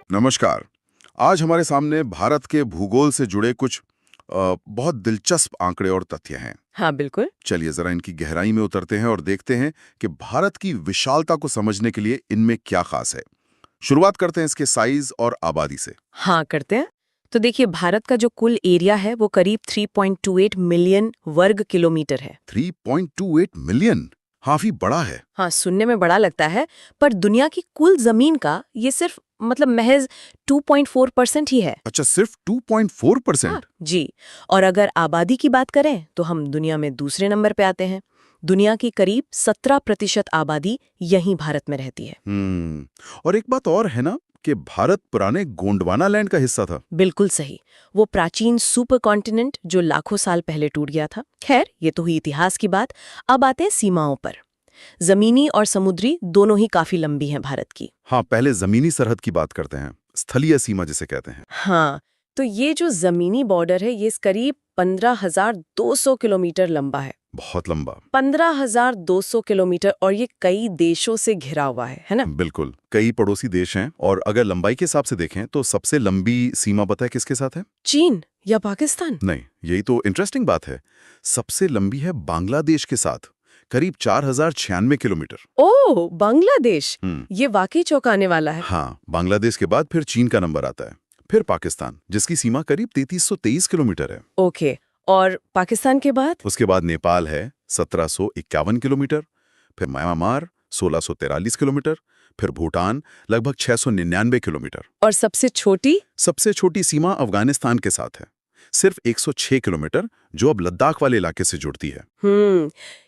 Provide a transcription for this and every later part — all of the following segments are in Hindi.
नमस्कार। आज हमारे सामने भारत के भूगोल से जुड़े कुछ बहुत दिलचस्प आंकड़े और तथ्य हैं। हाँ बिल्कुल। चलिए जरा इनकी गहराई में उतरते हैं और देखते हैं कि भारत की विशालता को समझने के लिए इनमें क्या खास है। शुरुआत करते हैं इसके साइज और आबादी से। हाँ करते हैं। तो देखिए भारत का जो कुल एरिया है वो करीब 3.28 मिलियन वर्ग किलोमीटर है। 3.28 मिलियन, काफी बड़ा है। हाँ सुनने में बड़ा लगता है, पर दुनिया की कुल जमीन का ये सिर्फ महज 2.4% ही है। अच्छा, सिर्फ 2.4%? हाँ, जी। और अगर आबादी की बात करें तो हम दुनिया में दूसरे नंबर पे आते हैं। दुनिया की करीब 17% आबादी यहीं भारत में रहती है। और एक बात और है ना कि भारत पुराने गोंडवाना लैंड का हिस्सा था। बिल्कुल सही। वो प्राचीन सुपर कॉन्टिनेंट जो लाखों साल पहले टूट गया था। खैर ये तो हुई इतिहास की बात। अब आते हैं सीमाओं पर। जमीनी और समुद्री दोनों ही काफी लंबी हैं भारत की। हाँ, पहले जमीनी सरहद की बात करते हैं, स्थलीय सीमा जिसे कहते हैं। हाँ, तो ये जो जमीनी बॉर्डर है ये करीब 15,200 किलोमीटर लंबा है। बहुत लंबा। 15,200 किलोमीटर, और ये कई देशों से घिरा हुआ है ना? बिल्कुल, कई पड़ोसी देश हैं और अगर लंबाई के हिसाब से देखें तो सबसे लंबी सीमा पता है किसके साथ है? चीन या पाकिस्तान? नहीं, यही तो इंटरेस्टिंग बात है। सबसे लंबी है बांग्लादेश के साथ, करीब 4096 किलोमीटर। ओह, बांग्लादेश! ये वाकई चौंकाने वाला है। हाँ, बांग्लादेश के बाद फिर चीन का नंबर आता है, फिर पाकिस्तान जिसकी सीमा करीब 3323 किलोमीटर है। ओके, और पाकिस्तान के बाद? उसके बाद नेपाल है 1751 किलोमीटर, फिर म्यांमार 1643 किलोमीटर, फिर भूटान लगभग 699 किलोमीटर। और सबसे छोटी? सबसे छोटी सीमा अफगानिस्तान के साथ है, सिर्फ 106 किलोमीटर, जो अब लद्दाख वाले इलाके से जुड़ती है।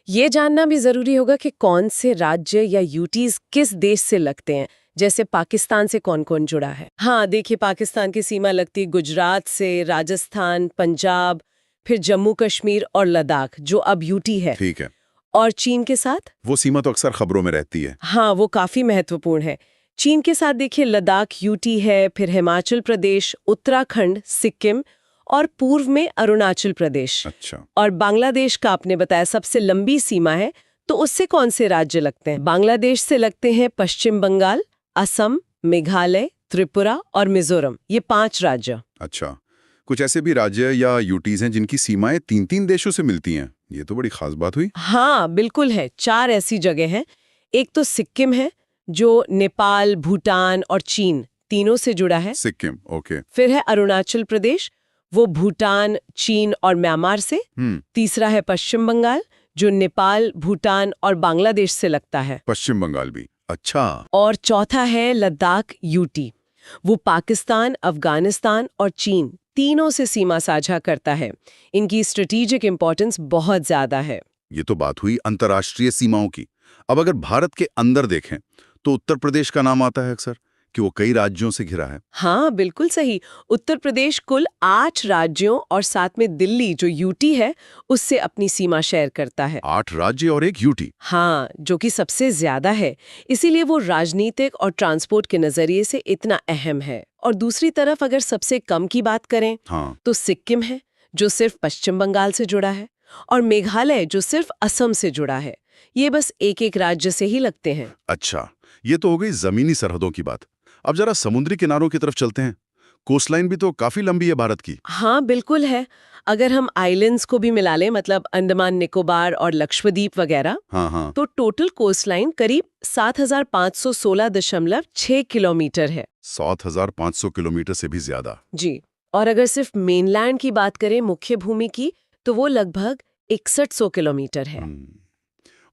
ये जानना भी जरूरी होगा कि कौन से राज्य या यूटीज किस देश से लगते हैं। जैसे पाकिस्तान से कौन कौन जुड़ा है? हाँ देखिए, पाकिस्तान की सीमा लगती है गुजरात से, राजस्थान, पंजाब, फिर जम्मू कश्मीर और लद्दाख जो अब यूटी है। ठीक है। और चीन के साथ? वो सीमा तो अक्सर खबरों में रहती है। हाँ, वो काफी महत्वपूर्ण है। चीन के साथ देखिए लद्दाख यूटी है, फिर हिमाचल प्रदेश, उत्तराखंड, सिक्किम और पूर्व में अरुणाचल प्रदेश। अच्छा। और बांग्लादेश का आपने बताया सबसे लंबी सीमा है, तो उससे कौन से राज्य लगते हैं? बांग्लादेश से लगते हैं पश्चिम बंगाल, असम, मेघालय, त्रिपुरा और मिजोरम। ये 5 राज्य। अच्छा, कुछ ऐसे भी राज्य या यूटीज हैं जिनकी सीमाएं 3-3 देशों से मिलती हैं। ये तो बड़ी खास बात हुई। हाँ बिल्कुल है, 4 ऐसी जगह हैं। एक तो सिक्किम है जो नेपाल, भूटान और चीन तीनों से जुड़ा है। सिक्किम, ओके। फिर है अरुणाचल प्रदेश, वो भूटान, चीन और म्यांमार से। तीसरा है पश्चिम बंगाल जो नेपाल, भूटान और बांग्लादेश से लगता है। पश्चिम बंगाल भी, अच्छा। और चौथा है लद्दाख यूटी, वो पाकिस्तान, अफगानिस्तान और चीन तीनों से सीमा साझा करता है। इनकी स्ट्रेटेजिक इंपॉर्टेंस बहुत ज्यादा है। ये तो बात हुई अंतर्राष्ट्रीय सीमाओं की। अब अगर भारत के अंदर देखें तो उत्तर प्रदेश का नाम आता है अक्सर कि वो कई राज्यों से घिरा है। हाँ बिल्कुल सही। उत्तर प्रदेश कुल 8 राज्यों और साथ में दिल्ली जो यूटी है उससे अपनी सीमा शेयर करता है। 8 राज्य और एक यूटी। हाँ, जो कि सबसे ज्यादा है। इसीलिए वो राजनीतिक और ट्रांसपोर्ट के नजरिए से इतना अहम है। और दूसरी तरफ अगर सबसे कम की बात करें तो सिक्किम है जो सिर्फ पश्चिम बंगाल से जुड़ा है, और मेघालय जो सिर्फ असम से जुड़ा है। ये बस एक एक राज्य से ही लगते हैं। अच्छा, ये तो हो गई जमीनी सरहदों की बात। अब जरा समुद्री किनारों की तरफ चलते हैं। कोस्टलाइन भी तो काफी लंबी है भारत की। हाँ बिल्कुल है। अगर हम आइलैंड्स को भी मिला लें, मतलब अंडमान निकोबार और लक्षद्वीप वगैरह, हाँ। तो टोटल कोस्टलाइन करीब 7,516.6 किलोमीटर है। 7,500 किलोमीटर से भी ज्यादा। जी। और अगर सिर्फ मेनलैंड की बात करें, मुख्य भूमि की, तो वो लगभग 6100 किलोमीटर है।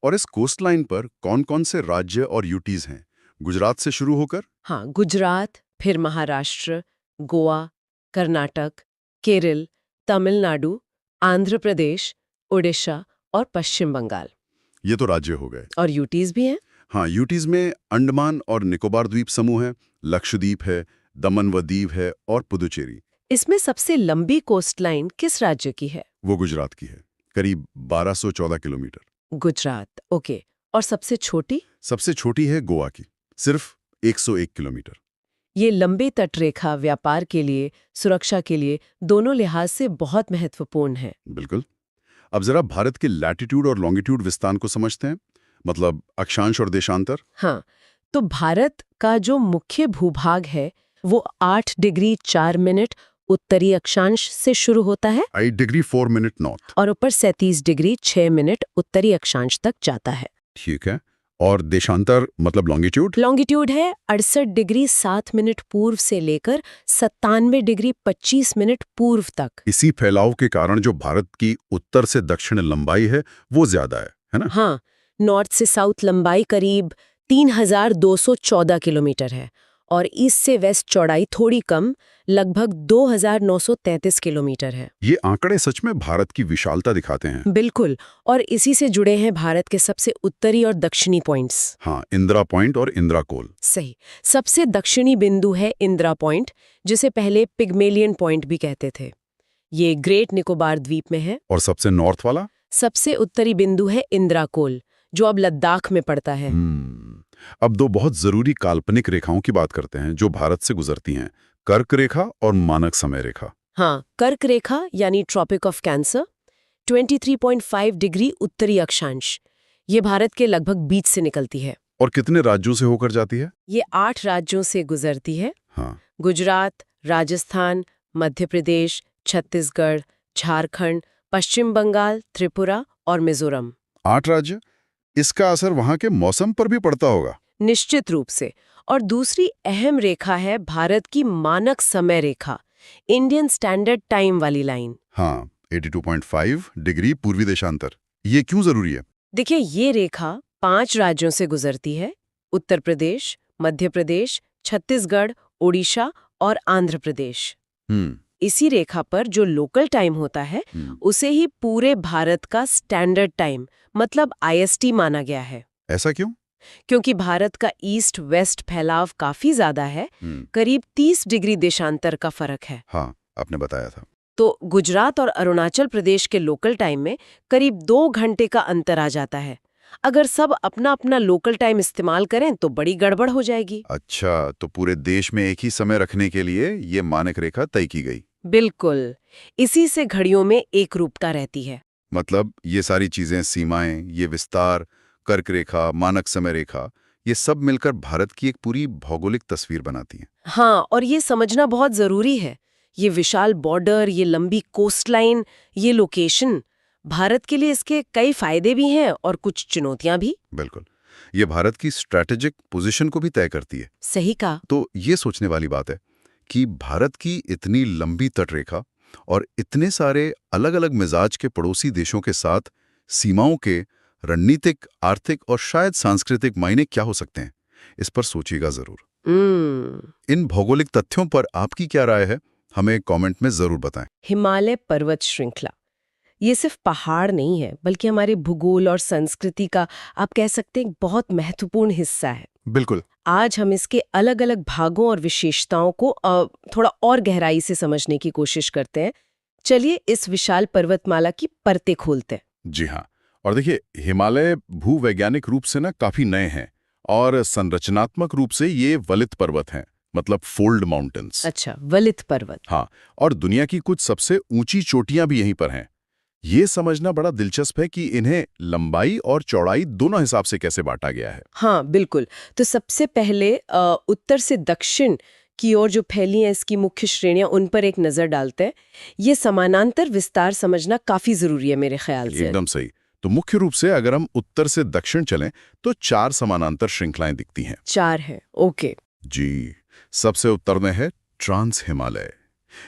और इस कोस्टलाइन पर कौन-कौन से राज्य और यूटीज हैं? गुजरात से शुरू होकर? हाँ, गुजरात, फिर महाराष्ट्र, गोवा, कर्नाटक, केरल, तमिलनाडु, आंध्र प्रदेश, उड़ीसा और पश्चिम बंगाल। ये तो राज्य हो गए। और यूटीज भी हैं। हाँ, यूटीज में अंडमान और निकोबार द्वीप समूह है, लक्षद्वीप है, दमन व दीव है और पुदुचेरी। इसमें सबसे लंबी कोस्टलाइन किस राज्य की है? वो गुजरात की है, करीब 1214 किलोमीटर। गुजरात, ओके। और सबसे छोटी? सबसे छोटी है गोवा की, सिर्फ 101 किलोमीटर। ये लंबी तटरेखा व्यापार के लिए, सुरक्षा के लिए, दोनों लिहाज से बहुत महत्वपूर्ण है। बिल्कुल। अब जरा भारत के लैटिट्यूड और लॉन्गिट्यूड विस्तार को समझते हैं, मतलब अक्षांश और देशांतर। हाँ, तो भारत का जो मुख्य भूभाग है वो 8 डिग्री 4 मिनट उत्तरी अक्षांश से शुरू होता है 8 डिग्री 4 मिनट नॉर्थ। और ऊपर 37 डिग्री 6 मिनट उत्तरी अक्षांश तक जाता है। ठीक है। और देशांतर मतलब लॉन्गिट्यूड? लॉन्गिट्यूड है 68 डिग्री 7 मिनट पूर्व से लेकर 97 डिग्री 25 मिनट पूर्व तक। इसी फैलाव के कारण जो भारत की उत्तर से दक्षिण लंबाई है वो ज्यादा है ना? हाँ, नॉर्थ से साउथ लंबाई करीब 3214 किलोमीटर है और ईस्ट से वेस्ट चौड़ाई थोड़ी कम, लगभग 2933 किलोमीटर है। ये आंकड़े सच में भारत की विशालता दिखाते हैं। बिल्कुल, और इसी से जुड़े हैं भारत के सबसे उत्तरी और दक्षिणी पॉइंट्स। हाँ, इंदिरा पॉइंट और इंदिरा कोल। सही। सबसे दक्षिणी बिंदु है इंदिरा पॉइंट, जिसे पहले पिग्मेलियन पॉइंट भी कहते थे। ये ग्रेट निकोबार द्वीप में है। और सबसे नॉर्थ वाला? सबसे उत्तरी बिंदु है इंदिरा कोल, जो अब लद्दाख में पड़ता है। अब दो बहुत जरूरी काल्पनिक रेखाओं की बात करते हैं जो भारत से गुजरती हैं, कर्क रेखा और मानक समय रेखा। हाँ, कर्क रेखा यानी ट्रॉपिक ऑफ कैंसर 23.5 डिग्री उत्तरी अक्षांश, ये भारत के लगभग बीच से निकलती है। और कितने राज्यों से होकर जाती है? ये 8 राज्यों से गुजरती है। हाँ। गुजरात, राजस्थान, मध्य प्रदेश, छत्तीसगढ़, झारखंड, पश्चिम बंगाल, त्रिपुरा और मिजोरम। 8 राज्य। इसका असर वहां के मौसम पर भी पड़ता होगा? निश्चित रूप से। और दूसरी अहम रेखा है भारत की मानक समय रेखा, इंडियन स्टैंडर्ड टाइम वाली लाइन। हाँ, 82.5 डिग्री पूर्वी देशांतर। ये क्यों जरूरी है? देखिए, ये रेखा 5 राज्यों से गुजरती है, उत्तर प्रदेश, मध्य प्रदेश, छत्तीसगढ़, ओडिशा और आंध्र प्रदेश। इसी रेखा पर जो लोकल टाइम होता है उसे ही पूरे भारत का स्टैंडर्ड टाइम मतलब IST माना गया है। ऐसा क्यों? क्योंकि भारत का ईस्ट वेस्ट फैलाव काफी ज्यादा है, करीब 30 डिग्री देशांतर का फर्क है। हाँ, आपने बताया था। तो गुजरात और अरुणाचल प्रदेश के लोकल टाइम में करीब 2 घंटे का अंतर आ जाता है। अगर सब अपना अपना लोकल टाइम इस्तेमाल करें तो बड़ी गड़बड़ हो जाएगी। अच्छा, तो पूरे देश में एक ही समय रखने के लिए ये मानक रेखा तय की गई। बिल्कुल, इसी से घड़ियों में एक रूपता रहती है। मतलब ये सारी चीजें, सीमाएं, ये विस्तार, कर्क रेखा, मानक समय रेखा, ये सब मिलकर भारत की एक पूरी भौगोलिक तस्वीर बनाती हैं। हाँ, और ये समझना बहुत जरूरी है। ये विशाल बॉर्डर, ये लंबी कोस्टलाइन, ये लोकेशन, भारत के लिए इसके कई फायदे भी हैं और कुछ चुनौतियां भी। बिल्कुल, ये भारत की स्ट्रैटेजिक पोजीशन को भी तय करती है। सही कहा। तो ये सोचने वाली बात है कि भारत की इतनी लंबी तटरेखा और इतने सारे अलग अलग मिजाज के पड़ोसी देशों के साथ सीमाओं के रणनीतिक, आर्थिक और शायद सांस्कृतिक मायने क्या हो सकते हैं, इस पर सोचिएगा जरूर। इन भौगोलिक तथ्यों पर आपकी क्या राय है, हमें कमेंट में जरूर बताएं। हिमालय पर्वत श्रृंखला ये सिर्फ पहाड़ नहीं है, बल्कि हमारे भूगोल और संस्कृति का आप कह सकते हैं बहुत महत्वपूर्ण हिस्सा है। बिल्कुल। आज हम इसके अलग अलग भागों और विशेषताओं को थोड़ा और गहराई से समझने की कोशिश करते हैं। चलिए इस विशाल पर्वतमाला की परतें खोलते हैं। जी हाँ, और देखिए, हिमालय भूवैज्ञानिक रूप से ना काफी नए हैं और संरचनात्मक रूप से ये वलित पर्वत हैं, मतलब फोल्ड माउंटेन्स। अच्छा, वलित पर्वत। हाँ, और दुनिया की कुछ सबसे ऊंची चोटियां भी यहीं पर हैं। ये समझना बड़ा दिलचस्प है कि इन्हें लंबाई और चौड़ाई दोनों हिसाब से कैसे बांटा गया है। हाँ, बिल्कुल। तो सबसे पहले उत्तर से दक्षिण की ओर जो फैली हैं इसकी मुख्य श्रेणियां, उन पर एक नजर डालते हैं। ये समानांतर विस्तार समझना काफी जरूरी है मेरे ख्याल से। एकदम सही। तो मुख्य रूप से अगर हम उत्तर से दक्षिण चलें तो 4 समानांतर श्रृंखलाएं दिखती हैं। 4 है, ओके जी। सबसे उत्तर में है ट्रांस हिमालय।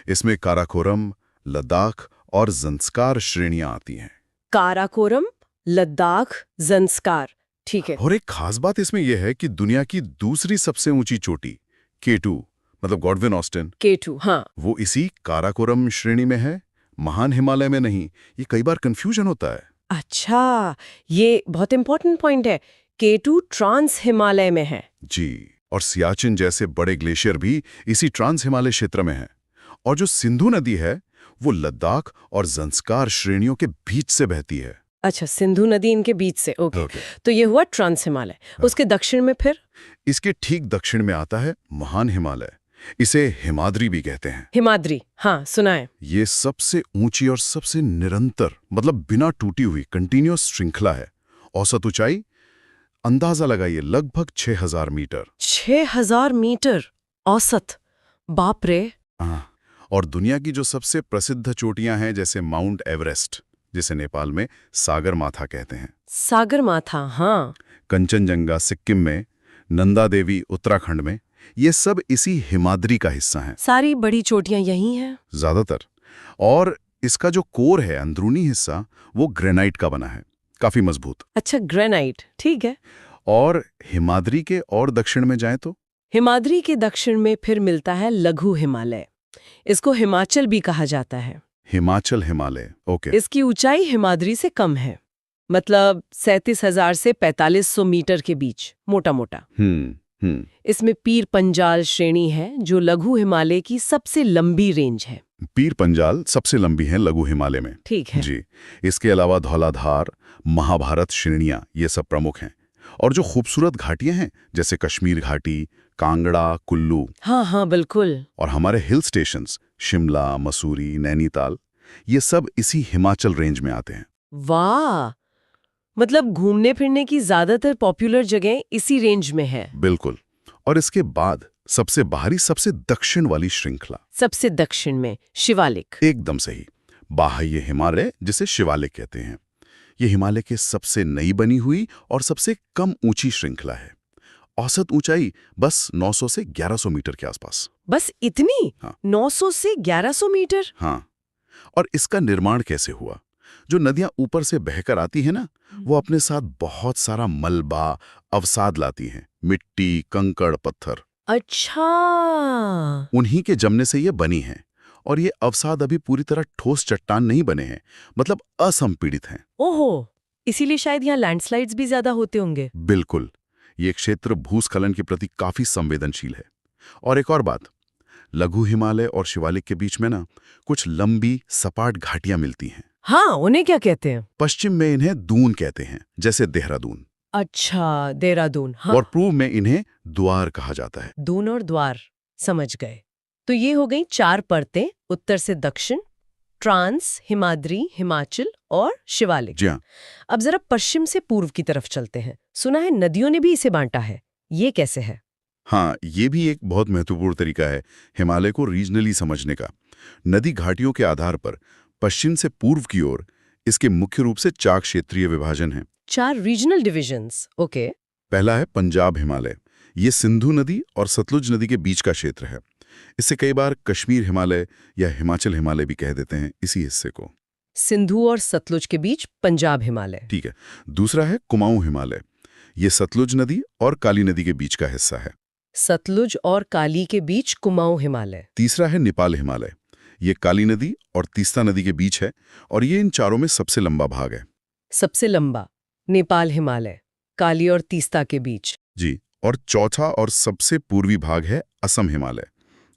इसमें काराकोरम, लद्दाख और ज़ंस्कार श्रेणियां आती हैं। काराकोरम, लद्दाख, ज़ंस्कार, ठीक है। और एक खास बात इसमें यह है कि दुनिया की दूसरी सबसे ऊंची चोटी K2 मतलब गॉडविन ऑस्टिन, K2, हाँ, वो इसी काराकोरम श्रेणी में है, महान हिमालय में नहीं। ये कई बार कंफ्यूजन होता है। अच्छा, ये बहुत इंपॉर्टेंट पॉइंट है। K2 ट्रांस हिमालय में है। जी, और सियाचिन जैसे बड़े ग्लेशियर भी इसी ट्रांस हिमालय क्षेत्र में हैं। और जो सिंधु नदी है वो लद्दाख और ज़ंस्कार श्रेणियों के बीच से बहती है। अच्छा, सिंधु नदी इनके बीच से, ओके। तो ये हुआ ट्रांस हिमालय। उसके दक्षिण में फिर? इसके ठीक दक्षिण में आता है महान हिमालय। इसे हिमाद्री भी कहते हैं। हिमाद्री, हाँ, सुना है। ये सबसे ऊंची और सबसे निरंतर मतलब बिना टूटी हुई कंटिन्यूअस श्रृंखला है। औसत ऊंचाई अंदाजा लगाइए लगभग 6000 मीटर। 6000 मीटर औसत? बाप रे। हाँ, और दुनिया की जो सबसे प्रसिद्ध चोटियां हैं जैसे माउंट एवरेस्ट, जिसे नेपाल में सागर माथा कहते हैं, सागरमाथा, हाँ। कंचनजंगा सिक्किम में, नंदा देवी उत्तराखंड में, ये सब इसी हिमाद्री का हिस्सा हैं सारी बड़ी चोटियां यही हैं। ज्यादातर। और इसका जो कोर है, अंदरूनी हिस्सा, वो ग्रेनाइट का बना है, काफी मजबूत। अच्छा, ग्रेनाइट, ठीक है। और हिमाद्री के और दक्षिण में जाएं तो हिमाद्री के दक्षिण में फिर मिलता है लघु हिमालय। इसको हिमाचल भी कहा जाता है। हिमाचल हिमालय, ओके। इसकी ऊंचाई हिमाद्री से कम है, मतलब 37,000 से 4500 मीटर के बीच, मोटा मोटा। इसमें पीर पंजाल श्रेणी है जो लघु हिमालय की सबसे लंबी रेंज है। पीर पंजाल सबसे लंबी है लघु हिमालय में, ठीक है जी। इसके अलावा धौलाधार, महाभारत श्रेणियां, ये सब प्रमुख हैं। और जो खूबसूरत घाटियां हैं जैसे कश्मीर घाटी, कांगड़ा, कुल्लू, हाँ हाँ बिल्कुल। और हमारे हिल स्टेशंस शिमला, मसूरी, नैनीताल, ये सब इसी हिमाचल रेंज में आते हैं। वाह, मतलब घूमने फिरने की ज्यादातर पॉपुलर जगह इसी रेंज में है। बिल्कुल। और इसके बाद सबसे बाहरी, सबसे दक्षिण वाली श्रृंखला, सबसे दक्षिण में शिवालिक। एकदम सही, बाह्य हिमालय, जिसे शिवालिक कहते हैं। ये हिमालय के सबसे नई बनी हुई और सबसे कम ऊंची श्रृंखला है। औसत ऊंचाई बस 900 से 1100 मीटर के आसपास। बस इतनी? हाँ। 900 से 1100 मीटर? हाँ। और इसका निर्माण कैसे हुआ? जो नदियां ऊपर से बहकर आती हैं ना, वो अपने साथ बहुत सारा मलबा, अवसाद लाती हैं, मिट्टी, कंकड़, पत्थर। अच्छा। उन्हीं के जमने से ये बनी हैं। और ये अवसाद अभी पूरी तरह ठोस चट्टान नहीं बने हैं, मतलब असंपीड़ित हैं। ओहो, इसीलिए शायद यहाँ लैंडस्लाइड्स भी ज्यादा होते होंगे। बिल्कुल। ये क्षेत्र भूस्खलन के प्रति काफी संवेदनशील है। और एक और बात, लघु हिमालय और शिवालिक के बीच में ना कुछ लंबी सपाट घाटियां मिलती हैं। हाँ, उन्हें क्या कहते हैं? पश्चिम में इन्हें दून कहते हैं, जैसे देहरादून। अच्छा, देहरादून, हाँ। और पूर्व में इन्हें द्वार कहा जाता है। दून और द्वार, समझ गए। तो ये हो गई 4 परतें, उत्तर से दक्षिण, ट्रांस, हिमाद्री, हिमाचल और शिवालिक। जी हाँ। अब जरा पश्चिम से पूर्व की तरफ चलते हैं। सुना है नदियों ने भी इसे बांटा है, ये कैसे है? हाँ, ये भी एक बहुत महत्वपूर्ण तरीका है हिमालय को रीजनली समझने का। नदी घाटियों के आधार पर पश्चिम से पूर्व की ओर इसके मुख्य रूप से 4 क्षेत्रीय विभाजन हैं। 4 रीजनल डिविजन्स, ओके। पहला है पंजाब हिमालय। ये सिंधु नदी और सतलुज नदी के बीच का क्षेत्र है। इसे कई बार कश्मीर हिमालय या हिमाचल हिमालय भी कह देते हैं, इसी हिस्से को। सिंधु और सतलुज के बीच पंजाब हिमालय। ठीक है। दूसरा है कुमाऊं हिमालय। ये सतलुज नदी और काली नदी के बीच का हिस्सा है। सतलुज और काली के बीच कुमाऊं हिमालय। तीसरा है नेपाल हिमालय। ये काली नदी और तीस्ता नदी के बीच है और ये इन चारों में सबसे लंबा भाग है। सबसे लंबा नेपाल हिमालय, काली और तीस्ता के बीच। जी। और चौथा और सबसे पूर्वी भाग है असम हिमालय।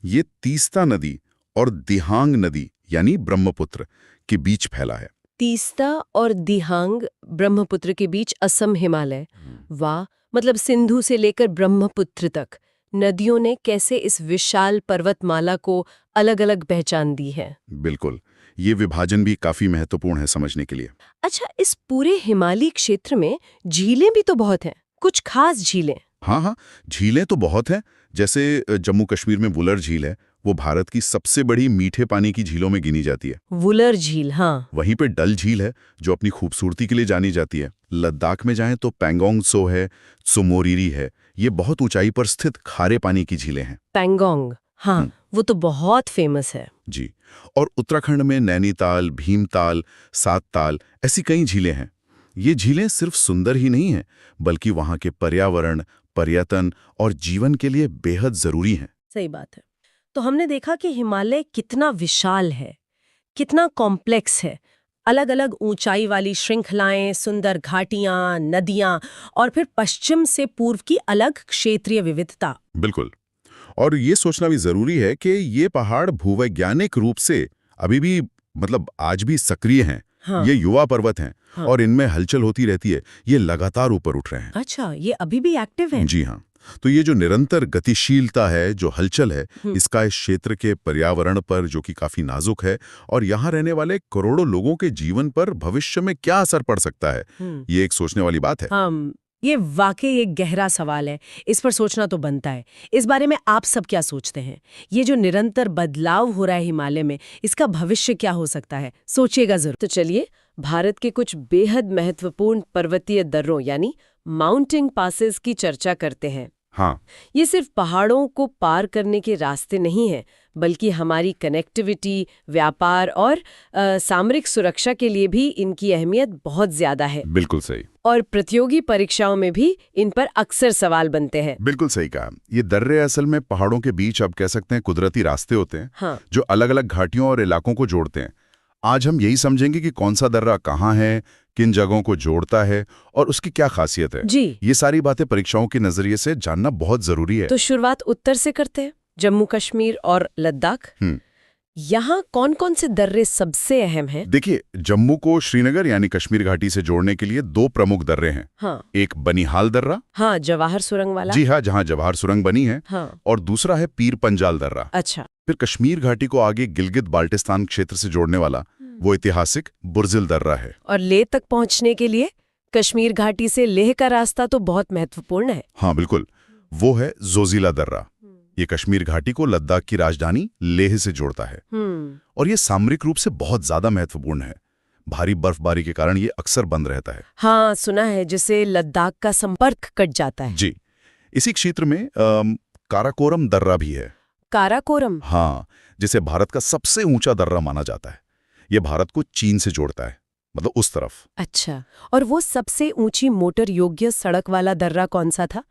ये तीस्ता नदी और दिहांग नदी यानी ब्रह्मपुत्र के बीच फैला है। तीस्ता और दिहांग ब्रह्मपुत्र के बीच असम हिमालय। वाह, मतलब सिंधु से लेकर ब्रह्मपुत्र तक नदियों ने कैसे इस विशाल पर्वतमाला को अलग अलग पहचान दी है। बिल्कुल। ये विभाजन भी काफी महत्वपूर्ण है समझने के लिए। अच्छा, इस पूरे हिमालयी क्षेत्र में झीलें भी तो बहुत हैं, कुछ खास झीलें? हाँ हाँ, झीलें तो बहुत हैं। जैसे जम्मू कश्मीर में वुलर झील है, वो भारत की सबसे बड़ी मीठे पानी की झीलों में गिनी जाती है। वुलर झील, हाँ। वहीं पे डल झील है जो अपनी खूबसूरती के लिए जानी जाती है। लद्दाख में जाएं तो पैंगोंग त्सो है, त्सुमोरिरी है। ये बहुत ऊंचाई पर स्थित खारे पानी की झीलें हैं। पैंगोंग, हाँ, वो तो बहुत फेमस है। जी। और उत्तराखंड में नैनीताल, भीमताल, सातताल, ऐसी कई झीलें हैं। ये झीलें सिर्फ सुंदर ही नहीं हैं, बल्कि वहाँ के पर्यावरण, पर्यटन और जीवन के लिए बेहद जरूरी हैं। सही बात है। तो हमने देखा कि हिमालय कितना विशाल है, कितना कॉम्प्लेक्स है। अलग अलग ऊंचाई वाली श्रृंखलाएं, सुंदर घाटियां, नदियां और फिर पश्चिम से पूर्व की अलग क्षेत्रीय विविधता। बिल्कुल। और ये सोचना भी जरूरी है कि ये पहाड़ भूवैज्ञानिक रूप से अभी भी, मतलब आज भी सक्रिय हैं। हाँ। ये युवा पर्वत हैं। हाँ। और इनमें हलचल होती रहती है। ये लगातार ऊपर उठ रहे हैं। अच्छा, ये अभी भी एक्टिव है? जी हाँ। तो ये जो निरंतर गतिशीलता है, जो हलचल है, इसका इस क्षेत्र के पर्यावरण पर, जो कि काफी नाजुक है, और यहाँ रहने वाले करोड़ों लोगों के जीवन पर भविष्य में क्या असर पड़ सकता है, ये एक सोचने वाली बात है। हाँ, ये वाकई एक गहरा सवाल है, इस पर सोचना तो बनता है। इस बारे में आप सब क्या सोचते हैं? ये जो निरंतर बदलाव हो रहा है हिमालय में, इसका भविष्य क्या हो सकता है? सोचिएगा जरूर। तो चलिए भारत के कुछ बेहद महत्वपूर्ण पर्वतीय दर्रों यानी माउंटेन पासेस की चर्चा करते हैं। हाँ, ये सिर्फ पहाड़ों को पार करने के रास्ते नहीं हैं, बल्कि हमारी कनेक्टिविटी, व्यापार और सामरिक सुरक्षा के लिए भी इनकी अहमियत बहुत ज्यादा है। बिल्कुल सही। और प्रतियोगी परीक्षाओं में भी इन पर अक्सर सवाल बनते हैं। बिल्कुल सही कहा। ये दर्रे असल में पहाड़ों के बीच आप कह सकते हैं कुदरती रास्ते होते हैं, हाँ। जो अलग अलग घाटियों और इलाकों को जोड़ते हैं। आज हम यही समझेंगे कि कौन सा दर्रा कहाँ है, किन जगहों को जोड़ता है और उसकी क्या खासियत है। जी। ये सारी बातें परीक्षाओं के नजरिए से जानना बहुत जरूरी है। तो शुरुआत उत्तर से करते हैं, जम्मू कश्मीर और लद्दाख। यहाँ कौन कौन से दर्रे सबसे अहम हैं? देखिए, जम्मू को श्रीनगर यानी कश्मीर घाटी से जोड़ने के लिए 2 प्रमुख दर्रे हैं। हाँ। एक बनिहाल दर्रा, हाँ, जवाहर सुरंग वाला। जी हाँ, जहाँ जवाहर सुरंग बनी है। हाँ। और दूसरा है पीर पंजाल दर्रा। अच्छा। फिर कश्मीर घाटी को आगे गिलगित बाल्टिस्तान क्षेत्र से जोड़ने वाला वो ऐतिहासिक बुर्जिल दर्रा है। और लेह तक पहुंचने के लिए कश्मीर घाटी से लेह का रास्ता तो बहुत महत्वपूर्ण है। हाँ बिल्कुल, वो है जोजिला दर्रा। ये कश्मीर घाटी को लद्दाख की राजधानी लेह से जोड़ता है। और ये सामरिक रूप से बहुत ज्यादा महत्वपूर्ण है। भारी बर्फबारी के कारण ये अक्सर बंद रहता है। हाँ, सुना है, जिससे लद्दाख का संपर्क कट जाता है। जी। इसी क्षेत्र में काराकोरम दर्रा भी है। काराकोरम? हाँ, जिसे भारत का सबसे ऊंचा दर्रा माना जाता है। ये भारत को चीन से जोड़ता है, मतलब उस तरफ। अच्छा, और वो सबसे ऊंची मोटर योग्य सड़क वाला दर्रा कौन सा था?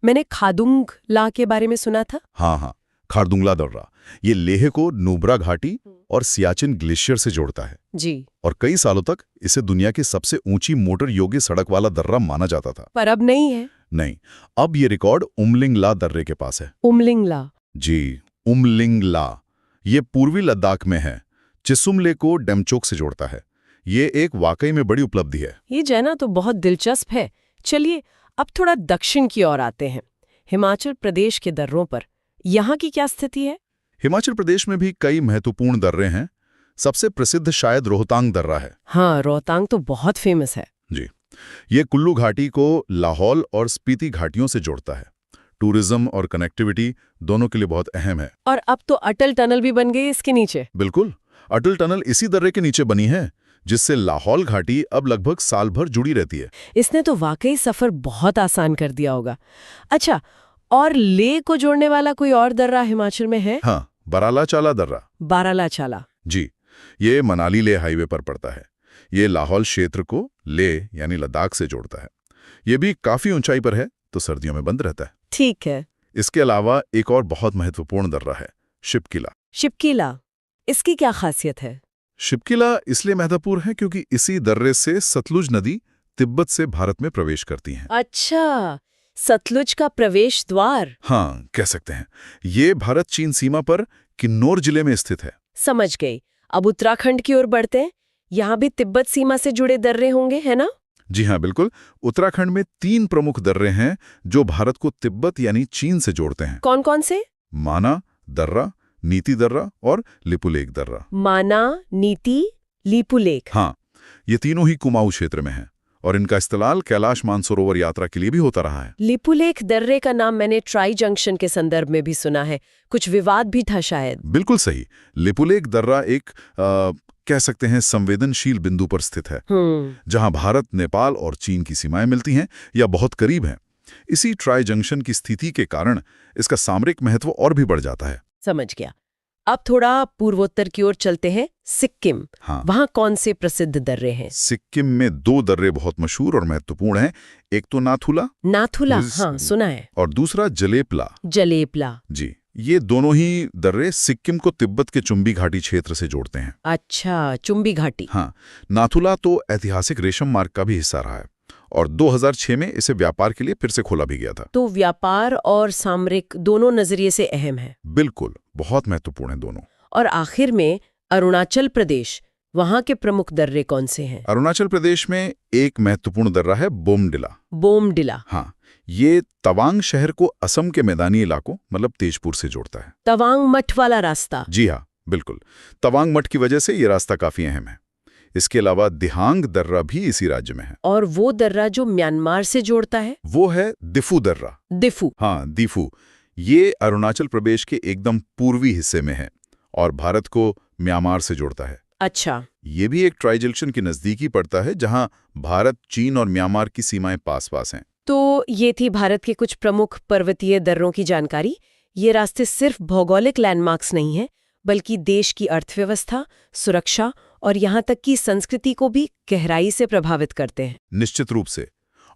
मैंने खारदुंगला के बारे में सुना था। हाँ, खारदुंगला दर्रा। ये लेह को नुब्रा घाटी और सियाचिन ग्लेशियर से जोड़ता है। जी। और कई सालों तक इसे दुनिया की सबसे ऊंची मोटर योग्य सड़क वाला दर्रा माना जाता था। पर अब नहीं है। नहीं, अब ये रिकॉर्ड उमलिंगला दर्रे के पास है। उमलिंगला? जी, उमलिंगला। ये पूर्वी लद्दाख में है। चिसुमले को डेमचोक से जोड़ता है। ये एक वाकई में बड़ी उपलब्धि है। ये जाना तो बहुत दिलचस्प है। चलिए अब थोड़ा दक्षिण की ओर आते हैं, हिमाचल प्रदेश के दर्रों पर। यहाँ की क्या स्थिति है? हिमाचल प्रदेश में भी कई महत्वपूर्ण दर्रे हैं। सबसे प्रसिद्ध शायद रोहतांग दर्रा है। हाँ, रोहतांग तो बहुत फेमस है। जी, ये कुल्लू घाटी को लाहौल और स्पीति घाटियों से जोड़ता है। टूरिज्म और कनेक्टिविटी दोनों के लिए बहुत अहम है। और अब तो अटल टनल भी बन गई इसके नीचे। बिल्कुल, अटल टनल इसी दर्रे के नीचे बनी है, जिससे लाहौल घाटी अब लगभग साल भर जुड़ी रहती है। इसने तो वाकई सफर बहुत आसान कर दिया होगा। अच्छा, और लेह को जोड़ने वाला कोई और दर्रा हिमाचल में है? हाँ, बारालाचाला दर्रा। बारालाचाला? जी, ये मनाली लेह हाईवे पर पड़ता है। ये लाहौल क्षेत्र को लेह यानी लद्दाख से जोड़ता है। ये भी काफी ऊंचाई पर है, तो सर्दियों में बंद रहता है। ठीक है। इसके अलावा एक और बहुत महत्वपूर्ण दर्रा है, शिपकिला। शिपकिला, इसकी क्या खासियत है? शिपकिला इसलिए महत्वपूर्ण है क्योंकि इसी दर्रे से सतलुज नदी तिब्बत से भारत में प्रवेश करती है। अच्छा, सतलुज का प्रवेश द्वार। हाँ, कह सकते हैं। ये भारत चीन सीमा पर किन्नौर जिले में स्थित है। समझ गई। अब उत्तराखंड की ओर बढ़ते हैं। यहाँ भी तिब्बत सीमा से जुड़े दर्रे होंगे, है ना? जी हाँ, बिल्कुल। उत्तराखंड में 3 प्रमुख दर्रे हैं जो भारत को तिब्बत यानी चीन से जोड़ते हैं। कौन कौन से? माना दर्रा, नीति दर्रा और लिपुलेख दर्रा। माना, नीति, लिपुलेख। हाँ, ये तीनों ही कुमाऊं क्षेत्र में हैं और इनका इस्तेमाल कैलाश मानसरोवर यात्रा के लिए भी होता रहा है। लिपुलेख दर्रे का नाम मैंने ट्राई जंक्शन के संदर्भ में भी सुना है। कुछ विवाद भी था शायद। बिल्कुल सही। लिपुलेख दर्रा एक कह सकते हैं संवेदनशील बिंदु पर स्थित है, जहां भारत, नेपाल और चीन की सीमाएं मिलती हैं या बहुत करीब हैं। इसी ट्राई जंक्शन की स्थिति के कारण इसका सामरिक महत्व और भी बढ़ जाता है। समझ गया। अब थोड़ा पूर्वोत्तर की ओर चलते हैं, सिक्किम। हाँ, वहां कौन से प्रसिद्ध दर्रे हैं? सिक्किम में 2 दर्रे बहुत मशहूर और महत्वपूर्ण हैं। एक तो नाथुला। नाथुला, हाँ सुना है। और दूसरा जलेपला। जलेपला। जी, ये दोनों ही दर्रे सिक्किम को तिब्बत के चुम्बी घाटी क्षेत्र से जोड़ते हैं। अच्छा, चुम्बी घाटी। हाँ, नाथुला तो ऐतिहासिक रेशम मार्ग का भी हिस्सा रहा है और 2006 में इसे व्यापार के लिए फिर से खोला भी गया था। तो व्यापार और सामरिक दोनों नजरिए से अहम है। बिल्कुल, बहुत महत्वपूर्ण है दोनों। और आखिर में अरुणाचल प्रदेश, वहां के प्रमुख दर्रे कौन से हैं? अरुणाचल प्रदेश में एक महत्वपूर्ण दर्रा है बोमडिला। बोमडिला। हाँ, ये तवांग शहर को असम के मैदानी इलाकों मतलब तेजपुर से जोड़ता है। तवांग मठ वाला रास्ता। जी हाँ, बिल्कुल। तवांग मठ की वजह से ये रास्ता काफी अहम है। इसके अलावा दिहांग दर्रा भी इसी राज्य में है। और वो दर्रा जो म्यांमार से जोड़ता है? वो है दिफू दर्रा। दिफू? हाँ, दिफू। ये अरुणाचल प्रदेश के एकदम पूर्वी हिस्से में है और भारत को म्यांमार से जोड़ता है। अच्छा। ये भी एक ट्राई जंक्शन के नजदीकी पड़ता है जहां भारत, चीन और म्यांमार की सीमाएं पास-पास हैं। तो ये थी भारत के कुछ प्रमुख पर्वतीय दर्रों की जानकारी। ये रास्ते सिर्फ भौगोलिक लैंडमार्क्स नहीं हैं, बल्कि देश की अर्थव्यवस्था, सुरक्षा और यहाँ तक कि संस्कृति को भी गहराई से प्रभावित करते हैं। निश्चित रूप से।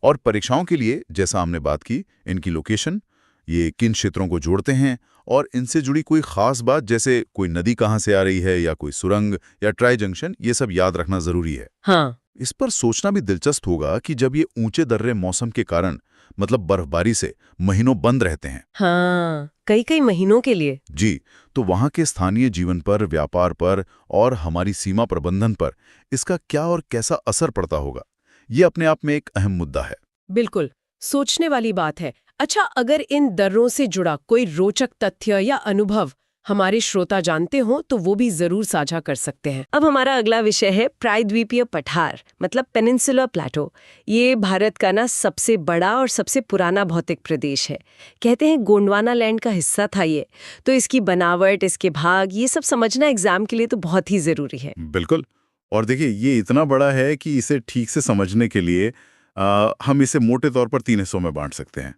और परीक्षाओं के लिए, जैसा हमने बात की, इनकी लोकेशन, ये किन क्षेत्रों को जोड़ते हैं और इनसे जुड़ी कोई खास बात, जैसे कोई नदी कहाँ से आ रही है या कोई सुरंग या ट्राई जंक्शन, ये सब याद रखना जरूरी है। हाँ। इस पर सोचना भी दिलचस्प होगा कि जब ये ऊंचे दर्रे मौसम के कारण, मतलब बर्फबारी से, महीनों बंद रहते हैं। हाँ, कई कई महीनों के लिए। जी, तो वहां के स्थानीय जीवन पर, व्यापार पर और हमारी सीमा प्रबंधन पर इसका क्या और कैसा असर पड़ता होगा, ये अपने आप में एक अहम मुद्दा है। बिल्कुल, सोचने वाली बात है। अच्छा, अगर इन दर्रों से जुड़ा कोई रोचक तथ्य या अनुभव हमारे श्रोता जानते हो तो वो भी जरूर साझा कर सकते हैं। अब हमारा अगला विषय है प्रायद्वीपीय पठार, मतलब पेनिनसुलर प्लेटो। ये भारत का ना सबसे बड़ा और सबसे पुराना भौतिक प्रदेश है। कहते हैं गोंडवाना लैंड का हिस्सा था ये। तो इसकी बनावट, इसके भाग, ये सब समझना एग्जाम के लिए तो बहुत ही जरूरी है। बिल्कुल। और देखिए, ये इतना बड़ा है कि इसे ठीक से समझने के लिए हम इसे मोटे तौर पर 3 हिस्सों में बांट सकते हैं।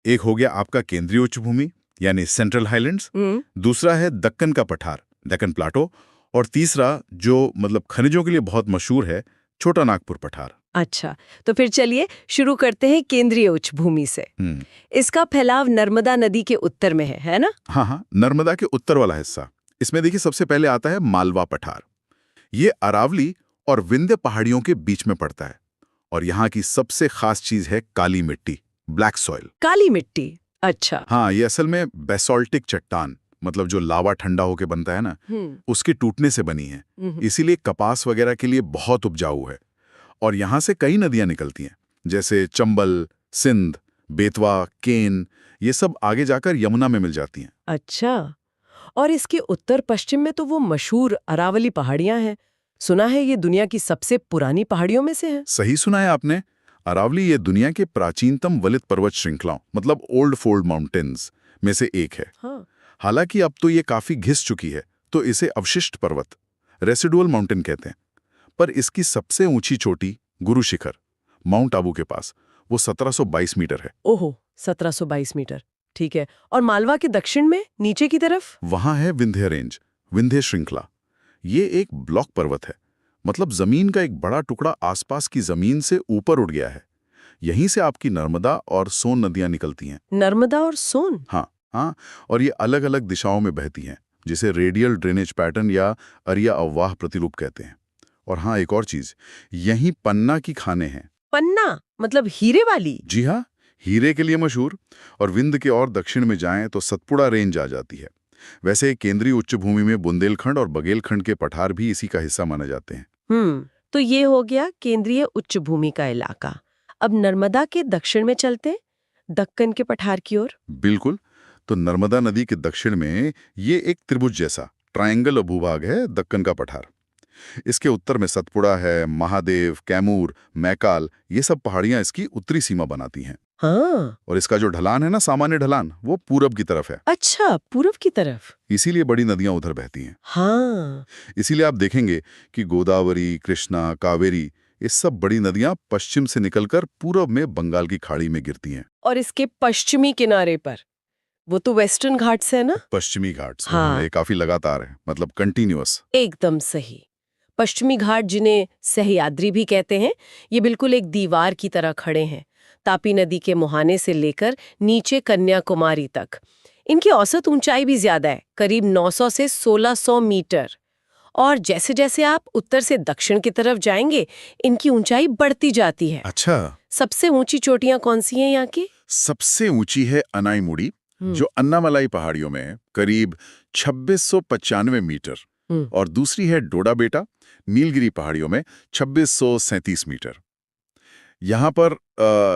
एक हो गया आपका केंद्रीय उच्च भूमि, यानी सेंट्रल हाईलैंड्स। दूसरा है दक्कन का पठार, डेक्कन प्लाटो। और तीसरा, जो मतलब खनिजों के लिए बहुत मशहूर है, छोटा नागपुर पठार। अच्छा, तो फिर चलिए शुरू करते हैं केंद्रीय उच्च भूमि से। इसका फैलाव नर्मदा नदी के उत्तर में है ना? हाँ, नर्मदा के उत्तर वाला हिस्सा। इसमें देखिए, सबसे पहले आता है मालवा पठार। ये अरावली और विंध्य पहाड़ियों के बीच में पड़ता है और यहाँ की सबसे खास चीज है काली मिट्टी, ब्लैक सॉइल। काली मिट्टी? अच्छा। हाँ, ये असल में बेसोल्टिक चट्टान, मतलब जो लावा ठंडा होके बनता है ना, उसके टूटने से बनी है। इसीलिए कपास वगैरह के लिए बहुत उपजाऊ है। और यहाँ से कई नदियां निकलती हैं, जैसे चंबल, सिंध, बेतवा, केन। ये सब आगे जाकर यमुना में मिल जाती हैं। अच्छा, और इसके उत्तर पश्चिम में तो वो मशहूर अरावली पहाड़ियां हैं। सुना है ये दुनिया की सबसे पुरानी पहाड़ियों में से है। सही सुना है आपने। अरावली ये दुनिया के प्राचीनतम वलित पर्वत श्रृंखलाओं, मतलब ओल्ड फोल्ड माउंटेन्स में से एक है। हाँ। हालांकि अब तो ये काफी घिस चुकी है, तो इसे अवशिष्ट पर्वत, रेसिडुअल माउंटेन कहते हैं। पर इसकी सबसे ऊंची चोटी, गुरु शिखर, माउंट आबू के पास, वो 1722 मीटर है। ओहो, 1722 मीटर, ठीक है। और मालवा के दक्षिण में नीचे की तरफ? वहां है विंध्य रेंज, विंध्य श्रृंखला। ये एक ब्लॉक पर्वत है, मतलब जमीन का एक बड़ा टुकड़ा आसपास की जमीन से ऊपर उठ गया है। यहीं से आपकी नर्मदा और सोन नदियां निकलती हैं। नर्मदा और सोन? हाँ, और ये अलग अलग दिशाओं में बहती हैं, जिसे रेडियल ड्रेनेज पैटर्न या अरिया अववाह प्रतिरूप कहते हैं। और हाँ, एक और चीज, यहीं पन्ना की खानें हैं। पन्ना मतलब हीरे वाली? जी हाँ, हीरे के लिए मशहूर। और विंध्य के और दक्षिण में जाएं तो सतपुड़ा रेंज आ जाती है। वैसे केंद्रीय उच्च भूमि में बुंदेलखंड और बघेलखंड के पठार भी इसी का हिस्सा माने जाते हैं। तो ये हो गया केंद्रीय उच्च भूमि का इलाका। अब नर्मदा के दक्षिण में चलते, दक्कन के पठार की ओर। बिल्कुल। तो नर्मदा नदी के दक्षिण में ये एक त्रिभुज जैसा ट्रायंगल भूभाग है, दक्कन का पठार। इसके उत्तर में सतपुड़ा है, महादेव, कैमूर, मैकाल, ये सब पहाड़ियां इसकी उत्तरी सीमा बनाती हैं। हाँ। और इसका जो ढलान है ना, सामान्य ढलान, वो पूरब की तरफ है। अच्छा, पूरब की तरफ। इसीलिए बड़ी नदियां उधर बहती हैं। हाँ। इसीलिए आप देखेंगे कि गोदावरी, कृष्णा, कावेरी, ये सब बड़ी नदियां पश्चिम से निकलकर पूरब में बंगाल की खाड़ी में गिरती हैं। और इसके पश्चिमी किनारे पर वो तो वेस्टर्न घाट्स है ना? पश्चिमी घाट्स। हाँ। ये काफी लगातार है, मतलब कंटिन्यूअस। एकदम सही। पश्चिमी घाट, जिन्हें सह्याद्री भी कहते हैं, ये बिल्कुल एक दीवार की तरह खड़े हैं, तापी नदी के मुहाने से लेकर नीचे कन्याकुमारी तक। इनकी औसत ऊंचाई भी ज्यादा है, करीब 900 से 1600 मीटर। और जैसे जैसे आप उत्तर से दक्षिण की तरफ जाएंगे, इनकी ऊंचाई बढ़ती जाती है। अच्छा। सबसे ऊंची चोटियां कौन सी हैं यहाँ की? सबसे ऊंची है अनाईमुड़ी, जो अन्नामलाई पहाड़ियों में है, करीब 2695 मीटर। और दूसरी है डोडा बेटा, नीलगिरी पहाड़ियों में, 2637 मीटर। यहाँ पर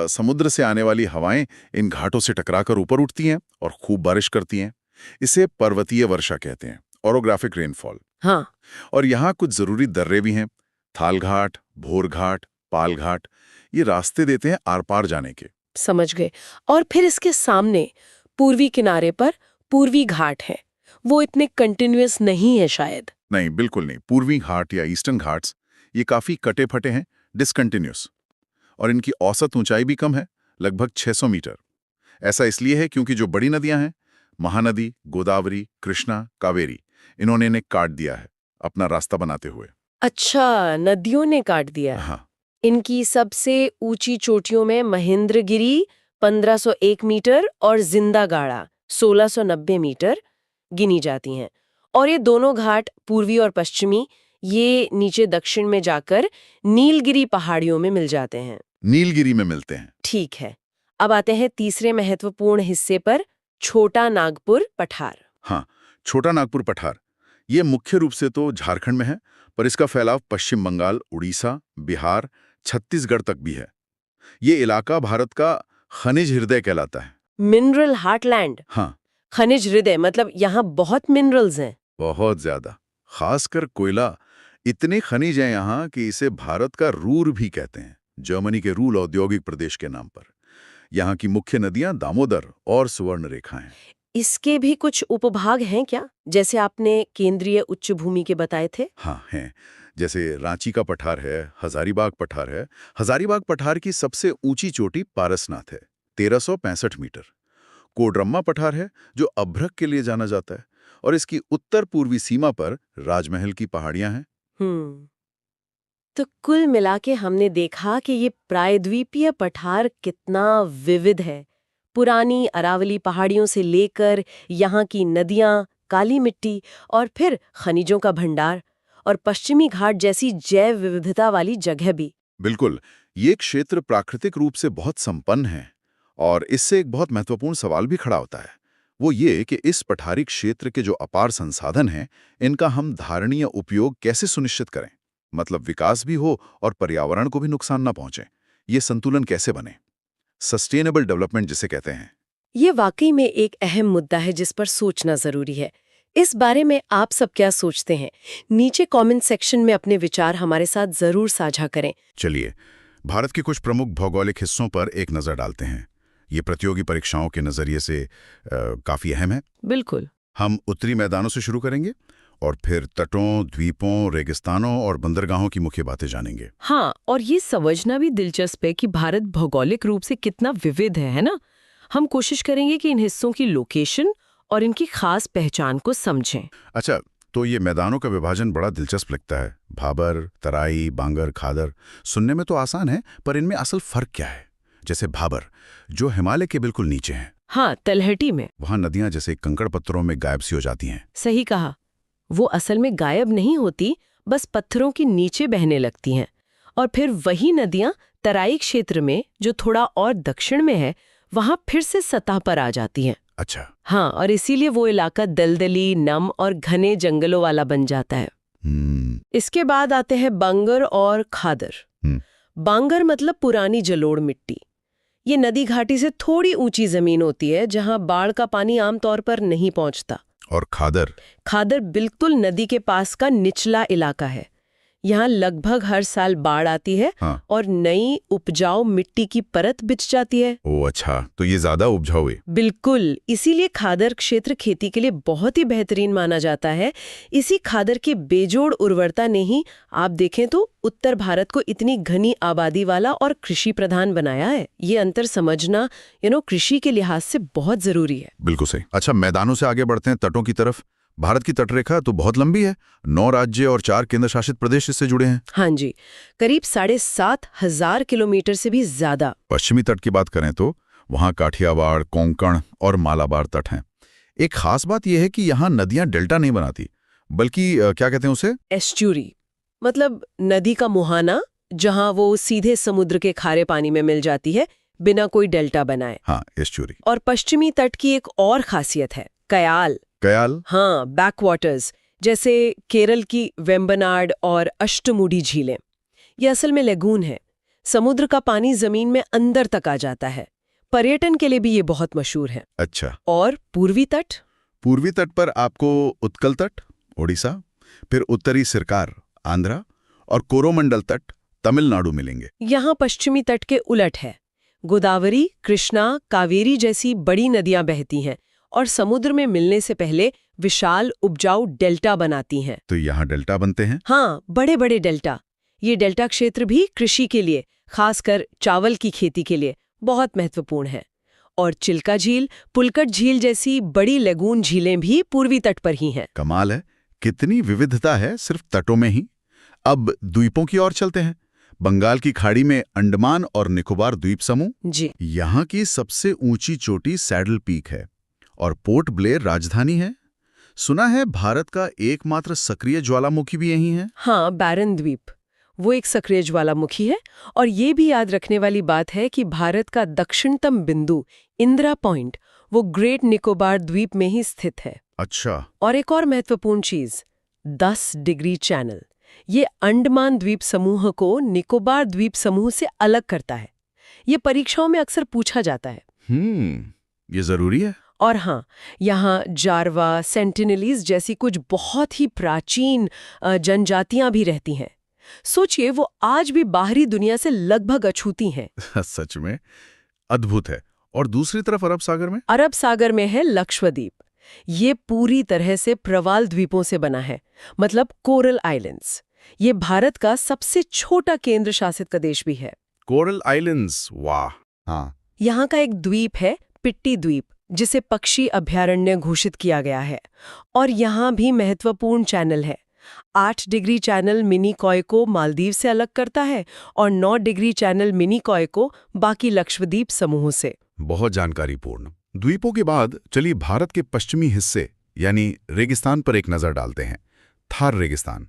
समुद्र से आने वाली हवाएं इन घाटों से टकराकर ऊपर उठती हैं और खूब बारिश करती हैं। इसे पर्वतीय वर्षा कहते हैं, ओरोग्राफिक रेनफॉल। हाँ। और यहाँ कुछ जरूरी दर्रे भी हैं, थालघाट, भोरघाट, पालघाट ये रास्ते देते हैं आर पार जाने के। समझ गए। और फिर इसके सामने पूर्वी किनारे पर पूर्वी घाट है, वो इतने कंटिन्यूअस नहीं है शायद। नहीं, बिल्कुल नहीं। पूर्वी घाट या ईस्टर्न घाट्स ये काफी कटे फटे हैं, डिसकंटिन्यूअस, और इनकी औसत ऊंचाई भी कम है, लगभग 600 मीटर। ऐसा इसलिए है क्योंकि जो बड़ी नदियां हैं, महानदी, गोदावरी, कृष्णा, कावेरी, इन्होंने इन्हें काट दिया है अपना रास्ता बनाते हुए। अच्छा, नदियों ने काट दिया। हाँ, इनकी सबसे ऊंची चोटियों में महेंद्रगिरी 1501 मीटर और जिंदागाड़ा 1690 मीटर गिनी जाती हैं। और ये दोनों घाट पूर्वी और पश्चिमी, ये नीचे दक्षिण में जाकर नीलगिरी पहाड़ियों में मिल जाते हैं। नीलगिरी में मिलते हैं। ठीक है, अब आते हैं तीसरे महत्वपूर्ण हिस्से पर, छोटा नागपुर पठार। हाँ, छोटा नागपुर पठार ये मुख्य रूप से तो झारखंड में है, पर इसका फैलाव पश्चिम बंगाल, उड़ीसा, बिहार, छत्तीसगढ़ तक भी है। ये इलाका भारत का खनिज हृदय कहलाता है। Mineral heartland. हाँ, खनिज हृदय मतलब यहाँ बहुत मिनरल्स हैं। बहुत ज्यादा, खासकर कोयला। इतने खनिज हैं यहाँ कि इसे भारत का रूर भी कहते हैं, जर्मनी के रूल औद्योगिक प्रदेश के नाम पर। यहाँ की मुख्य नदियां दामोदर और सुवर्णरेखा हैं। इसके भी कुछ उपभाग हैं क्या, जैसे आपने केंद्रीय उच्च भूमि के बताए थे? हाँ, हैं। जैसे रांची का पठार है, हजारीबाग पठार है। हजारीबाग पठार की सबसे ऊंची चोटी पारसनाथ है, 1365 मीटर। कोडरम्मा पठार है जो अभ्रक के लिए जाना जाता है, और इसकी उत्तर पूर्वी सीमा पर राजमहल की पहाड़ियां हैं। तो कुल मिला के हमने देखा कि ये प्रायद्वीपीय पठार कितना विविध है। पुरानी अरावली पहाड़ियों से लेकर यहाँ की नदियाँ, काली मिट्टी और फिर खनिजों का भंडार, और पश्चिमी घाट जैसी जैव विविधता वाली जगह भी। बिल्कुल, ये क्षेत्र प्राकृतिक रूप से बहुत संपन्न है, और इससे एक बहुत महत्वपूर्ण सवाल भी खड़ा होता है। वो ये कि इस पठारी क्षेत्र के जो अपार संसाधन हैं, इनका हम धारणीय उपयोग कैसे सुनिश्चित करें। मतलब विकास भी हो और पर्यावरण को भी नुकसान ना पहुंचे। ये संतुलन कैसे बने, सस्टेनेबल डेवलपमेंट जिसे कहते हैं। ये वाकई में एक अहम मुद्दा है जिस पर सोचना जरूरी है। इस बारे में आप सब क्या सोचते हैं? नीचे कमेंट सेक्शन में अपने विचार हमारे साथ जरूर साझा करें। चलिए, भारत के कुछ प्रमुख भौगोलिक हिस्सों पर एक नजर डालते हैं। ये प्रतियोगी परीक्षाओं के नजरिए से काफी अहम है। बिल्कुल। हम उत्तरी मैदानों से शुरू करेंगे और फिर तटों, द्वीपों, रेगिस्तानों और बंदरगाहों की मुख्य बातें जानेंगे। हाँ, और ये समझना भी दिलचस्प है कि भारत भौगोलिक रूप से कितना विविध है ना? हम कोशिश करेंगे कि इन हिस्सों की लोकेशन और इनकी खास पहचान को समझें। अच्छा, तो ये मैदानों का विभाजन बड़ा दिलचस्प लगता है। भाबर, तराई, बांगर, खादर सुनने में तो आसान है, पर इनमें असल फर्क क्या है? जैसे भाबर, जो हिमालय के बिल्कुल नीचे है। हाँ, तलहटी में। वहां नदियां जैसे कंकड़ पत्थरों में गायब सी हो जाती हैं। सही कहा। वो असल में गायब नहीं होती, बस पत्थरों के नीचे बहने लगती हैं। और फिर वही नदियां तराई क्षेत्र में, जो थोड़ा और दक्षिण में है, वहां फिर से सतह पर आ जाती हैं। अच्छा। हाँ, और इसीलिए वो इलाका दलदली, नम और घने जंगलों वाला बन जाता है। इसके बाद आते हैं बांगर और खादर। बांगर मतलब पुरानी जलोढ़ मिट्टी। ये नदी घाटी से थोड़ी ऊंची जमीन होती है जहां बाढ़ का पानी आमतौर पर नहीं पहुंचता। और खादर? खादर बिल्कुल नदी के पास का निचला इलाका है। यहाँ लगभग हर साल बाढ़ आती है। हाँ। और नई उपजाऊ मिट्टी की परत बिछ जाती है। ओह अच्छा, तो ये ज्यादा उपजाऊ है। बिल्कुल, इसीलिए खादर क्षेत्र खेती के लिए बहुत ही बेहतरीन माना जाता है। इसी खादर की बेजोड़ उर्वरता ने ही आप देखें तो उत्तर भारत को इतनी घनी आबादी वाला और कृषि प्रधान बनाया है। ये अंतर समझना कृषि के लिहाज से बहुत जरूरी है। बिल्कुल सही। अच्छा, मैदानों से आगे बढ़ते हैं तटों की तरफ। भारत की तटरेखा तो बहुत लंबी है। 9 राज्य और 4 केंद्र शासित प्रदेश इससे जुड़े हैं। हाँ जी, करीब 7,500 किलोमीटर से भी ज्यादा। पश्चिमी तट की बात करें तो वहां काठियावाड़, कोंकण और मालाबार तट हैं। एक खास बात यह है कि यहाँ नदियां डेल्टा नहीं बनाती, बल्कि क्या कहते हैं उसे, एस्चुरी, मतलब नदी का मुहाना, जहां वो सीधे समुद्र के खारे पानी में मिल जाती है बिना कोई डेल्टा बनाए। हाँ, एस्चुरी। और पश्चिमी तट की एक और खासियत है, कयाल। कयाल? हाँ, बैकवाटर्स, जैसे केरल की वेम्बनाड और अष्टमुडी झीलें। ये असल में लेगून है। समुद्र का पानी जमीन में अंदर तक आ जाता है। पर्यटन के लिए भी ये बहुत मशहूर है। अच्छा। और पूर्वी तट? पूर्वी तट पर आपको उत्कल तट, ओडिशा, फिर उत्तरी सिरकार, आंध्रा, और कोरोमंडल तट तमिलनाडु मिलेंगे। यहाँ पश्चिमी तट के उलट है। गोदावरी, कृष्णा, कावेरी जैसी बड़ी नदियां बहती हैं और समुद्र में मिलने से पहले विशाल उपजाऊ डेल्टा बनाती हैं। तो यहाँ डेल्टा बनते हैं? हाँ, बड़े बड़े डेल्टा। ये डेल्टा क्षेत्र भी कृषि के लिए, खासकर चावल की खेती के लिए बहुत महत्वपूर्ण है। और चिल्का झील, पुलकट झील जैसी बड़ी लगून झीलें भी पूर्वी तट पर ही हैं। कमाल है, कितनी विविधता है सिर्फ तटों में ही। अब द्वीपों की ओर चलते हैं। बंगाल की खाड़ी में अंडमान और निकोबार द्वीप समूह। जी। यहाँ की सबसे ऊंची चोटी सैडल पीक है और पोर्ट ब्लेयर राजधानी है। सुना है भारत का एकमात्र सक्रिय ज्वालामुखी भी यही है। हाँ, बैरन द्वीप वो एक सक्रिय ज्वालामुखी है। और ये भी याद रखने वाली बात है कि भारत का दक्षिणतम बिंदु इंदिरा पॉइंट वो ग्रेट निकोबार द्वीप में ही स्थित है। अच्छा। और एक और महत्वपूर्ण चीज, 10 डिग्री चैनल, ये अंडमान द्वीप समूह को निकोबार द्वीप समूह से अलग करता है। ये परीक्षाओं में अक्सर पूछा जाता है। ये जरूरी है। और हाँ, यहाँ जारवा, सेंटिनलीज जैसी कुछ बहुत ही प्राचीन जनजातियां भी रहती हैं। सोचिए, वो आज भी बाहरी दुनिया से लगभग अछूती हैं। सच में अद्भुत है। और दूसरी तरफ अरब सागर में? अरब सागर में है लक्षद्वीप। ये पूरी तरह से प्रवाल द्वीपों से बना है, मतलब कोरल आइलैंड्स। ये भारत का सबसे छोटा केंद्र शासित प्रदेश भी है। कोरल आइलैंड्स, वाह। हाँ। यहाँ का एक द्वीप है पिट्टी द्वीप, जिसे पक्षी अभयारण्य घोषित किया गया है। और यहाँ भी महत्वपूर्ण चैनल है। 8 डिग्री चैनल मिनिकॉय को मालदीव से अलग करता है और 9 डिग्री चैनल मिनिकॉय को बाकी लक्षद्वीप समूहों से। बहुत जानकारीपूर्ण। द्वीपों के बाद चलिए भारत के पश्चिमी हिस्से यानी रेगिस्तान पर एक नजर डालते हैं। थार रेगिस्तान।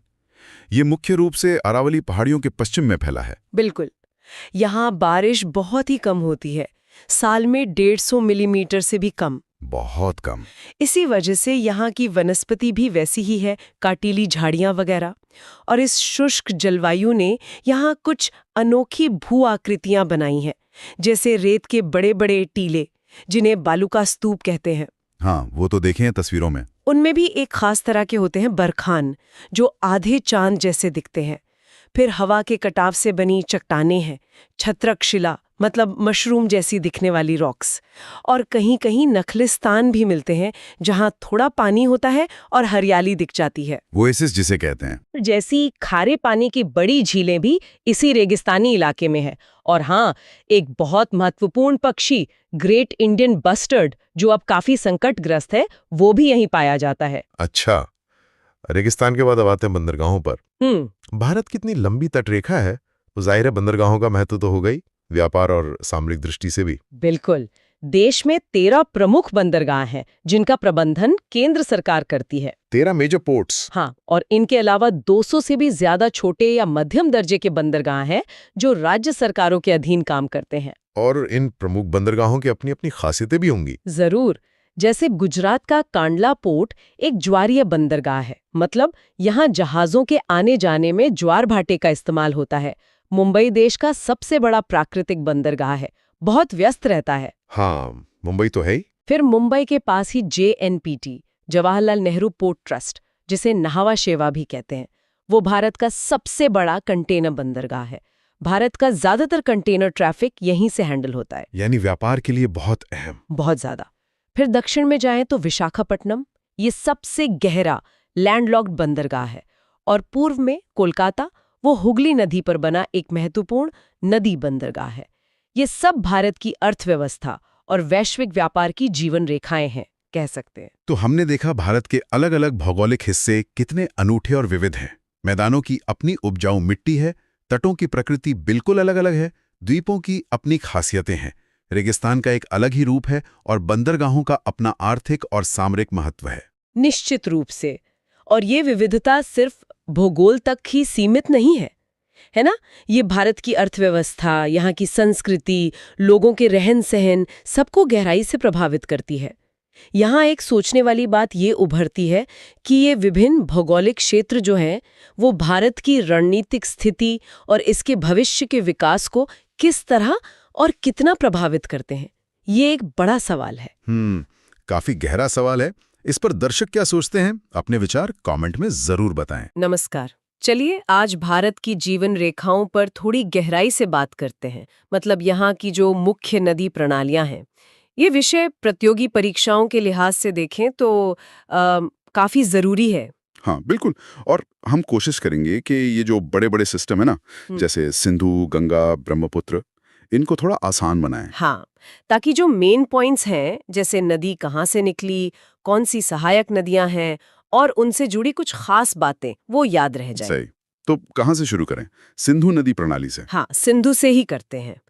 ये मुख्य रूप से अरावली पहाड़ियों के पश्चिम में फैला है। बिल्कुल। यहाँ बारिश बहुत ही कम होती है, साल में 150 मिलीमीटर से भी कम। बहुत कम। इसी वजह से यहाँ की वनस्पति भी वैसी ही है, काटीली झाड़ियाँ वगैरह। और इस शुष्क जलवायु ने यहाँ कुछ अनोखी भू आकृतियाँ बनाई हैं, जैसे रेत के बड़े बड़े टीले, जिन्हें बालुका स्तूप कहते हैं। हाँ, वो तो देखे हैं तस्वीरों में। उनमें भी एक खास तरह के होते हैं बरखान, जो आधे चांद जैसे दिखते हैं। फिर हवा के कटाव से बनी चट्टानें हैं, छत्रक शिला मतलब मशरूम जैसी दिखने वाली रॉक्स। और कहीं कहीं नखलिस्तान भी मिलते हैं, जहां थोड़ा पानी होता है और हरियाली दिख जाती है। ओएसिस जिसे कहते हैं। जैसी खारे पानी की बड़ी झीलें भी इसी रेगिस्तानी इलाके में है। और हाँ, एक बहुत महत्वपूर्ण पक्षी ग्रेट इंडियन बस्टर्ड, जो अब काफी संकटग्रस्त है, वो भी यहीं पाया जाता है। अच्छा, रेगिस्तान के बाद अब आते हैं बंदरगाहों पर। भारत कितनी लंबी तटरेखा है, तो जाहिर है बंदरगाहों का महत्व तो होगा ही, व्यापार और सामरिक दृष्टि से भी। बिल्कुल। देश में 13 प्रमुख बंदरगाह हैं, जिनका प्रबंधन केंद्र सरकार करती है। 13 मेजर पोर्ट्स। हाँ, और इनके अलावा 200 से भी ज्यादा छोटे या मध्यम दर्जे के बंदरगाह हैं, जो राज्य सरकारों के अधीन काम करते हैं। और इन प्रमुख बंदरगाहों की अपनी अपनी खासियतें भी होंगी। जरूर। जैसे गुजरात का कांडला पोर्ट एक ज्वारीय बंदरगाह है, मतलब यहाँ जहाजों के आने जाने में ज्वार भाटे का इस्तेमाल होता है। मुंबई देश का सबसे बड़ा प्राकृतिक बंदरगाह है, बहुत व्यस्त रहता है। हाँ, मुंबई तो है ही। फिर मुंबई के पास ही JNPT, Jawaharlal Nehru port trust, जिसे नहावा शेवा भी कहते हैं, वो भारत का सबसे बड़ा कंटेनर बंदरगाह है। भारत का ज्यादातर कंटेनर ट्रैफिक यहीं से हैंडल होता है। यानी व्यापार के लिए बहुत अहम। बहुत ज्यादा। फिर दक्षिण में जाएं तो विशाखापट्टनम, ये सबसे गहरा लैंडलॉक्ड बंदरगाह है। और पूर्व में कोलकाता, वो हुगली नदी पर बना एक महत्वपूर्ण नदी बंदरगाह है। ये सब भारत की अर्थव्यवस्था और वैश्विक व्यापार की जीवन रेखाएं हैं, कह सकते हैं। तो हमने देखा भारत के अलग अलग भौगोलिक हिस्से कितने अनूठे और विविध हैं। मैदानों की अपनी उपजाऊ मिट्टी है, तटों की प्रकृति बिल्कुल अलग अलग है, द्वीपों की अपनी खासियतें हैं, रेगिस्तान का एक अलग ही रूप है और बंदरगाहों का अपना आर्थिक और सामरिक महत्व है। निश्चित रूप से। और ये विविधता सिर्फ भूगोल तक ही सीमित नहीं है ना? ये भारत की अर्थव्यवस्था, यहाँ की संस्कृति, लोगों के रहन सहन, सबको गहराई से प्रभावित करती है। यहाँ एक सोचने वाली बात ये उभरती है कि ये विभिन्न भौगोलिक क्षेत्र जो हैं, वो भारत की रणनीतिक स्थिति और इसके भविष्य के विकास को किस तरह और कितना प्रभावित करते हैं। ये एक बड़ा सवाल है। काफी गहरा सवाल है। इस पर दर्शक क्या सोचते हैं? अपने विचार कमेंट में जरूर बताएं। नमस्कार। चलिए आज भारत की जीवन रेखाओं पर थोड़ी गहराई से बात करते हैं। मतलब यहाँ की जो मुख्य नदी प्रणालियां हैं, ये विषय प्रतियोगी परीक्षाओं के लिहाज से देखें तो काफी जरूरी है। हाँ बिल्कुल। और हम कोशिश करेंगे कि ये जो बड़े बड़े सिस्टम है ना, जैसे सिंधु, गंगा, ब्रह्मपुत्र, इनको थोड़ा आसान बनाएं। हाँ, ताकि जो मेन पॉइंट्स हैं, जैसे नदी कहाँ से निकली, कौन सी सहायक नदियां हैं और उनसे जुड़ी कुछ खास बातें, वो याद रह जाए। सही। तो कहाँ से शुरू करें? सिंधु नदी प्रणाली से। हाँ, सिंधु से ही करते हैं।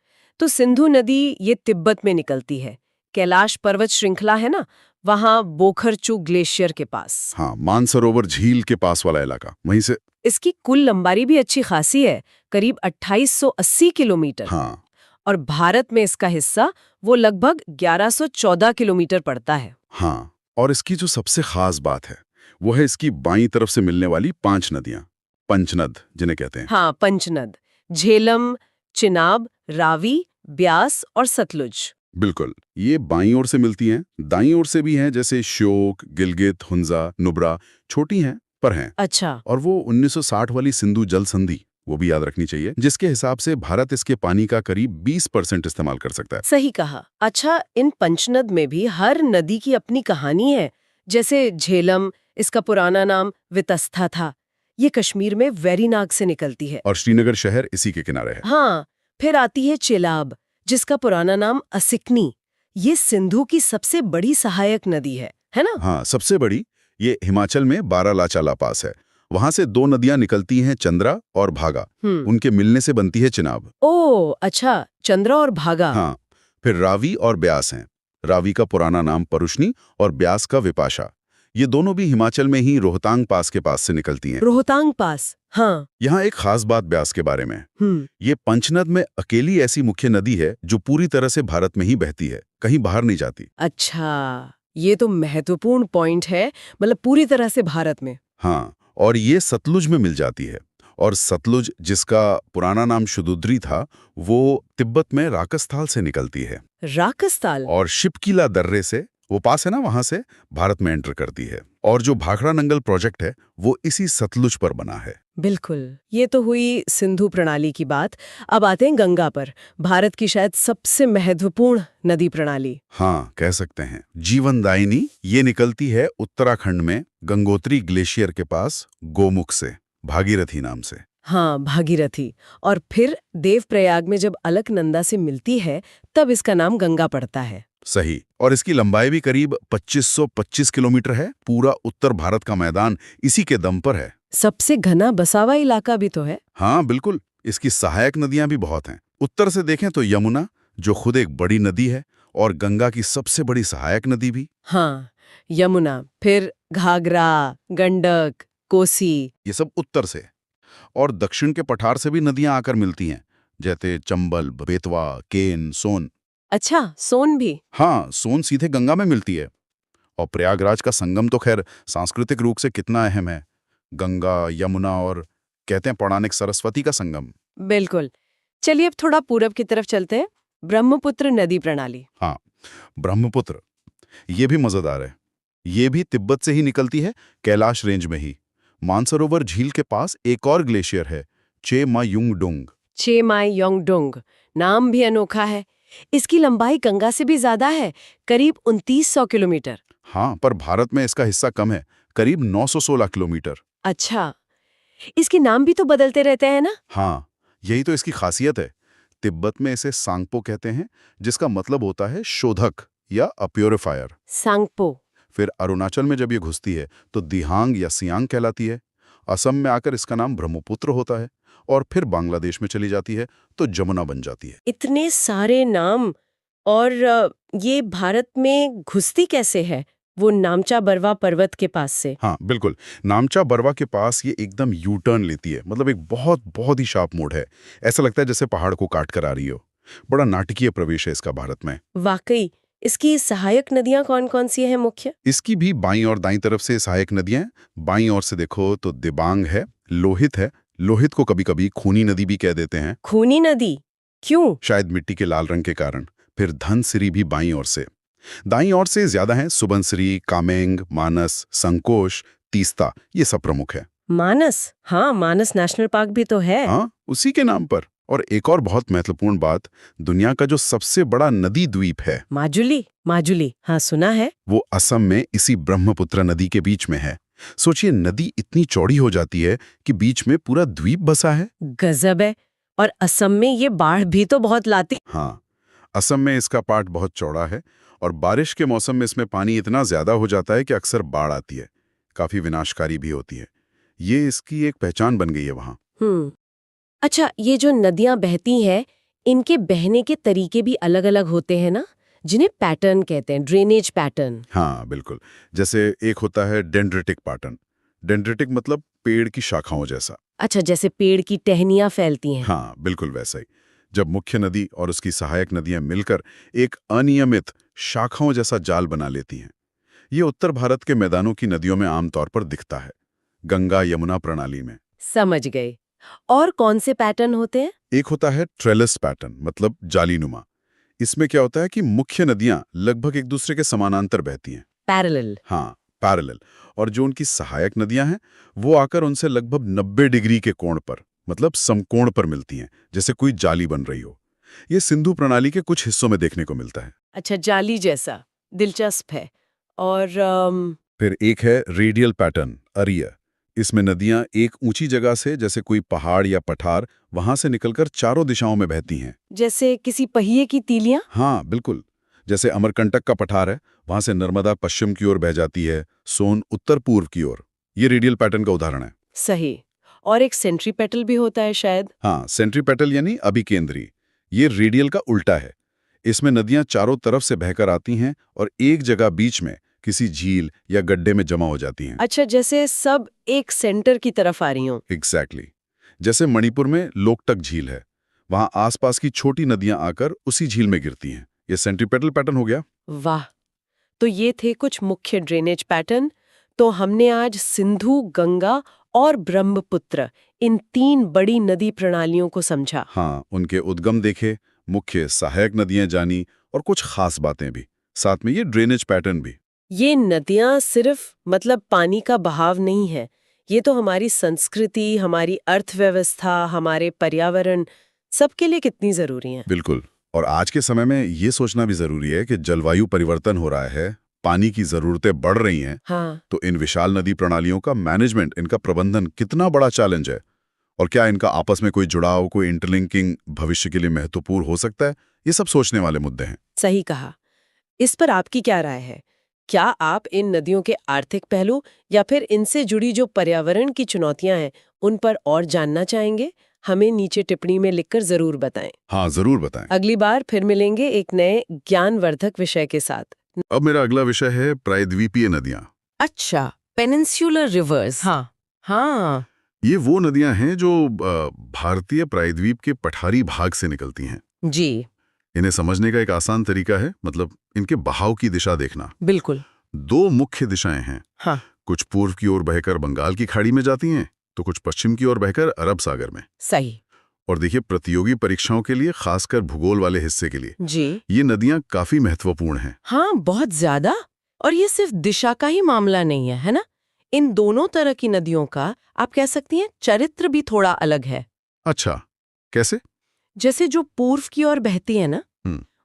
तो सिंधु नदी ये तिब्बत में निकलती है। कैलाश पर्वत श्रृंखला है ना, वहाँ बोखरचू ग्लेशियर के पास। हाँ, मानसरोवर झील के पास वाला इलाका, वहीं से। इसकी कुल लंबाई भी अच्छी खासी है, करीब 2880 किलोमीटर। हाँ। और भारत में इसका हिस्सा वो लगभग 1114 किलोमीटर पड़ता है। हाँ, और इसकी जो सबसे खास बात है वो है इसकी बाईं तरफ से मिलने वाली 5 नदियां, पंचनद जिन्हें कहते हैं। हाँ, पंचनद, झेलम, चिनाब, रावी, ब्यास और सतलुज। बिल्कुल, ये बाईं ओर से मिलती हैं, दाईं ओर से भी हैं, जैसे श्योक, गिलगित, हुंजा, नुब्रा, छोटी हैं पर हैं। अच्छा। और वो 1960 वाली सिंधु जल संधि, वो भी याद रखनी चाहिए, जिसके हिसाब से भारत इसके पानी का करीब 20% इस्तेमाल कर सकता है। सही कहा। अच्छा, इन पंचनद में भी हर नदी की अपनी कहानी है। जैसे झेलम, इसका पुराना नाम वितस्था था, ये कश्मीर में वेरीनाग से निकलती है और श्रीनगर शहर इसी के किनारे है। हाँ, फिर आती है चेलाब, जिसका पुराना नाम असिकनी, ये सिंधु की सबसे बड़ी सहायक नदी है ना? हाँ, सबसे बड़ी। ये हिमाचल में बारालाचाला पास है। वहां से 2 नदियां निकलती हैं, चंद्रा और भागा। उनके मिलने से बनती है चिनाब। ओह अच्छा, चंद्रा और भागा। हाँ, फिर रावी और ब्यास हैं। रावी का पुराना नाम परुष्णी और ब्यास का विपाशा। ये दोनों भी हिमाचल में ही रोहतांग पास के पास से निकलती हैं। रोहतांग पास, हाँ। यहाँ एक खास बात ब्यास के बारे में। ये पंचनद में अकेली ऐसी मुख्य नदी है जो पूरी तरह से भारत में ही बहती है, कहीं बाहर नहीं जाती। अच्छा, ये तो महत्वपूर्ण पॉइंट है, मतलब पूरी तरह से भारत में। हाँ, और ये सतलुज में मिल जाती है। और सतलुज, जिसका पुराना नाम शुदुद्री था, वो तिब्बत में राकस्थाल से निकलती है। राकस्थाल? और शिपकीला दर्रे से, वो पास है ना, वहां से भारत में एंटर करती है। और जो भाखड़ा नंगल प्रोजेक्ट है वो इसी सतलुज पर बना है। बिल्कुल, ये तो हुई सिंधु प्रणाली की बात। अब आते हैं गंगा पर, भारत की शायद सबसे महत्वपूर्ण नदी प्रणाली। हाँ, कह सकते हैं जीवनदायिनी। ये निकलती है उत्तराखंड में गंगोत्री ग्लेशियर के पास, गोमुख से, भागीरथी नाम से। हाँ, भागीरथी। और फिर देवप्रयाग में जब अलकनंदा से मिलती है तब इसका नाम गंगा पड़ता है। सही। और इसकी लंबाई भी करीब 2525 किलोमीटर है। पूरा उत्तर भारत का मैदान इसी के दम पर है। सबसे घना बसावा इलाका भी तो है। हाँ बिल्कुल। इसकी सहायक नदियां भी बहुत हैं। उत्तर से देखें तो यमुना, जो खुद एक बड़ी नदी है, और गंगा की सबसे बड़ी सहायक नदी भी। हाँ, यमुना, फिर घाघरा, गंडक, कोसी, ये सब उत्तर से। और दक्षिण के पठार से भी नदियां आकर मिलती हैं, जैसे चंबल, बेतवा, केन, सोन। अच्छा, सोन भी? हाँ, सोन सीधे गंगा में मिलती है। और प्रयागराज का संगम तो खैर सांस्कृतिक रूप से कितना अहम है, गंगा, यमुना और कहते हैं पौराणिक सरस्वती का संगम। बिल्कुल। चलिए अब थोड़ा पूरब की तरफ चलते हैं, ब्रह्मपुत्र नदी प्रणाली। हाँ, ब्रह्मपुत्र, ये भी मजेदार है। ये भी तिब्बत से ही निकलती है, कैलाश रेंज में ही। मानसरोवर झील के पास एक और ग्लेशियर है, चेमायुंगडुंग। चेमायुंगडुंग, नाम भी अनोखा है। इसकी लंबाई गंगा से भी ज्यादा है, करीब 2900 किलोमीटर। हाँ, पर भारत में इसका हिस्सा कम है, करीब 916 किलोमीटर। अच्छा, इसके नाम भी तो बदलते रहते हैं ना? हाँ, यही तो इसकी खासियत है। तिब्बत में इसे सांगपो कहते हैं, जिसका मतलब होता है शोधक या अप्योरीफायर। सांगपो। फिर अरुणाचल में जब ये घुसती है तो दिहांग या सियांग कहलाती है। असम में आकर इसका नाम ब्रह्मपुत्र होता है। और फिर बांग्लादेश में चली जाती है तो जमुना बन जाती है। इतने सारे नाम। और ये भारत में घुसती कैसे है? वो नामचा बरवा पर्वत के पास से? हाँ बिल्कुल, नामचा बरवा के पास ये एकदम यू टर्न लेती है। मतलब एक बहुत बहुत ही शार्प मोड़ है। ऐसा लगता है जैसे पहाड़ को काट कर आ रही हो। बड़ा नाटकीय प्रवेश है इसका भारत में। वाकई। इसकी सहायक नदियां कौन कौन सी हैं मुख्य? इसकी भी बाईं और दाईं तरफ से सहायक नदियां हैं। बाईं ओर से देखो तो दिबांग है, लोहित है। लोहित को कभी कभी खूनी नदी भी कह देते हैं। खूनी नदी क्यों? शायद मिट्टी के लाल रंग के कारण। फिर धनसिरी भी बाईं ओर से। दाईं ओर से ज्यादा हैं सुबनसिरी, कामेंग, मानस, संकोश, तीस्ता, ये सब प्रमुख है। मानस, हाँ, मानस नेशनल पार्क भी तो है। हाँ, उसी के नाम पर। और एक और बहुत महत्वपूर्ण बात, दुनिया का जो सबसे बड़ा नदी द्वीप है माजुली, माजुली, हाँ सुना है। वो असम में इसी ब्रह्मपुत्र नदी के बीच में है। सोचिए, नदी इतनी चौड़ी हो जाती है कि बीच में पूरा द्वीप बसा है। गजब है। और असम में ये बाढ़ भी तो बहुत लाती। हाँ, असम में इसका पाट बहुत चौड़ा है और बारिश के मौसम में इसमें पानी इतना ज्यादा हो जाता है कि अक्सर बाढ़ आती है, काफी विनाशकारी भी होती है। ये इसकी एक पहचान बन गई है वहाँ। अच्छा, ये जो नदियां बहती हैं, इनके बहने के तरीके भी अलग-अलग होते हैं ना, जिन्हें पैटर्न कहते हैं, ड्रेनेज पैटर्न। हाँ, बिल्कुल। जैसे एक होता है डेंड्रिटिक पैटर्न। डेंड्रिटिक मतलब पेड़ की शाखाओं जैसा। अच्छा, जैसे पेड़ की टहनियां फैलती हैं। हाँ, बिल्कुल वैसा ही। जब मुख्य नदी और उसकी सहायक नदियां मिलकर एक अनियमित शाखाओं जैसा जाल बना लेती हैं। ये उत्तर भारत के मैदानों की नदियों में आमतौर पर दिखता है, गंगा यमुना प्रणाली में। समझ गए। और कौन से पैटर्न होते हैं? एक होता है ट्रेलिस पैटर्न, मतलब जालीनुमा। इसमें क्या होता है कि मुख्य नदियां लगभग एक दूसरे के समानांतर बहती हैं। पैरेलल। हाँ, पैरेलल। और जो उनकी सहायक नदियां हैं वो आकर उनसे लगभग 90 डिग्री के कोण पर, मतलब समकोण पर मिलती हैं, जैसे कोई जाली बन रही हो। ये सिंधु प्रणाली के कुछ हिस्सों में देखने को मिलता है। अच्छा, जाली जैसा, दिलचस्प है। और फिर एक है रेडियल पैटर्न, अरिया। इसमें नदियां एक ऊंची जगह से, जैसे कोई पहाड़ या पठार, वहां से निकलकर चारों दिशाओं में बहती हैं। जैसे किसी पहिए की तीलियां। हाँ, बिल्कुल। जैसे अमरकंटक का पठार है, वहां से नर्मदा पश्चिम की ओर बह जाती है, सोन उत्तर पूर्व की ओर। ये रेडियल पैटर्न का उदाहरण है। सही। और एक सेंट्रीपेटल भी होता है शायद। हाँ, सेंट्रीपेटल यानी अभिकेंद्री। ये रेडियल का उल्टा है। इसमें नदियां चारों तरफ से बहकर आती हैं और एक जगह बीच में किसी झील या गड्ढे में जमा हो जाती हैं। अच्छा, जैसे सब एक सेंटर की तरफ आ रही हों। एग्जैक्टली। जैसे मणिपुर में लोकटक झील है, वहां आसपास की छोटी नदियां आकर उसी झील में गिरती हैं। ये सेंट्रीपेटल पैटर्न हो गया। वाह, तो ये थे कुछ मुख्य ड्रेनेज पैटर्न। तो हमने आज सिंधु, गंगा और ब्रह्मपुत्र, इन 3 बड़ी नदी प्रणालियों को समझा। हाँ, उनके उद्गम देखे, मुख्य सहायक नदियां जानी और कुछ खास बातें भी, साथ में ये ड्रेनेज पैटर्न भी। ये नदियां सिर्फ मतलब पानी का बहाव नहीं है, ये तो हमारी संस्कृति, हमारी अर्थव्यवस्था, हमारे पर्यावरण, सबके लिए कितनी जरूरी हैं। बिल्कुल। और आज के समय में ये सोचना भी जरूरी है कि जलवायु परिवर्तन हो रहा है, पानी की जरूरतें बढ़ रही हैं। हाँ। तो इन विशाल नदी प्रणालियों का मैनेजमेंट, इनका प्रबंधन कितना बड़ा चैलेंज है, और क्या इनका आपस में कोई जुड़ाव, कोई इंटरलिंकिंग भविष्य के लिए महत्वपूर्ण हो सकता है। ये सब सोचने वाले मुद्दे हैं। सही कहा। इस पर आपकी क्या राय है? क्या आप इन नदियों के आर्थिक पहलू या फिर इनसे जुड़ी जो पर्यावरण की चुनौतियां हैं, उन पर और जानना चाहेंगे? हमें नीचे टिप्पणी में लिखकर जरूर बताएं। हाँ, जरूर बताएं। अगली बार फिर मिलेंगे एक नए ज्ञानवर्धक विषय के साथ। अब मेरा अगला विषय है प्रायद्वीपीय नदियां। अच्छा, पेनिनसुलर रिवर्स। हाँ हाँ। ये वो नदियां हैं जो भारतीय प्रायद्वीप के पठारी भाग से निकलती हैं। जी इन्हें समझने का एक आसान तरीका है, मतलब इनके बहाव की दिशा देखना। बिल्कुल। 2 मुख्य दिशाएं हैं। हाँ। कुछ पूर्व की ओर बहकर बंगाल की खाड़ी में जाती हैं, तो कुछ पश्चिम की ओर बहकर अरब सागर में। सही। और देखिए, प्रतियोगी परीक्षाओं के लिए, खासकर भूगोल वाले हिस्से के लिए, जी, ये नदियां काफी महत्वपूर्ण हैं। हाँ, बहुत ज्यादा। और ये सिर्फ दिशा का ही मामला नहीं है ना? इन दोनों तरह की नदियों का, आप कह सकती हैं, चरित्र भी थोड़ा अलग है। अच्छा, कैसे? जैसे जो पूर्व की ओर बहती है ना,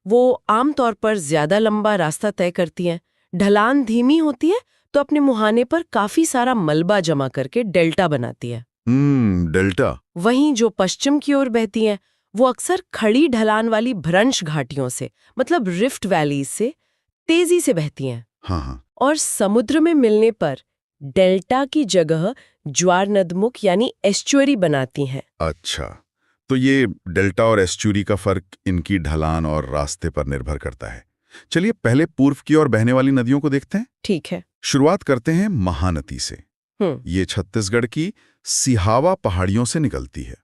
वो आमतौर पर ज्यादा लंबा रास्ता तय करती है, ढलान धीमी होती है, तो अपने मुहाने पर काफी सारा मलबा जमा करके डेल्टा बनाती है। डेल्टा। वहीं जो पश्चिम की ओर बहती हैं, वो अक्सर खड़ी ढलान वाली भ्रंश घाटियों से, मतलब रिफ्ट वैली से तेजी से बहती हैं। हाँ। और समुद्र में मिलने पर डेल्टा की जगह ज्वारनदमुख यानी एस्चुअरी बनाती हैं। अच्छा, तो ये डेल्टा और एस्चुरी का फर्क इनकी ढलान और रास्ते पर निर्भर करता है। चलिए पहले पूर्व की ओर बहने वाली नदियों को देखते हैं। ठीक है। शुरुआत करते हैं महानदी से। ये छत्तीसगढ़ की सिहावा पहाड़ियों से निकलती है।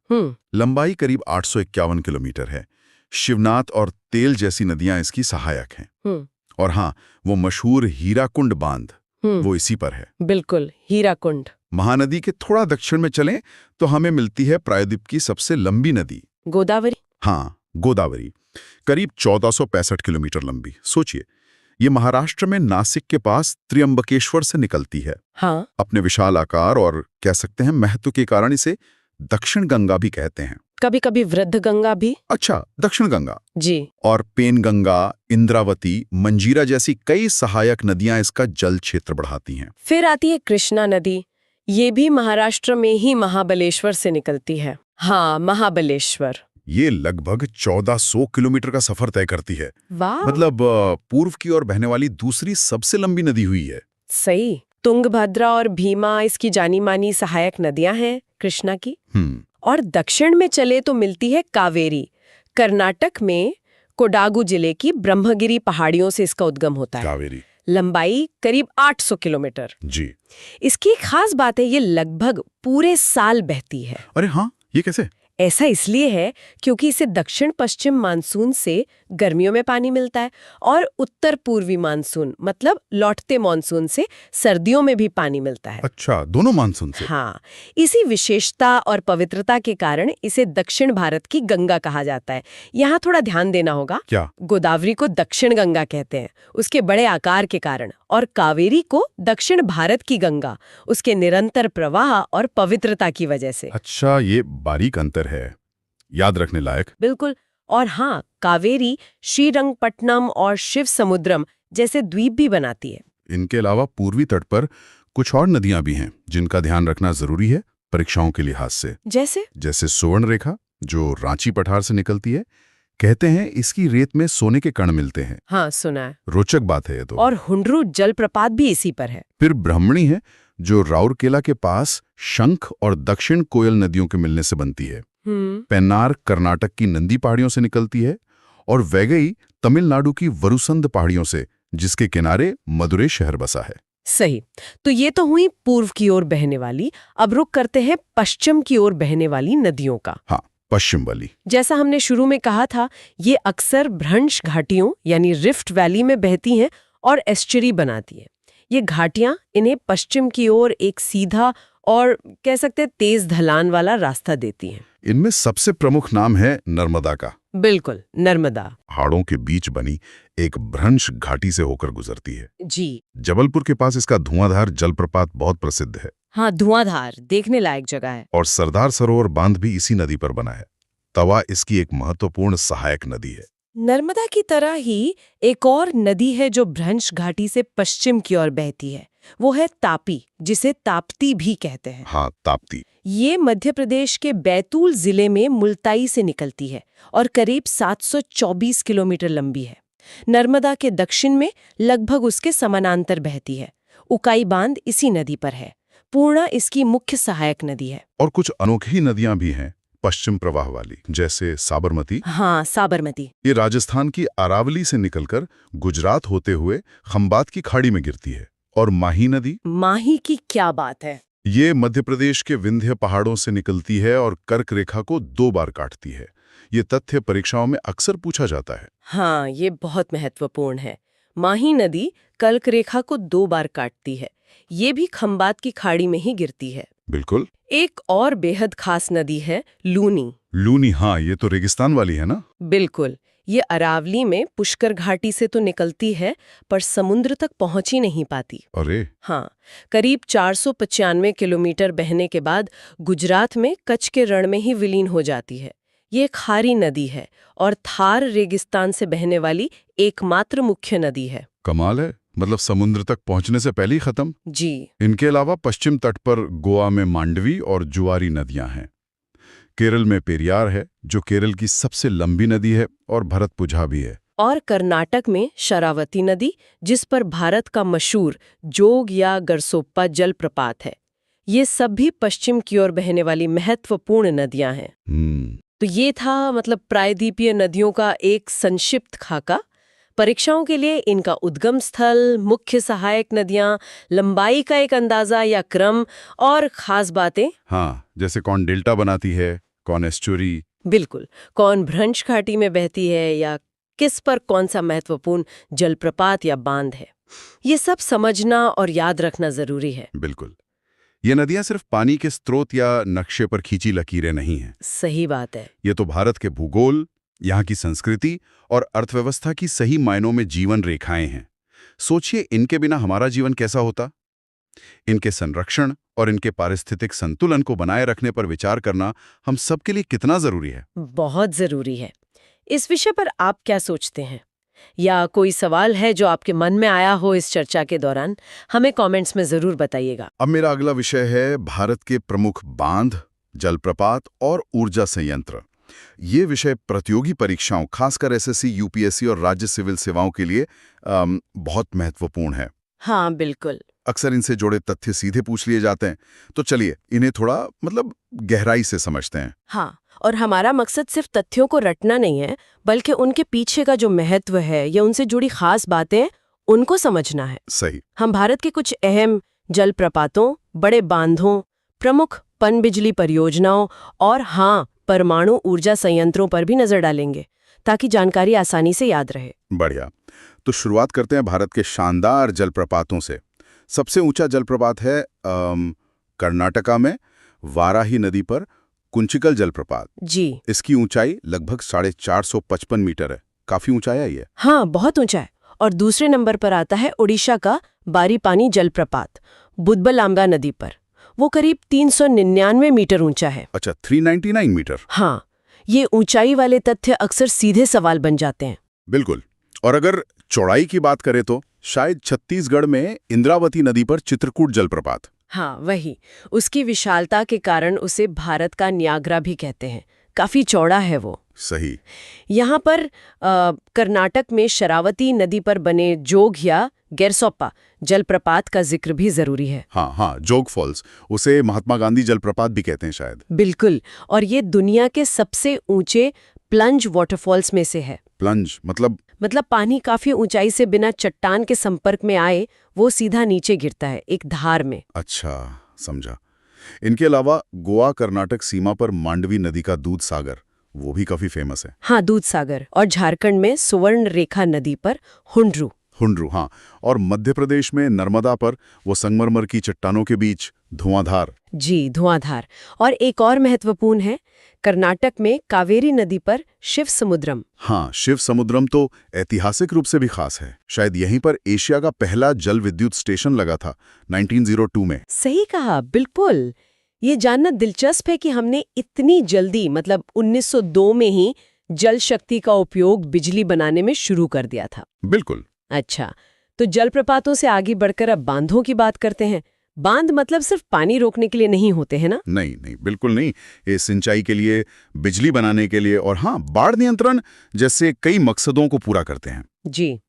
लंबाई करीब 851 किलोमीटर है। शिवनाथ और तेल जैसी नदियां इसकी सहायक हैं। और हाँ, वो मशहूर हीराकुंड बांध, वो इसी पर है। बिल्कुल, हीराकुंड। महानदी के थोड़ा दक्षिण में चलें तो हमें मिलती है प्रायद्वीप की सबसे लंबी नदी, गोदावरी। हाँ, गोदावरी, करीब 1465 किलोमीटर लंबी। सोचिए, ये महाराष्ट्र में नासिक के पास त्र्यंबकेश्वर से निकलती है। हाँ। अपने विशाल आकार और कह सकते हैं महत्व के कारण इसे दक्षिण गंगा भी कहते हैं। कभी कभी वृद्ध गंगा भी। अच्छा, दक्षिण गंगा जी। और पेनगंगा, इंद्रावती, मंजीरा जैसी कई सहायक नदियां इसका जल क्षेत्र बढ़ाती हैं। फिर आती है कृष्णा नदी। ये भी महाराष्ट्र में ही महाबलेश्वर से निकलती है। हाँ, महाबलेश्वर। ये लगभग 1400 किलोमीटर का सफर तय करती है। वाह। मतलब पूर्व की ओर बहने वाली दूसरी सबसे लंबी नदी हुई है। सही। तुंगभद्रा और भीमा इसकी जानी मानी सहायक नदियां हैं कृष्णा की। और दक्षिण में चले तो मिलती है कावेरी। कर्नाटक में कोडागु जिले की ब्रह्मगिरी पहाड़ियों से इसका उद्गम होता है। कावेरी लंबाई करीब 800 किलोमीटर। जी। इसकी एक खास बात है, ये लगभग पूरे साल बहती है। अरे हाँ, ये कैसे? ऐसा इसलिए है क्योंकि इसे दक्षिण पश्चिम मानसून से गर्मियों में पानी मिलता है और उत्तर पूर्वी मानसून मतलब लौटते मानसून से सर्दियों में भी पानी मिलता है। अच्छा, दोनों मानसून से? हाँ, इसी विशेषता और पवित्रता के कारण इसे दक्षिण भारत की गंगा कहा जाता है। यहाँ थोड़ा ध्यान देना होगा। क्या? गोदावरी को दक्षिण गंगा कहते हैं उसके बड़े आकार के कारण, और कावेरी को दक्षिण भारत की गंगा उसके निरंतर प्रवाह और पवित्रता की वजह से। अच्छा, ये बारीक अंतर है, याद रखने लायक। बिल्कुल। और हाँ, कावेरी श्रीरंगपट्टनम और शिव समुद्रम जैसे द्वीप भी बनाती है। इनके अलावा पूर्वी तट पर कुछ और नदियां भी हैं जिनका ध्यान रखना जरूरी है परीक्षाओं के लिहाज से। जैसे सुवर्ण रेखा जो रांची पठार से निकलती है। कहते हैं इसकी रेत में सोने के कण मिलते हैं। हाँ, सुना है। रोचक बात है ये तो। और हुंड्रू जलप्रपात भी इसी पर है। फिर ब्राह्मणी है जो राउरकेला के पास शंख और दक्षिण कोयल नदियों के मिलने से बनती है। पेन्नार कर्नाटक की नंदी पहाड़ियों से निकलती है और वैगई तमिलनाडु की वरुसंद पहाड़ियों से, जिसके किनारे मदुरै शहर बसा है। सही। तो ये तो हुई पूर्व की ओर बहने वाली। अब रुख करते हैं पश्चिम की ओर बहने वाली नदियों का। हाँ, पश्चिम वाली। जैसा हमने शुरू में कहा था, ये अक्सर भ्रंश घाटियों यानी रिफ्ट वैली में बहती हैं और एस्चुरी बनाती है। ये घाटियां इन्हें पश्चिम की ओर एक सीधा और कह सकते हैं तेज ढलान वाला रास्ता देती हैं। इनमें सबसे प्रमुख नाम है नर्मदा का। बिल्कुल, नर्मदा पहाड़ों के बीच बनी एक भ्रंश घाटी से होकर गुजरती है। जी। जबलपुर के पास इसका धुआंधार जलप्रपात बहुत प्रसिद्ध है। हाँ, धुआंधार देखने लायक जगह है। और सरदार सरोवर बांध भी इसी नदी पर बना है। तवा इसकी एक महत्वपूर्ण सहायक नदी है। नर्मदा की तरह ही एक और नदी है जो भ्रंश घाटी से पश्चिम की ओर बहती है, वो है तापी, जिसे ताप्ती भी कहते हैं। हाँ, ताप्ती। ये मध्य प्रदेश के बैतूल जिले में मुल्ताई से निकलती है और करीब 724 किलोमीटर लंबी है। नर्मदा के दक्षिण में लगभग उसके समानांतर बहती है। उकाई बांध इसी नदी पर है। पूर्णा इसकी मुख्य सहायक नदी है। और कुछ अनोखी नदियां भी हैं पश्चिम प्रवाह वाली, जैसे साबरमती। हाँ, साबरमती। ये राजस्थान की अरावली से निकलकर गुजरात होते हुए खंबात की खाड़ी में गिरती है। और माही नदी। माही की क्या बात है। ये मध्य प्रदेश के विंध्य पहाड़ों से निकलती है और कर्क रेखा को 2 बार काटती है। ये तथ्य परीक्षाओं में अक्सर पूछा जाता है। हाँ, ये बहुत महत्वपूर्ण है। माही नदी कर्क रेखा को 2 बार काटती है। ये भी खंबात की खाड़ी में ही गिरती है। बिल्कुल। एक और बेहद खास नदी है लूनी। लूनी, हाँ, ये तो रेगिस्तान वाली है ना। बिल्कुल। ये अरावली में पुष्कर घाटी से तो निकलती है पर समुद्र तक पहुंच ही नहीं पाती। अरे। हाँ, करीब 495 किलोमीटर बहने के बाद गुजरात में कच्छ के रण में ही विलीन हो जाती है। ये एक खारी नदी है और थार रेगिस्तान से बहने वाली एकमात्र मुख्य नदी है। कमाल है, मतलब समुद्र तक पहुंचने से पहले ही खत्म। जी। इनके अलावा पश्चिम तट पर गोवा में मांडवी और जुआरी नदियां हैं। केरल में पेरियार है जो केरल की सबसे लंबी नदी है और भरतपुझा भी है। और कर्नाटक में शरावती नदी, जिस पर भारत का मशहूर जोग या गरसोप्पा जलप्रपात है। ये सब भी पश्चिम की ओर बहने वाली महत्वपूर्ण नदियां हैं। तो ये था मतलब प्रायद्वीपीय नदियों का एक संक्षिप्त खाका। परीक्षाओं के लिए इनका उद्गम स्थल, मुख्य सहायक नदियां, लंबाई का एक अंदाजा या क्रम और खास बातें। हाँ, जैसे कौन डेल्टा बनाती है, कौन एस्चुरी। बिल्कुल, कौन भ्रंश घाटी में बहती है या किस पर कौन सा महत्वपूर्ण जलप्रपात या बांध है, ये सब समझना और याद रखना जरूरी है। बिल्कुल। ये नदियां सिर्फ पानी के स्रोत या नक्शे पर खींची लकीरें नहीं हैं। सही बात है। ये तो भारत के भूगोल, यहाँ की संस्कृति और अर्थव्यवस्था की सही मायनों में जीवन रेखाएं हैं। सोचिए इनके बिना हमारा जीवन कैसा होता। इनके संरक्षण और इनके पारिस्थितिक संतुलन को बनाए रखने पर विचार करना हम सबके लिए कितना जरूरी है। बहुत जरूरी है। इस विषय पर आप क्या सोचते हैं, या कोई सवाल है जो आपके मन में आया हो इस चर्चा के दौरान? हमें कमेंट्स में जरूर बताइएगा। अब मेरा अगला विषय है भारत के प्रमुख बांध, जलप्रपात और ऊर्जा संयंत्र। ये विषय प्रतियोगी परीक्षाओं, खासकर एसएससी, यूपीएससी और राज्य सिविल सेवाओं के लिए बहुत महत्वपूर्ण है। हाँ बिल्कुल। अक्सर इनसे जुड़े तथ्य सीधे पूछ लिए जाते हैं, तो चलिए इन्हें थोड़ा गहराई से समझते हैं। हाँ, और हमारा मकसद सिर्फ तथ्यों को रटना नहीं है, बल्कि उनके पीछे का जो महत्व है या उनसे जुड़ी खास बातें, उनको समझना है। सही। हम भारत के कुछ अहम जलप्रपातों, बड़े बांधों, प्रमुख पनबिजली परियोजनाओं और परमाणु ऊर्जा संयंत्रों पर भी नजर डालेंगे, ताकि जानकारी आसानी से याद रहे। बढ़िया। तो शुरुआत करते हैं भारत के शानदार जलप्रपातों से। सबसे ऊंचा जलप्रपात है कर्नाटका में वाराही नदी पर कुंचिकल जलप्रपात। जी। इसकी ऊंचाई लगभग 455 मीटर है। काफी ऊंचाई है ये। हाँ, बहुत ऊंचा है। और दूसरे नंबर पर आता है ओडिशा का बारीपानी जलप्रपात, बुदबलांबा नदी पर। वो करीब 399 मीटर ऊंचा है। अच्छा, 399 मीटर। हाँ, ये ऊंचाई वाले तथ्य अक्सर सीधे सवाल बन जाते हैं। बिल्कुल। और अगर चौड़ाई की बात करें तो शायद छत्तीसगढ़ में इंद्रावती नदी पर चित्रकूट जलप्रपात। हाँ, वही। उसकी विशालता के कारण उसे भारत का न्यागरा भी कहते हैं। काफी चौड़ा है वो। सही। यहाँ पर कर्नाटक में शरावती नदी पर बने जोग या गेरसोप्पा जलप्रपात का जिक्र भी जरूरी है। हाँ, जोग फॉल्स, उसे महात्मा गांधी जलप्रपात भी कहते हैं शायद। बिल्कुल। और ये दुनिया के सबसे ऊंचे प्लंज वाटरफॉल्स में से है। प्लंज मतलब पानी काफी ऊंचाई से बिना चट्टान के संपर्क में आए वो सीधा नीचे गिरता है, एक धार में। अच्छा, समझा। इनके अलावा गोवा कर्नाटक सीमा पर मांडवी नदी का दूध सागर, वो भी काफी फेमस है। हाँ, दूध सागर। और झारखंड में सुवर्ण रेखा नदी पर हुंड्रू। हाँ। और मध्य प्रदेश में नर्मदा पर वो संगमरमर की चट्टानों के बीच धुआंधार। जी, धुआंधार। और एक और महत्वपूर्ण है, कर्नाटक में कावेरी नदी पर शिव समुद्रम। हाँ, शिव समुद्रम तो ऐतिहासिक रूप से भी खास है। शायद यहीं पर एशिया का पहला जल विद्युत स्टेशन लगा था 1902 में। सही कहा, बिल्कुल। ये जानना दिलचस्प है कि हमने इतनी जल्दी 1902 में ही जल शक्ति का उपयोग बिजली बनाने में शुरू कर दिया था। बिल्कुल। अच्छा, तो जलप्रपातों से आगे बढ़कर अब बांधों की बात करते हैं। बांध सिर्फ पानी रोकने के लिए नहीं होते हैं ना? नहीं, बिल्कुल नहीं। ये सिंचाई के लिए, बिजली बनाने के लिए और बाढ़ नियंत्रण जैसे कई मकसदों को पूरा करते हैं। जी।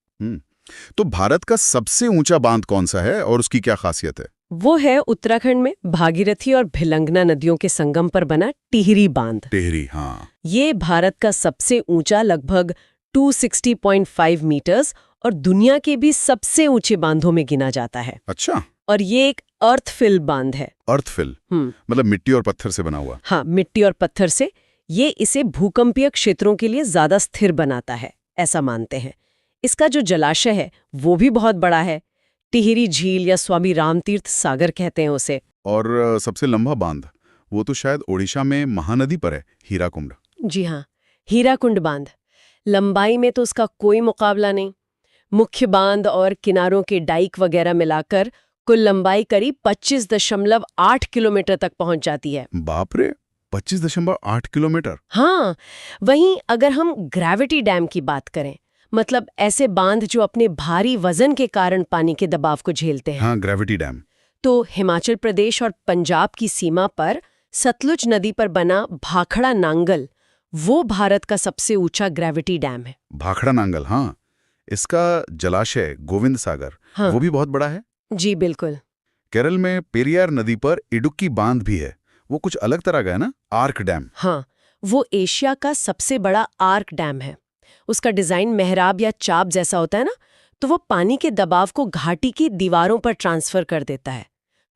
तो भारत का सबसे ऊंचा बांध कौन सा है और उसकी क्या खासियत है? वो है उत्तराखंड में भागीरथी और भिलंगना नदियों के संगम पर बना टिहरी बांध। टिहरी, हाँ। ये भारत का सबसे ऊंचा, लगभग 260.5 मीटर्स और दुनिया के भी सबसे ऊंचे बांधों में गिना जाता है। अच्छा। और ये एक अर्थफिल बांध है। अर्थफिल मतलब मिट्टी और पत्थर से बना हुआ? हाँ, मिट्टी और पत्थर से। ये इसे भूकंपीय क्षेत्रों के लिए ज्यादा स्थिर बनाता है, ऐसा मानते हैं। इसका जो जलाशय है वो भी बहुत बड़ा है। टिहरी झील या स्वामी रामतीर्थ सागर कहते हैं उसे। और सबसे लंबा बांध वो तो शायद ओडिशा में महानदी पर है, हीराकुंड। जी हाँ, हीराकुंड बांध। लंबाई में तो उसका कोई मुकाबला नहीं। मुख्य बांध और किनारों के डाइक वगैरह मिलाकर कुल लंबाई करीब 25.8 किलोमीटर तक पहुंच जाती है। बाप रे, 25.8 किलोमीटर। हाँ, वहीं अगर हम ग्रेविटी डैम की बात करें, ऐसे बांध जो अपने भारी वजन के कारण पानी के दबाव को झेलते हैं। हाँ, ग्रेविटी डैम। तो हिमाचल प्रदेश और पंजाब की सीमा पर सतलुज नदी पर बना भाखड़ा नांगल, वो भारत का सबसे ऊंचा ग्रेविटी डैम है। भाखड़ा नांगल, हाँ। इसका जलाशय गोविंद सागर, हाँ, वो भी बहुत बड़ा है। जी बिल्कुल। केरल में पेरियार नदी पर इडुक्की बांध भी है। वो कुछ अलग तरह का है ना, आर्क डैम। हाँ, वो एशिया का सबसे बड़ा आर्क डैम है। उसका डिजाइन मेहराब या चाप जैसा होता है ना, तो वो पानी के दबाव को घाटी की दीवारों पर ट्रांसफर कर देता है।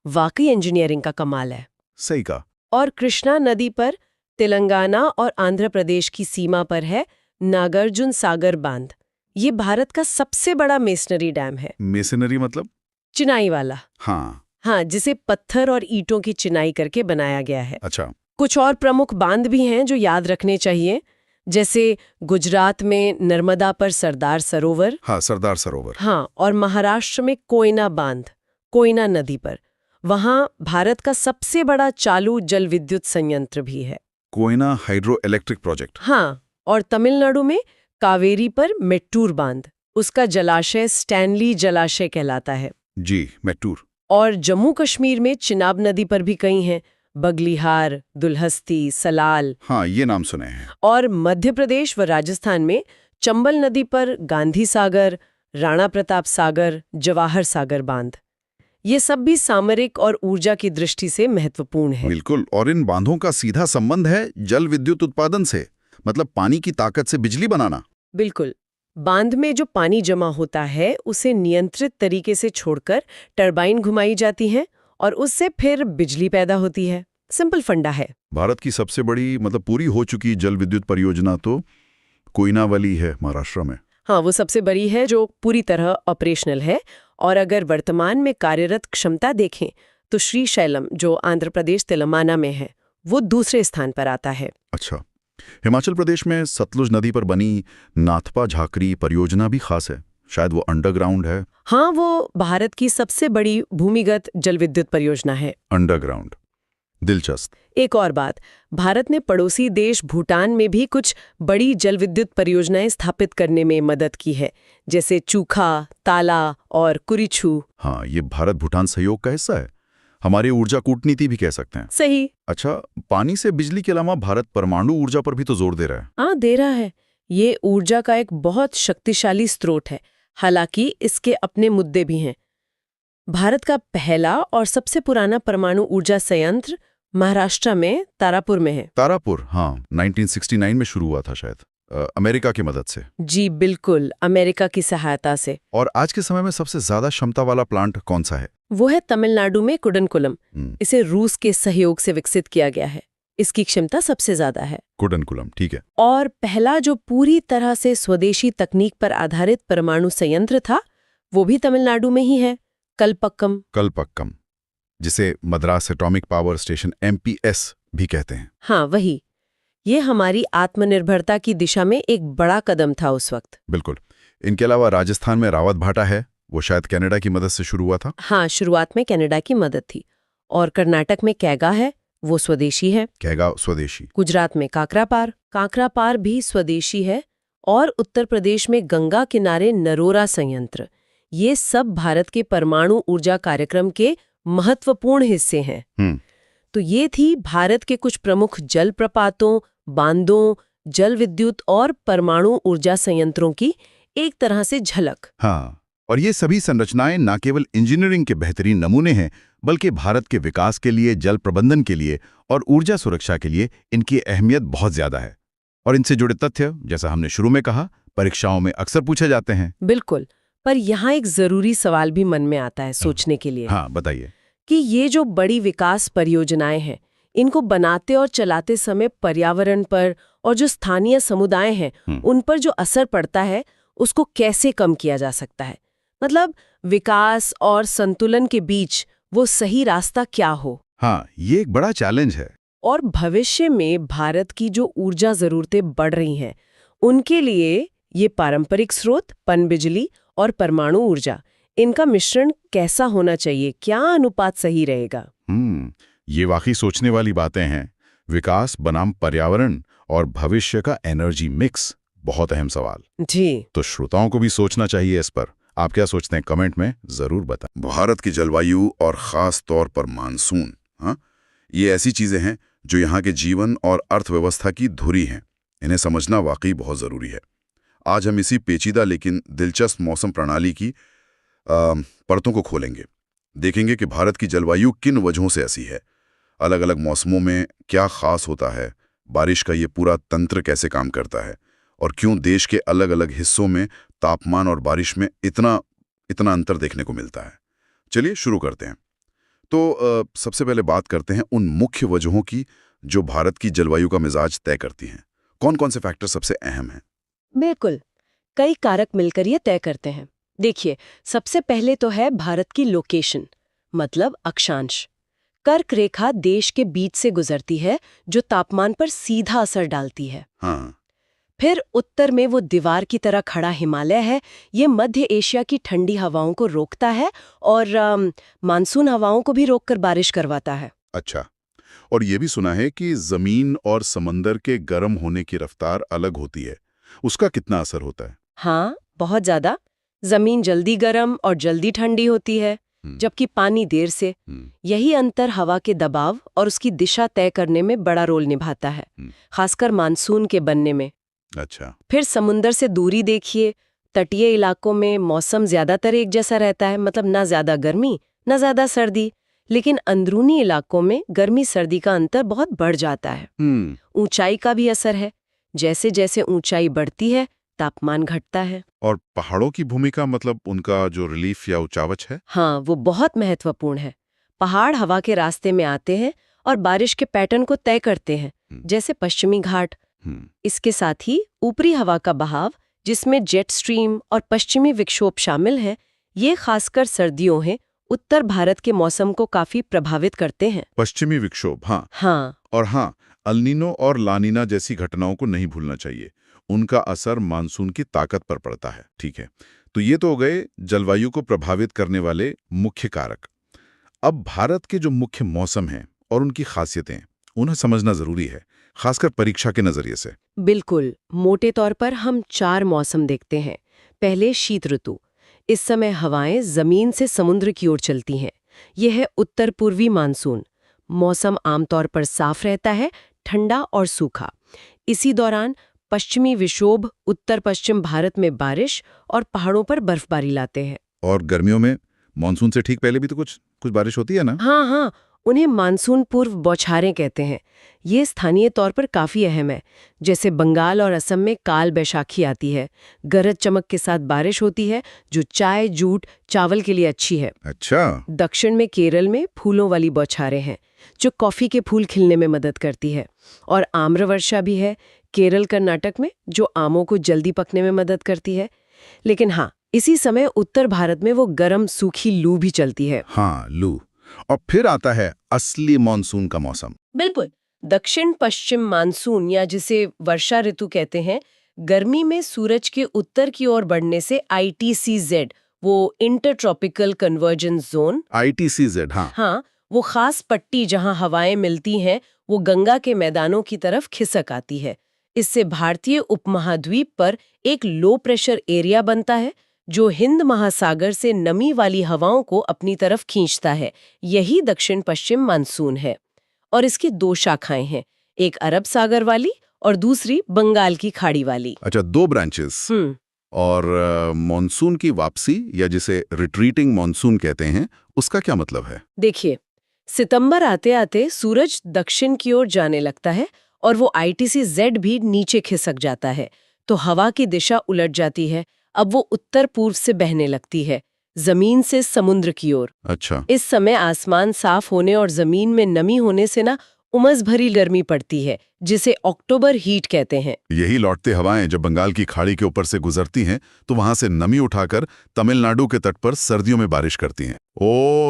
वाकई इंजीनियरिंग का कमाल है। सही कहा। और कृष्णा नदी पर तेलंगाना और आंध्र प्रदेश की सीमा पर है नागार्जुन सागर बांध। ये भारत का सबसे बड़ा मेसनरी डैम है। मेसनरी मतलब? चिनाई वाला। हाँ, जिसे पत्थर और ईंटों की चिनाई करके बनाया गया है। अच्छा। कुछ और प्रमुख बांध भी हैं जो याद रखने चाहिए, जैसे गुजरात में नर्मदा पर सरदार सरोवर। हाँ, सरदार सरोवर। हाँ, और महाराष्ट्र में कोयना बांध, कोयना नदी पर। वहाँ भारत का सबसे बड़ा चालू जल विद्युत संयंत्र भी है, कोयना हाइड्रो इलेक्ट्रिक प्रोजेक्ट। हाँ, और तमिलनाडु में कावेरी पर मेट्टूर बांध, उसका जलाशय स्टैनली जलाशय कहलाता है। जी, मेट्टूर। और जम्मू कश्मीर में चिनाब नदी पर भी कई हैं, बगलिहार, दुल्हस्ती, सलाल। हाँ, ये नाम सुने हैं। और मध्य प्रदेश व राजस्थान में चंबल नदी पर गांधी सागर, राणा प्रताप सागर, जवाहर सागर बांध। ये सब भी सामरिक और ऊर्जा की दृष्टि से महत्वपूर्ण है। बिल्कुल, और इन बांधों का सीधा संबंध है जल विद्युत उत्पादन से, मतलब पानी की ताकत से बिजली बनाना। बिल्कुल, बांध में जो पानी जमा होता है उसे नियंत्रित तरीके से छोड़कर टरबाइन घुमाई जाती हैं और उससे फिर बिजली पैदा होती है। सिंपल फंडा है। भारत की सबसे बड़ी, मतलब पूरी हो चुकी जल विद्युत परियोजना तो कोयना वाली है महाराष्ट्र में। हाँ, वो सबसे बड़ी है जो पूरी तरह ऑपरेशनल है। और अगर वर्तमान में कार्यरत क्षमता देखें तो श्रीशैलम, जो आंध्र प्रदेश तेलंगाना में है, वो दूसरे स्थान पर आता है। अच्छा, हिमाचल प्रदेश में सतलुज नदी पर बनी नाथपा झाकरी परियोजना भी खास है, शायद वो अंडरग्राउंड है। हाँ, वो भारत की सबसे बड़ी भूमिगत जल विद्युत परियोजना है। अंडरग्राउंड, दिलचस्प। एक और बात, भारत ने पड़ोसी देश भूटान में भी कुछ बड़ी जल विद्युत परियोजनाएं स्थापित करने में मदद की है, जैसे चूखा, ताला और कुरिछू। हाँ, ये भारत भूटान सहयोग का हिस्सा है, हमारी ऊर्जा कूटनीति भी कह सकते हैं। सही। अच्छा, पानी से बिजली के अलावा भारत परमाणु ऊर्जा पर भी तो जोर दे रहा है। हाँ, दे रहा है। ये ऊर्जा का एक बहुत शक्तिशाली स्रोत है, हालांकि इसके अपने मुद्दे भी हैं। भारत का पहला और सबसे पुराना परमाणु ऊर्जा संयंत्र महाराष्ट्र में तारापुर में है। तारापुर, हाँ, 1969 में शुरू हुआ था शायद, अमेरिका की मदद से। जी बिल्कुल, अमेरिका की सहायता से। और आज के समय में सबसे ज्यादा क्षमता वाला प्लांट कौन सा है? वो है तमिलनाडु में कुडनकुलम। इसे रूस के सहयोग से विकसित किया गया है। इसकी क्षमता सबसे ज्यादा है। कुडनकुलम, ठीक है। और पहला जो पूरी तरह से स्वदेशी तकनीक पर आधारित परमाणु संयंत्र था, वो भी तमिलनाडु में ही है, कलपक्कम। कलपक्कम, जिसे Madras atomic power station MPS भी कहते हैं। हाँ, वही। ये हमारी आत्मनिर्भरता की दिशा में एक बड़ा कदम था उस वक्त। बिल्कुल। इनके अलावा राजस्थान में रावत भाटा है, वो शायद कनाडा की मदद से शुरू हुआ था। हाँ, शुरुआत में कनाडा की मदद थी। और कर्नाटक में कैगा है, वो स्वदेशी है। कैगा स्वदेशी। गुजरात में काकरापार भी स्वदेशी है। और उत्तर प्रदेश में गंगा किनारे नरोरा संयंत्र। ये सब भारत के परमाणु ऊर्जा कार्यक्रम के महत्वपूर्ण हिस्से हैं। तो ये थी भारत के कुछ प्रमुख जल प्रपातों, बांधों, जल विद्युत और परमाणु ऊर्जा संयंत्रों की एक तरह से झलक। हाँ, और ये सभी संरचनाएं न केवल इंजीनियरिंग के बेहतरीन नमूने हैं, बल्कि भारत के विकास के लिए, जल प्रबंधन के लिए और ऊर्जा सुरक्षा के लिए इनकी अहमियत बहुत ज्यादा है। और इनसे जुड़े तथ्य, जैसा हमने शुरू में कहा, परीक्षाओं में अक्सर पूछे जाते हैं। बिल्कुल, पर यहाँ एक जरूरी सवाल भी मन में आता है सोचने के लिए। हाँ, बताइए। कि ये जो बड़ी विकास परियोजनाएं हैं, इनको बनाते और चलाते समय पर्यावरण पर और जो स्थानीय समुदाय हैं उन पर जो असर पड़ता है, उसको कैसे कम किया जा सकता है? मतलब विकास और संतुलन के बीच वो सही रास्ता क्या हो? हाँ, ये एक बड़ा चैलेंज है। और भविष्य में भारत की जो ऊर्जा जरूरतें बढ़ रही हैं, उनके लिए ये पारंपरिक स्रोत, पनबिजली और परमाणु ऊर्जा, इनका मिश्रण कैसा होना चाहिए? क्या अनुपात सही रहेगा? ये वाकई सोचने वाली बातें हैं। विकास बनाम पर्यावरण और भविष्य का एनर्जी मिक्स, बहुत अहम सवाल। जी। तो श्रोताओं को भी सोचना चाहिए इस पर। आप क्या सोचते हैं, कमेंट में जरूर बताएं। भारत की जलवायु और खास तौर पर मानसून, हाँ, ये ऐसी चीजें हैं जो यहाँ के जीवन और अर्थव्यवस्था की धुरी हैं। इन्हें समझना वाकई बहुत जरूरी है। आज हम इसी पेचीदा लेकिन दिलचस्प मौसम प्रणाली की परतों को खोलेंगे। देखेंगे कि भारत की जलवायु किन वजहों से ऐसी है, अलग अलग मौसमों में क्या खास होता है, बारिश का ये पूरा तंत्र कैसे काम करता है, और क्यों देश के अलग अलग हिस्सों में तापमान और बारिश में इतना अंतर देखने को मिलता है। चलिए शुरू करते हैं। तो सबसे पहले बात करते हैं उन मुख्य वजहों की जो भारत की जलवायु का मिजाज तय करती हैं। कौन कौन से फैक्टर सबसे अहम हैं? बिल्कुल, कई कारक मिलकर ये तय करते हैं। देखिए, सबसे पहले तो है भारत की लोकेशन, मतलब अक्षांश। कर्क रेखा देश के बीच से गुजरती है, जो तापमान पर सीधा असर डालती है। हाँ। फिर उत्तर में वो दीवार की तरह खड़ा हिमालय है। ये मध्य एशिया की ठंडी हवाओं को रोकता है और मानसून हवाओं को भी रोककर बारिश करवाता है। अच्छा, और ये भी सुना है कि जमीन और समंदर के गर्म होने की रफ्तार अलग होती है। उसका कितना असर होता है? हाँ, बहुत ज्यादा। जमीन जल्दी गर्म और जल्दी ठंडी होती है, जबकि पानी देर से। यही अंतर हवा के दबाव और उसकी दिशा तय करने में बड़ा रोल निभाता है, खासकर मानसून के बनने में। अच्छा। फिर समुंदर से दूरी देखिए। तटीय इलाकों में मौसम ज्यादातर एक जैसा रहता है, मतलब ना ज्यादा गर्मी ना ज्यादा सर्दी। लेकिन अंदरूनी इलाकों में गर्मी सर्दी का अंतर बहुत बढ़ जाता है। ऊंचाई का भी असर है। जैसे जैसे ऊंचाई बढ़ती है तापमान घटता है। और पहाड़ों की भूमिका, मतलब उनका जो रिलीफ या ऊंचावच है? हाँ, वो बहुत महत्वपूर्ण है। पहाड़ हवा के रास्ते में आते हैं और बारिश के पैटर्न को तय करते हैं, जैसे पश्चिमी घाट। इसके साथ ही ऊपरी हवा का बहाव, जिसमें जेट स्ट्रीम और पश्चिमी विक्षोभ शामिल हैं, ये खासकर सर्दियों में उत्तर भारत के मौसम को काफी प्रभावित करते हैं। पश्चिमी विक्षोभ, हाँ। और हाँ, अल्नीनो और लानीना जैसी घटनाओं को नहीं भूलना चाहिए। उनका असर मानसून की ताकत पर पड़ता है। ठीक है, तो ये तो हो गए जलवायु को प्रभावित करने वाले मुख्य कारक। अब भारत के जो मुख्य मौसम हैं और उनकी खासियतें, उन्हें समझना जरूरी है, खासकर परीक्षा के नजरिए से। बिल्कुल। मोटे तौर पर हम 4 मौसम देखते हैं। पहले शीत ऋतु। इस समय हवाएं जमीन से समुद्र की ओर चलती हैं। यह है उत्तर पूर्वी मानसून। मौसम आमतौर पर साफ रहता है, ठंडा और सूखा। इसी दौरान पश्चिमी विक्षोभ उत्तर पश्चिम भारत में बारिश और पहाड़ों पर बर्फबारी लाते हैं। और गर्मियों में मानसून से ठीक पहले भी तो कुछ बारिश होती है ना? हाँ, उन्हें मानसून पूर्व बौछारें कहते हैं। ये स्थानीय तौर पर काफी अहम है। जैसे बंगाल और असम में काल बैशाखी आती है, गरज चमक के साथ बारिश होती है, जो चाय, जूट, चावल के लिए अच्छी है। अच्छा। दक्षिण में केरल में फूलों वाली बौछारें हैं, जो कॉफी के फूल खिलने में मदद करती है। और आम्रवर्षा भी है केरल कर्नाटक में, जो आमों को जल्दी पकने में मदद करती है। लेकिन हाँ, इसी समय उत्तर भारत में वो गर्म सूखी लू भी चलती है। हाँ, लू। और फिर आता है असली मानसून का मौसम। बिल्कुल। दक्षिण पश्चिम मानसून, या जिसे वर्षा ऋतु कहते हैं, गर्मी में सूरज के उत्तर की ओर बढ़ने से ITCZ, वो इंटरट्रॉपिकल कन्वर्जेंस जोन, ITCZ, हाँ, वो खास पट्टी जहां हवाएं मिलती हैं, वो गंगा के मैदानों की तरफ खिसक आती है। इससे भारतीय उपमहाद्वीप पर एक लो प्रेशर एरिया बनता है, जो हिंद महासागर से नमी वाली हवाओं को अपनी तरफ खींचता है। यही दक्षिण पश्चिम मानसून है। और इसकी 2 शाखाएं हैं, एक अरब सागर वाली और दूसरी बंगाल की खाड़ी वाली। अच्छा, 2 ब्रांचेस। और मानसून की वापसी, या जिसे रिट्रीटिंग मानसून कहते हैं, उसका क्या मतलब है? देखिए, सितंबर आते आते सूरज दक्षिण की ओर जाने लगता है और वो ITCZ भी नीचे खिसक जाता है, तो हवा की दिशा उलट जाती है। अब वो उत्तर पूर्व से बहने लगती है, जमीन से समुद्र की ओर। अच्छा। इस समय आसमान साफ होने और जमीन में नमी होने से ना उमस भरी गर्मी पड़ती है, जिसे अक्टूबर हीट कहते हैं। यही लौटते हवाएं जब बंगाल की खाड़ी के ऊपर से गुजरती हैं, तो वहां से नमी उठाकर तमिलनाडु के तट पर सर्दियों में बारिश करती हैं।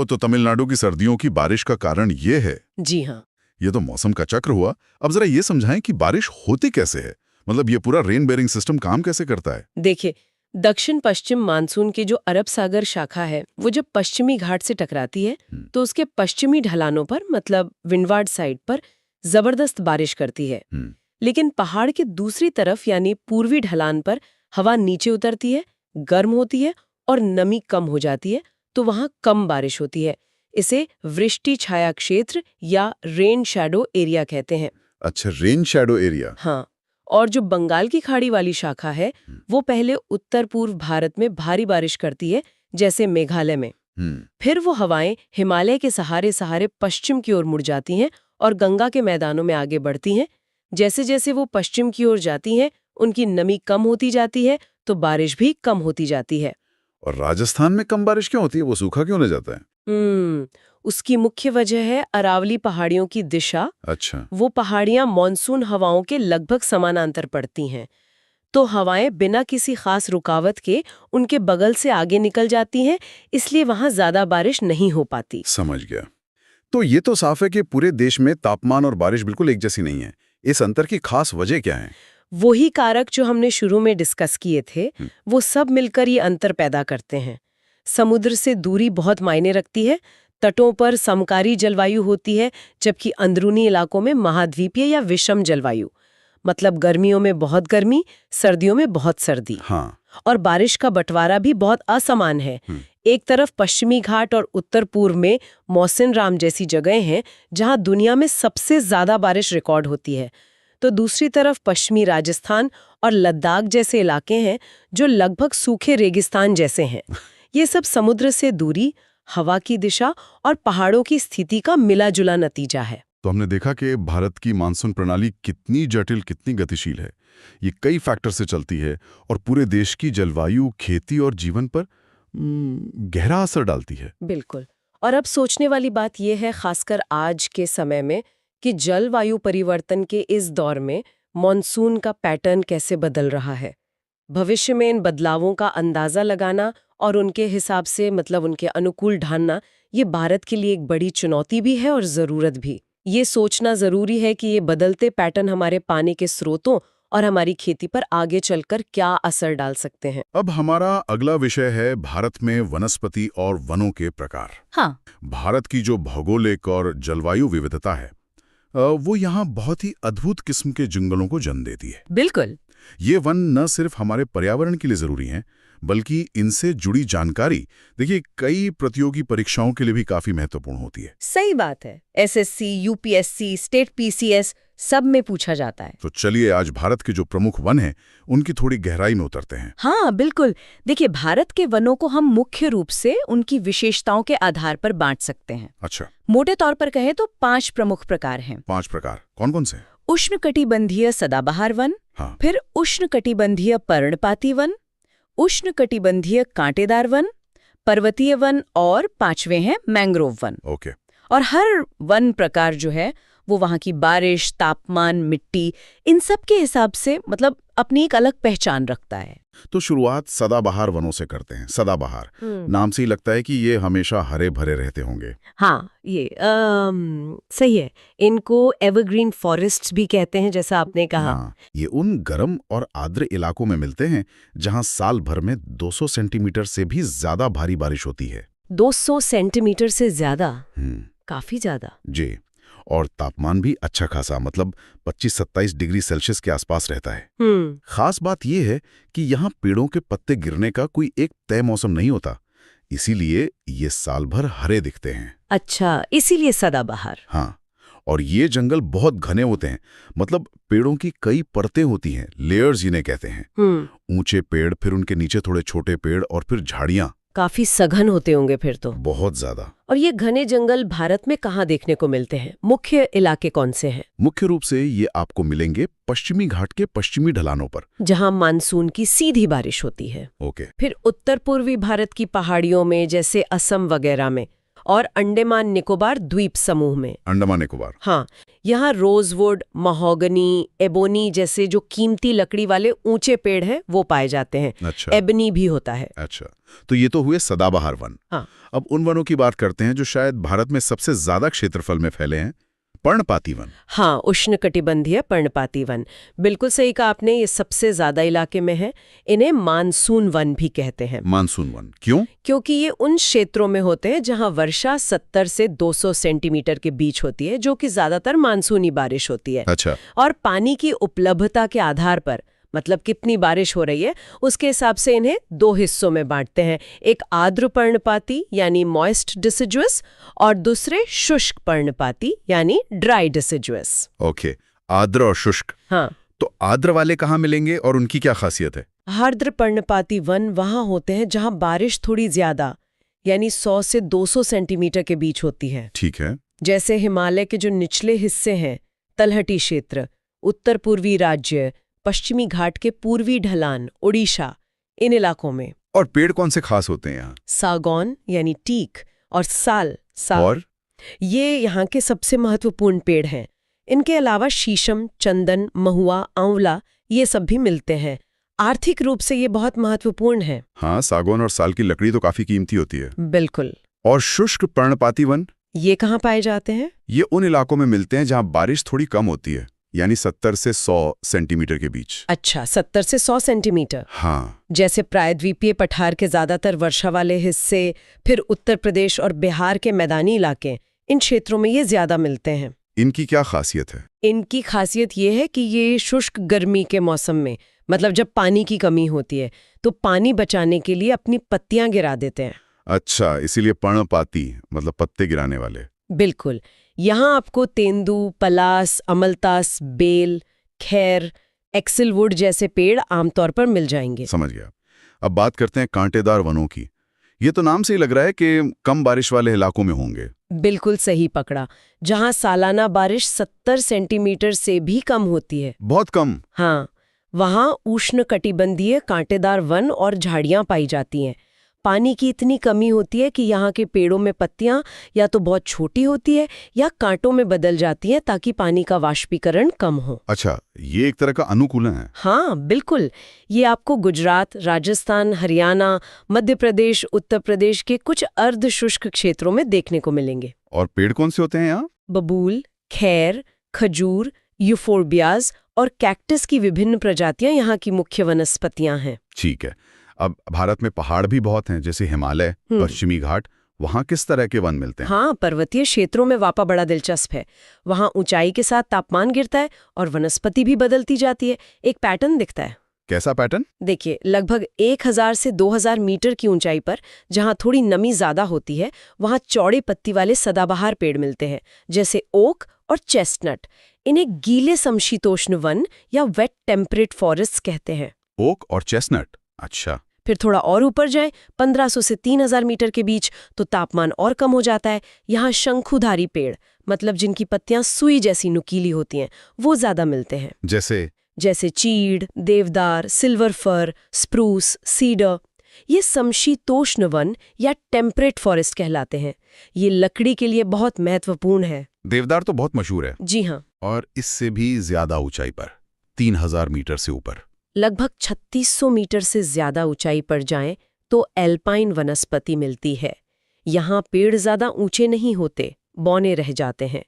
तो तमिलनाडु की सर्दियों की बारिश का कारण ये है? जी हाँ। ये तो मौसम का चक्र हुआ। अब जरा ये समझाएं कि बारिश होती कैसे है, मतलब ये पूरा रेन बेयरिंग सिस्टम काम कैसे करता है? देखिए, दक्षिण पश्चिम मानसून की जो अरब सागर शाखा है, वो जब पश्चिमी घाट से टकराती है, तो उसके पश्चिमी ढलानों पर, मतलब विंडवार्ड साइड पर, जबरदस्त बारिश करती है। लेकिन पहाड़ के दूसरी तरफ यानी पूर्वी ढलान पर हवा नीचे उतरती है, गर्म होती है और नमी कम हो जाती है, तो वहां कम बारिश होती है। इसे वृष्टि छाया क्षेत्र या रेन शैडो एरिया कहते हैं। अच्छा, रेन शैडो एरिया। हाँ। और जो बंगाल की खाड़ी वाली शाखा है, वो पहले उत्तर पूर्व भारत में भारी बारिश करती है, जैसे मेघालय में। फिर वो हवाएं हिमालय के सहारे सहारे पश्चिम की ओर मुड़ जाती हैं और गंगा के मैदानों में आगे बढ़ती हैं। जैसे जैसे वो पश्चिम की ओर जाती हैं, उनकी नमी कम होती जाती है, तो बारिश भी कम होती जाती है। और राजस्थान में कम बारिश क्यों होती है? वो सूखा क्यों ले जाता है? उसकी मुख्य वजह है अरावली पहाड़ियों की दिशा। अच्छा। वो पहाड़ियां मॉनसून हवाओं के लगभग समानांतर पड़ती हैं, तो हवाएं बिना किसी खास रुकावट के उनके बगल से आगे निकल जाती हैं, इसलिए वहां ज्यादा बारिश नहीं हो पाती। समझ गया। तो ये तो साफ है कि पूरे देश में तापमान और बारिश बिल्कुल एक जैसी नहीं है। इस अंतर की खास वजह क्या है? वही कारक जो हमने शुरू में डिस्कस किए थे, वो सब मिलकर ये अंतर पैदा करते हैं। समुद्र से दूरी बहुत मायने रखती है। तटों पर समकारी जलवायु होती है, जबकि अंदरूनी इलाकों में महाद्वीपीय या विषम जलवायु, मतलब गर्मियों में बहुत गर्मी, सर्दियों में बहुत सर्दी। हाँ। और बारिश का बंटवारा भी बहुत असमान है। एक तरफ पश्चिमी घाट और उत्तर पूर्व में मौसिनराम जैसी जगह हैं जहां दुनिया में सबसे ज्यादा बारिश रिकॉर्ड होती है, तो दूसरी तरफ पश्चिमी राजस्थान और लद्दाख जैसे इलाके हैं जो लगभग सूखे रेगिस्तान जैसे हैं। ये सब समुद्र से दूरी, हवा की दिशा और पहाड़ों की स्थिति का मिला-जुला नतीजा है। तो हमने देखा कि भारत की मानसून प्रणाली कितनी जटिल, कितनी गतिशील है। ये कई फैक्टर से चलती है और पूरे देश की जलवायु, खेती और जीवन पर गहरा असर डालती है। बिल्कुल। और अब सोचने वाली बात यह है, खासकर आज के समय में, कि जलवायु परिवर्तन के इस दौर में मॉनसून का पैटर्न कैसे बदल रहा है। भविष्य में इन बदलावों का अंदाजा लगाना और उनके हिसाब से मतलब उनके अनुकूल ढालना, ये भारत के लिए एक बड़ी चुनौती भी है और ज़रूरत भी। ये सोचना ज़रूरी है कि ये बदलते पैटर्न हमारे पानी के स्रोतों और हमारी खेती पर आगे चलकर क्या असर डाल सकते हैं। अब हमारा अगला विषय है भारत में वनस्पति और वनों के प्रकार। हाँ। भारत की जो भौगोलिक और जलवायु विविधता है, वो यहाँ बहुत ही अद्भुत किस्म के जंगलों को जन्म देती है। बिल्कुल। ये वन न सिर्फ हमारे पर्यावरण के लिए जरूरी हैं, बल्कि इनसे जुड़ी जानकारी, देखिए, कई प्रतियोगी परीक्षाओं के लिए भी काफी महत्वपूर्ण होती है। सही बात है। SSC, UPSC, स्टेट PCS सब में पूछा जाता है। तो चलिए आज भारत के जो प्रमुख वन हैं, उनकी थोड़ी गहराई में उतरते हैं। हाँ बिल्कुल। देखिए, भारत के वनों को हम मुख्य रूप से उनकी विशेषताओं के आधार पर बांट सकते हैं। अच्छा। मोटे तौर पर कहें तो 5 प्रमुख प्रकार हैं। 5 प्रकार कौन कौन से? उष्णकटिबंधीय सदाबहार वन, हाँ। फिर उष्णकटिबंधीय पर्णपाती वन, उष्णकटिबंधीय कांटेदार वन, पर्वतीय वन और 5वें हैं मैंग्रोव वन। ओके। और हर वन प्रकार जो है वो वहाँ की बारिश, तापमान, मिट्टी, इन सब के हिसाब से मतलब अपनी एक अलग पहचान रखता है। तो शुरुआत सदाबहार वनों से करते हैं। सदाबहार नाम से ही लगता है कि ये हमेशा हरे भरे रहते होंगे। हाँ, ये सही है। इनको एवरग्रीन फॉरेस्ट्स भी कहते हैं, जैसा आपने कहा। हाँ, ये उन गर्म और आर्द्र इलाकों में मिलते हैं जहाँ साल भर में 200 सेंटीमीटर से भी ज्यादा भारी बारिश होती है। 200 सेंटीमीटर से ज्यादा? काफी ज्यादा। जी। और तापमान भी अच्छा खासा, मतलब 25-27 डिग्री सेल्सियस के आसपास रहता है। खास बात यह है कि यहाँ पेड़ों के पत्ते गिरने का कोई एक तय मौसम नहीं होता, इसीलिए ये साल भर हरे दिखते हैं। अच्छा, इसीलिए सदाबहार। हाँ, और ये जंगल बहुत घने होते हैं, मतलब पेड़ों की कई परतें होती हैं, लेयर्स इन्हें कहते हैं। ऊंचे पेड़, फिर उनके नीचे थोड़े छोटे पेड़ और फिर झाड़ियां। काफी सघन होते होंगे फिर तो। बहुत ज्यादा। और ये घने जंगल भारत में कहाँ देखने को मिलते हैं? मुख्य इलाके कौन से हैं? मुख्य रूप से ये आपको मिलेंगे पश्चिमी घाट के पश्चिमी ढलानों पर, जहाँ मानसून की सीधी बारिश होती है। ओके। फिर उत्तर पूर्वी भारत की पहाड़ियों में, जैसे असम वगैरह में, और अंडमान निकोबार द्वीप समूह में। अंडमान निकोबार। हाँ, यहाँ रोजवुड, महोगनी, एबोनी जैसे जो कीमती लकड़ी वाले ऊंचे पेड़ हैं वो पाए जाते हैं। अच्छा। एबनी भी होता है। अच्छा, तो ये तो हुए सदाबहार वन। हाँ। अब उन वनों की बात करते हैं जो शायद भारत में सबसे ज्यादा क्षेत्रफल में फैले हैं, पर्णपाती वन। हाँ, उष्णकटिबंधीय पर्णपाती वन। बिल्कुल सही कहा आपने, ये सबसे ज्यादा इलाके में है। इन्हें मानसून वन भी कहते हैं। मानसून वन क्यों? क्योंकि ये उन क्षेत्रों में होते हैं जहां वर्षा 70 से 200 सेंटीमीटर के बीच होती है, जो कि ज्यादातर मानसूनी बारिश होती है। अच्छा। और पानी की उपलब्धता के आधार पर, मतलब कितनी बारिश हो रही है, उसके हिसाब से इन्हें 2 हिस्सों में बांटते हैं। एक आर्द्र पर्णपाती यानी मॉइस्ट डिसिडुअस, और दूसरे शुष्क पर्णपाती यानी ड्राई डिसिडुअस। ओके, आर्द्र और शुष्क। हाँ। तो आर्द्र वाले कहाँ मिलेंगे और उनकी क्या खासियत है? आर्द्र पर्णपाती वन वहां होते हैं जहां बारिश थोड़ी ज्यादा, यानी 100 से 200 सेंटीमीटर के बीच होती है। ठीक है। जैसे हिमालय के जो निचले हिस्से हैं, तलहटी क्षेत्र, उत्तर पूर्वी राज्य, पश्चिमी घाट के पूर्वी ढलान, ओडिशा, इन इलाकों में। और पेड़ कौन से खास होते हैं यहाँ? सागौन यानी टीक और साल। और ये यहाँ के सबसे महत्वपूर्ण पेड़ हैं। इनके अलावा शीशम, चंदन, महुआ, आंवला, ये सब भी मिलते हैं। आर्थिक रूप से ये बहुत महत्वपूर्ण है। हाँ, सागौन और साल की लकड़ी तो काफी कीमती होती है। बिल्कुल। और शुष्क पर्णपाती वन, ये कहाँ पाए जाते हैं? ये उन इलाकों में मिलते हैं जहाँ बारिश थोड़ी कम होती है। यानी 70 से 100 सेंटीमीटर के बीच। अच्छा, 70 से 100 सेंटीमीटर। हाँ, जैसे प्रायद्वीपीय पठार के ज्यादातर वर्षा वाले हिस्से, फिर उत्तर प्रदेश और बिहार के मैदानी इलाके, इन क्षेत्रों में ये ज्यादा मिलते हैं। इनकी क्या खासियत है? इनकी खासियत ये है कि ये शुष्क गर्मी के मौसम में, मतलब जब पानी की कमी होती है, तो पानी बचाने के लिए अपनी पत्तियां गिरा देते हैं। अच्छा, इसीलिए पर्णपाती मतलब पत्ते गिराने वाले। बिल्कुल। यहाँ आपको तेंदू, पलास, अमलतास, बेल, खैर, एक्सेलवुड जैसे पेड़ आमतौर पर मिल जाएंगे। समझ गया। अब बात करते हैं कांटेदार वनों की। ये तो नाम से ही लग रहा है कि कम बारिश वाले इलाकों में होंगे। बिल्कुल सही पकड़ा। जहाँ सालाना बारिश 70 सेंटीमीटर से भी कम होती है। बहुत कम। हाँ, वहाँ उष्णकटिबंधीय कांटेदार वन और झाड़ियाँ पाई जाती हैं। पानी की इतनी कमी होती है कि यहाँ के पेड़ों में पत्तियां या तो बहुत छोटी होती है या कांटों में बदल जाती हैं ताकि पानी का वाष्पीकरण कम हो। अच्छा, ये एक तरह का अनुकूलन है। हाँ, बिल्कुल। ये आपको गुजरात, राजस्थान, हरियाणा, मध्य प्रदेश, उत्तर प्रदेश के कुछ अर्ध शुष्क क्षेत्रों में देखने को मिलेंगे। और पेड़ कौन से होते हैं यहाँ? बबूल, खैर, खजूर, यूफोर्बियाज और कैक्टस की विभिन्न प्रजातियां यहाँ की मुख्य वनस्पतियां हैं। ठीक है। अब भारत में पहाड़ भी बहुत हैं, जैसे हिमालय, पश्चिमी घाट। वहाँ किस तरह के वन मिलते हैं? हाँ, पर्वतीय क्षेत्रों में वापा बड़ा दिलचस्प है। वहाँ ऊंचाई के साथ तापमान गिरता है और वनस्पति भी बदलती जाती है। एक पैटर्न दिखता है। कैसा पैटर्न? देखिए, लगभग 1000 से 2000 मीटर की ऊंचाई पर जहाँ थोड़ी नमी ज्यादा होती है, वहाँ चौड़े पत्ती वाले सदाबहार पेड़ मिलते हैं, जैसे ओक और चेस्टनट। इन्हें गीले समशीतोष्ण वन या वेट टेम्परेट फॉरेस्ट कहते हैं। ओक और चेस्टनट। अच्छा। फिर थोड़ा और ऊपर जाएं, 1500 से 3000 मीटर के बीच, तो तापमान और कम हो जाता है। यहाँ शंकुधारी पेड़, मतलब जिनकी पत्तियां सुई जैसी नुकीली होती हैं, वो ज्यादा मिलते हैं। जैसे चीड़, देवदार, सिल्वर फर, स्प्रूस, सीडर। ये समशीतोष्ण वन या टेम्परेट फॉरेस्ट कहलाते हैं। ये लकड़ी के लिए बहुत महत्वपूर्ण है। देवदार तो बहुत मशहूर है। जी हाँ। और इससे भी ज्यादा ऊंचाई पर, 3000 मीटर से ऊपर, लगभग 3600 मीटर से ज्यादा ऊंचाई पर जाएं तो एल्पाइन वनस्पति मिलती है। यहाँ पेड़ ज्यादा ऊंचे नहीं होते, बौने रह जाते हैं।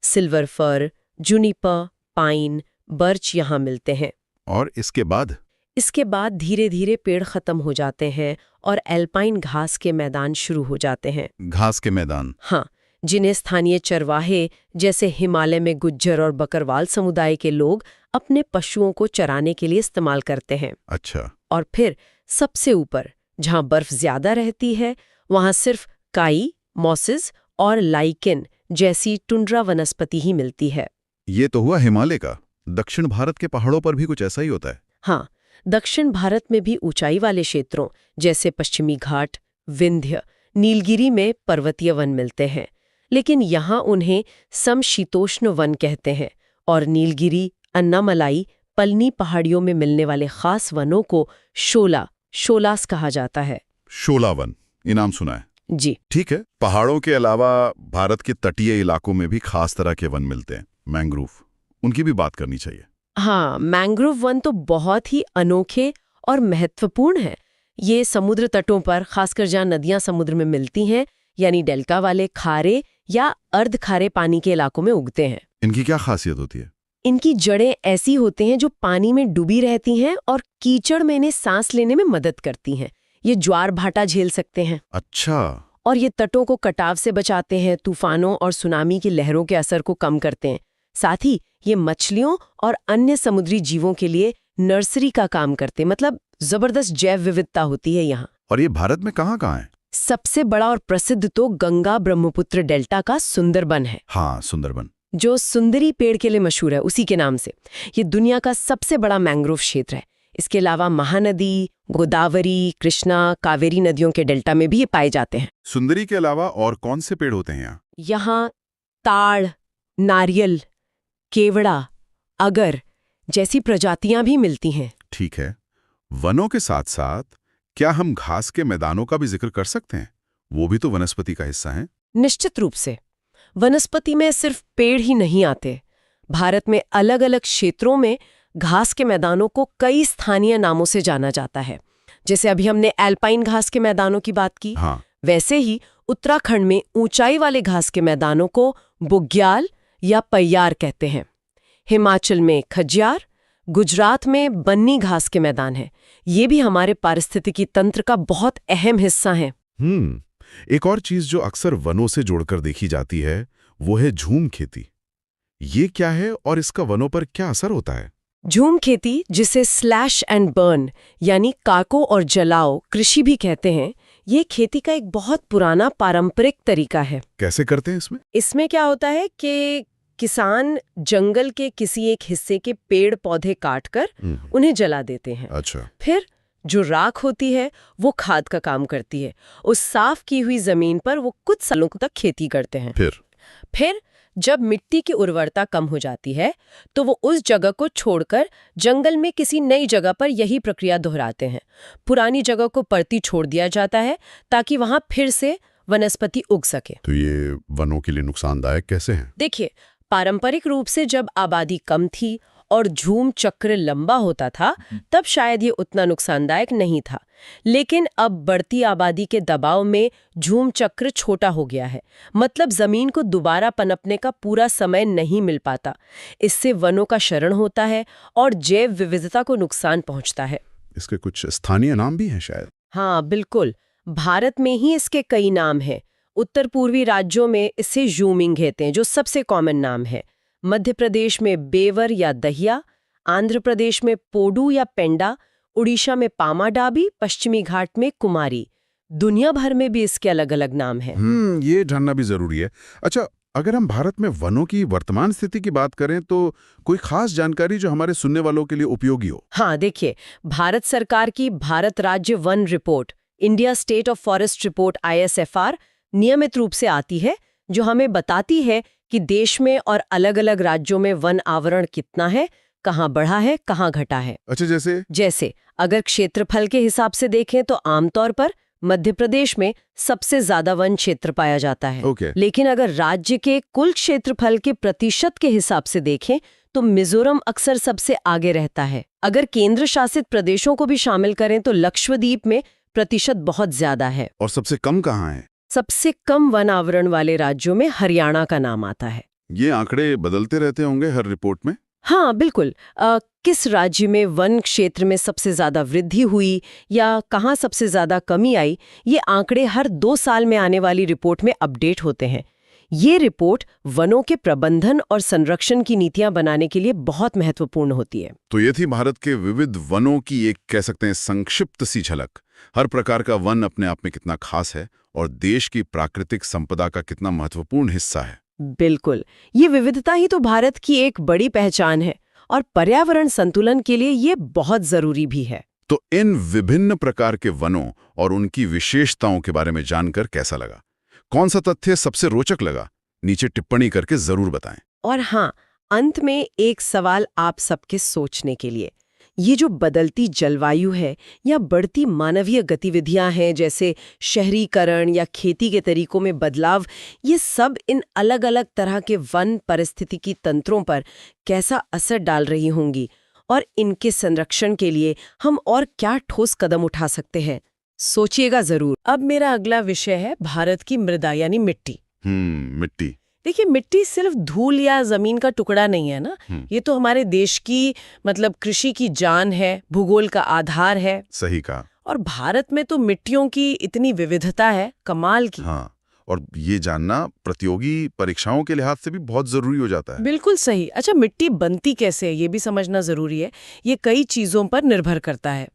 Silver fir, juniper, pine, birch यहाँ मिलते हैं। और इसके बाद धीरे धीरे पेड़ खत्म हो जाते हैं और एल्पाइन घास के मैदान शुरू हो जाते हैं। घास के मैदान? हाँ, जिन्हें स्थानीय चरवाहे जैसे हिमालय में गुज्जर और बकरवाल समुदाय के लोग अपने पशुओं को चराने के लिए इस्तेमाल करते हैं। अच्छा। और फिर सबसे ऊपर, जहाँ बर्फ ज्यादा रहती है, वहाँ सिर्फ काई, मॉसेस और लाइकेन जैसी टुंड्रा वनस्पति ही मिलती है। ये तो हुआ हिमालय का। दक्षिण भारत के पहाड़ों पर भी कुछ ऐसा ही होता है? हाँ, दक्षिण भारत में भी ऊंचाई वाले क्षेत्रों जैसे पश्चिमी घाट, विंध्य, नीलगिरी में पर्वतीय वन मिलते हैं, लेकिन यहाँ उन्हें समशीतोष्ण वन कहते हैं। और नीलगिरी, अन्नामलाई, पलनी पहाड़ियों में मिलने वाले खास वनों को शोलास कहा जाता है। शोला वन, इनाम सुना है जी। ठीक है। पहाड़ों के अलावा भारत के तटीय इलाकों में भी खास तरह के वन मिलते हैं, मैंग्रोव। उनकी भी बात करनी चाहिए। हाँ, मैंग्रोव वन तो बहुत ही अनोखे और महत्वपूर्ण है। ये समुद्र तटों पर, खासकर जहाँ नदियां समुद्र में मिलती हैं, यानी डेल्टा वाले खारे या अर्ध खारे पानी के इलाकों में उगते हैं। इनकी क्या खासियत होती है? इनकी जड़ें ऐसी होती हैं जो पानी में डूबी रहती हैं और कीचड़ में इन्हें सांस लेने में मदद करती हैं। ये ज्वार भाटा झेल सकते हैं। अच्छा। और ये तटों को कटाव से बचाते हैं, तूफानों और सुनामी की लहरों के असर को कम करते हैं। साथ ही ये मछलियों और अन्य समुद्री जीवों के लिए नर्सरी का काम करते हैं, मतलब जबरदस्त जैव विविधता होती है यहाँ। और ये भारत में कहाँ है? सबसे बड़ा और प्रसिद्ध तो गंगा ब्रह्मपुत्र डेल्टा का सुंदरबन है। हाँ, सुंदरबन, जो सुंदरी पेड़ के लिए मशहूर है, उसी के नाम से। ये दुनिया का सबसे बड़ा मैंग्रोव क्षेत्र है। इसके अलावा महानदी, गोदावरी, कृष्णा, कावेरी नदियों के डेल्टा में भी ये पाए जाते हैं। सुंदरी के अलावा और कौन से पेड़ होते हैं यहाँ? यहाँ ताड़, नारियल, केवड़ा, अगर जैसी प्रजातियां भी मिलती हैं। ठीक है। वनों के साथ साथ क्या हम घास के मैदानों का भी जिक्र कर सकते हैं? वो भी तो वनस्पति का हिस्सा हैं। निश्चित रूप से। वनस्पति में सिर्फ पेड़ ही नहीं आते। भारत में अलग अलग क्षेत्रों में घास के मैदानों को कई स्थानीय नामों से जाना जाता है। जैसे अभी हमने एल्पाइन घास के मैदानों की बात की। हाँ। वैसे ही उत्तराखंड में ऊंचाई वाले घास के मैदानों को बुग्याल या पय्यार कहते हैं। हिमाचल में खजियार, गुजरात में बन्नी घास के मैदान हैं। ये भी हमारे पारिस्थितिकी तंत्र का बहुत अहम हिस्सा हैं। एक और चीज जो अक्सर वनों से जोड़कर देखी जाती है वो है झूम खेती। ये क्या है और इसका वनों पर क्या असर होता है? झूम खेती, जिसे स्लैश एंड बर्न यानी काको और जलाओ कृषि भी कहते हैं, ये खेती का एक बहुत पुराना पारंपरिक तरीका है। कैसे करते हैं इसमें? इसमें क्या होता है कि किसान जंगल के किसी एक हिस्से के पेड़ पौधे काटकर उन्हें जला देते हैं। अच्छा। फिर जो राख होती है वो खाद का काम करती है। उस साफ की हुई जमीन पर वो कुछ सालों तक खेती करते हैं। फिर जब मिट्टी की उर्वरता कम हो जाती है तो वो उस जगह को छोड़कर जंगल में किसी नई जगह पर यही प्रक्रिया दोहराते हैं। पुरानी जगह को परती छोड़ दिया जाता है ताकि वहां फिर से वनस्पति उग सके। तो ये वनों के लिए नुकसानदायक कैसे हैं? देखिए, पारंपरिक रूप से जब आबादी कम थी और झूम चक्र लंबा होता था तब शायद ये उतना नुकसानदायक नहीं था। लेकिन अब बढ़ती आबादी के दबाव में झूम चक्र छोटा हो गया है। मतलब जमीन को दोबारा पनपने का पूरा समय नहीं मिल पाता। इससे वनों का क्षरण होता है और जैव विविधता को नुकसान पहुंचता है। इसके कुछ स्थानीय नाम भी हैं शायद? हाँ, बिल्कुल। भारत में ही इसके कई नाम हैं। उत्तर पूर्वी राज्यों में इसे झूमिंग कहते हैं, जो सबसे कॉमन नाम है। मध्य प्रदेश में बेवर या दहिया, आंध्र प्रदेश में पोडू या पेंडा, उड़ीसा में पामाडाबी, पश्चिमी घाट में कुमारी। दुनिया भर में भी इसके अलग अलग नाम हैं। ये जानना भी जरूरी है। अच्छा, अगर हम भारत में वनों की वर्तमान स्थिति की बात करें तो कोई खास जानकारी जो हमारे सुनने वालों के लिए उपयोगी हो? हाँ, देखिए, भारत सरकार की भारत राज्य one report, India state of forest report ISFR, नियमित रूप से आती है, जो हमें बताती है कि देश में और अलग अलग राज्यों में वन आवरण कितना है, कहाँ बढ़ा है, कहाँ घटा है। अच्छा, जैसे अगर क्षेत्रफल के हिसाब से देखें तो आमतौर पर मध्य प्रदेश में सबसे ज्यादा वन क्षेत्र पाया जाता है। लेकिन अगर राज्य के कुल क्षेत्रफल के प्रतिशत के हिसाब से देखें तो मिजोरम अक्सर सबसे आगे रहता है। अगर केंद्र शासित प्रदेशों को भी शामिल करें तो लक्षद्वीप में प्रतिशत बहुत ज्यादा है। और सबसे कम कहाँ है? सबसे कम वन आवरण वाले राज्यों में हरियाणा का नाम आता है। ये आंकड़े बदलते रहते होंगे हर रिपोर्ट में? हाँ, बिल्कुल। किस राज्य में वन क्षेत्र में सबसे ज्यादा वृद्धि हुई या कहाँ सबसे ज्यादा कमी आई, ये आंकड़े हर 2 साल में आने वाली रिपोर्ट में अपडेट होते हैं। ये रिपोर्ट वनों के प्रबंधन और संरक्षण की नीतियां बनाने के लिए बहुत महत्वपूर्ण होती है। तो ये थी भारत के विविध वनों की एक, कह सकते हैं, संक्षिप्त सी झलक। हर प्रकार का वन अपने आप में कितना खास है और देश की प्राकृतिक संपदा का कितना महत्वपूर्ण हिस्सा है। बिल्कुल, ये विविधता ही तो भारत की एक बड़ी पहचान है और पर्यावरण संतुलन के लिए ये बहुत जरूरी भी है। तो इन विभिन्न प्रकार के वनों और उनकी विशेषताओं के बारे में जानकर कैसा लगा? कौन सा तथ्य सबसे रोचक लगा? नीचे टिप्पणी करके जरूर बताएं। और हाँ, अंत में एक सवाल आप सबके सोचने के लिए। ये जो बदलती जलवायु है या बढ़ती मानवीय गतिविधियां हैं, जैसे शहरीकरण या खेती के तरीकों में बदलाव, ये सब इन अलग अलग तरह के वन पारिस्थितिकी तंत्रों पर कैसा असर डाल रही होंगी और इनके संरक्षण के लिए हम और क्या ठोस कदम उठा सकते हैं? सोचिएगा जरूर। अब मेरा अगला विषय है भारत की मृदा यानी मिट्टी। मिट्टी। देखिए, मिट्टी सिर्फ धूल या जमीन का टुकड़ा नहीं है ना। ये तो हमारे देश की, मतलब कृषि की जान है, भूगोल का आधार है। सही कहा। और भारत में तो मिट्टियों की इतनी विविधता है, कमाल की। हाँ, और ये जानना प्रतियोगी परीक्षाओं के लिहाज से भी बहुत जरूरी हो जाता है। बिल्कुल सही। अच्छा, मिट्टी बनती कैसे है ये भी समझना जरूरी है। ये कई चीजों पर निर्भर करता है।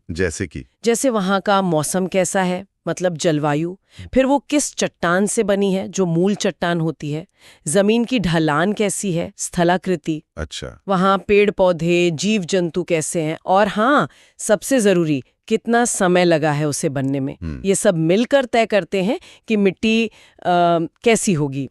जैसे वहाँ का मौसम कैसा है, मतलब जलवायु, फिर वो किस चट्टान से बनी है, जो मूल चट्टान होती है, जमीन की ढलान कैसी है, स्थलाकृति, अच्छा, वहाँ पेड़ पौधे, जीव जंतु कैसे हैं, और हाँ, सबसे जरूरी, कितना समय लगा है उसे बनने में। ये सब मिलकर तय करते हैं कि मिट्टी कैसी होगी।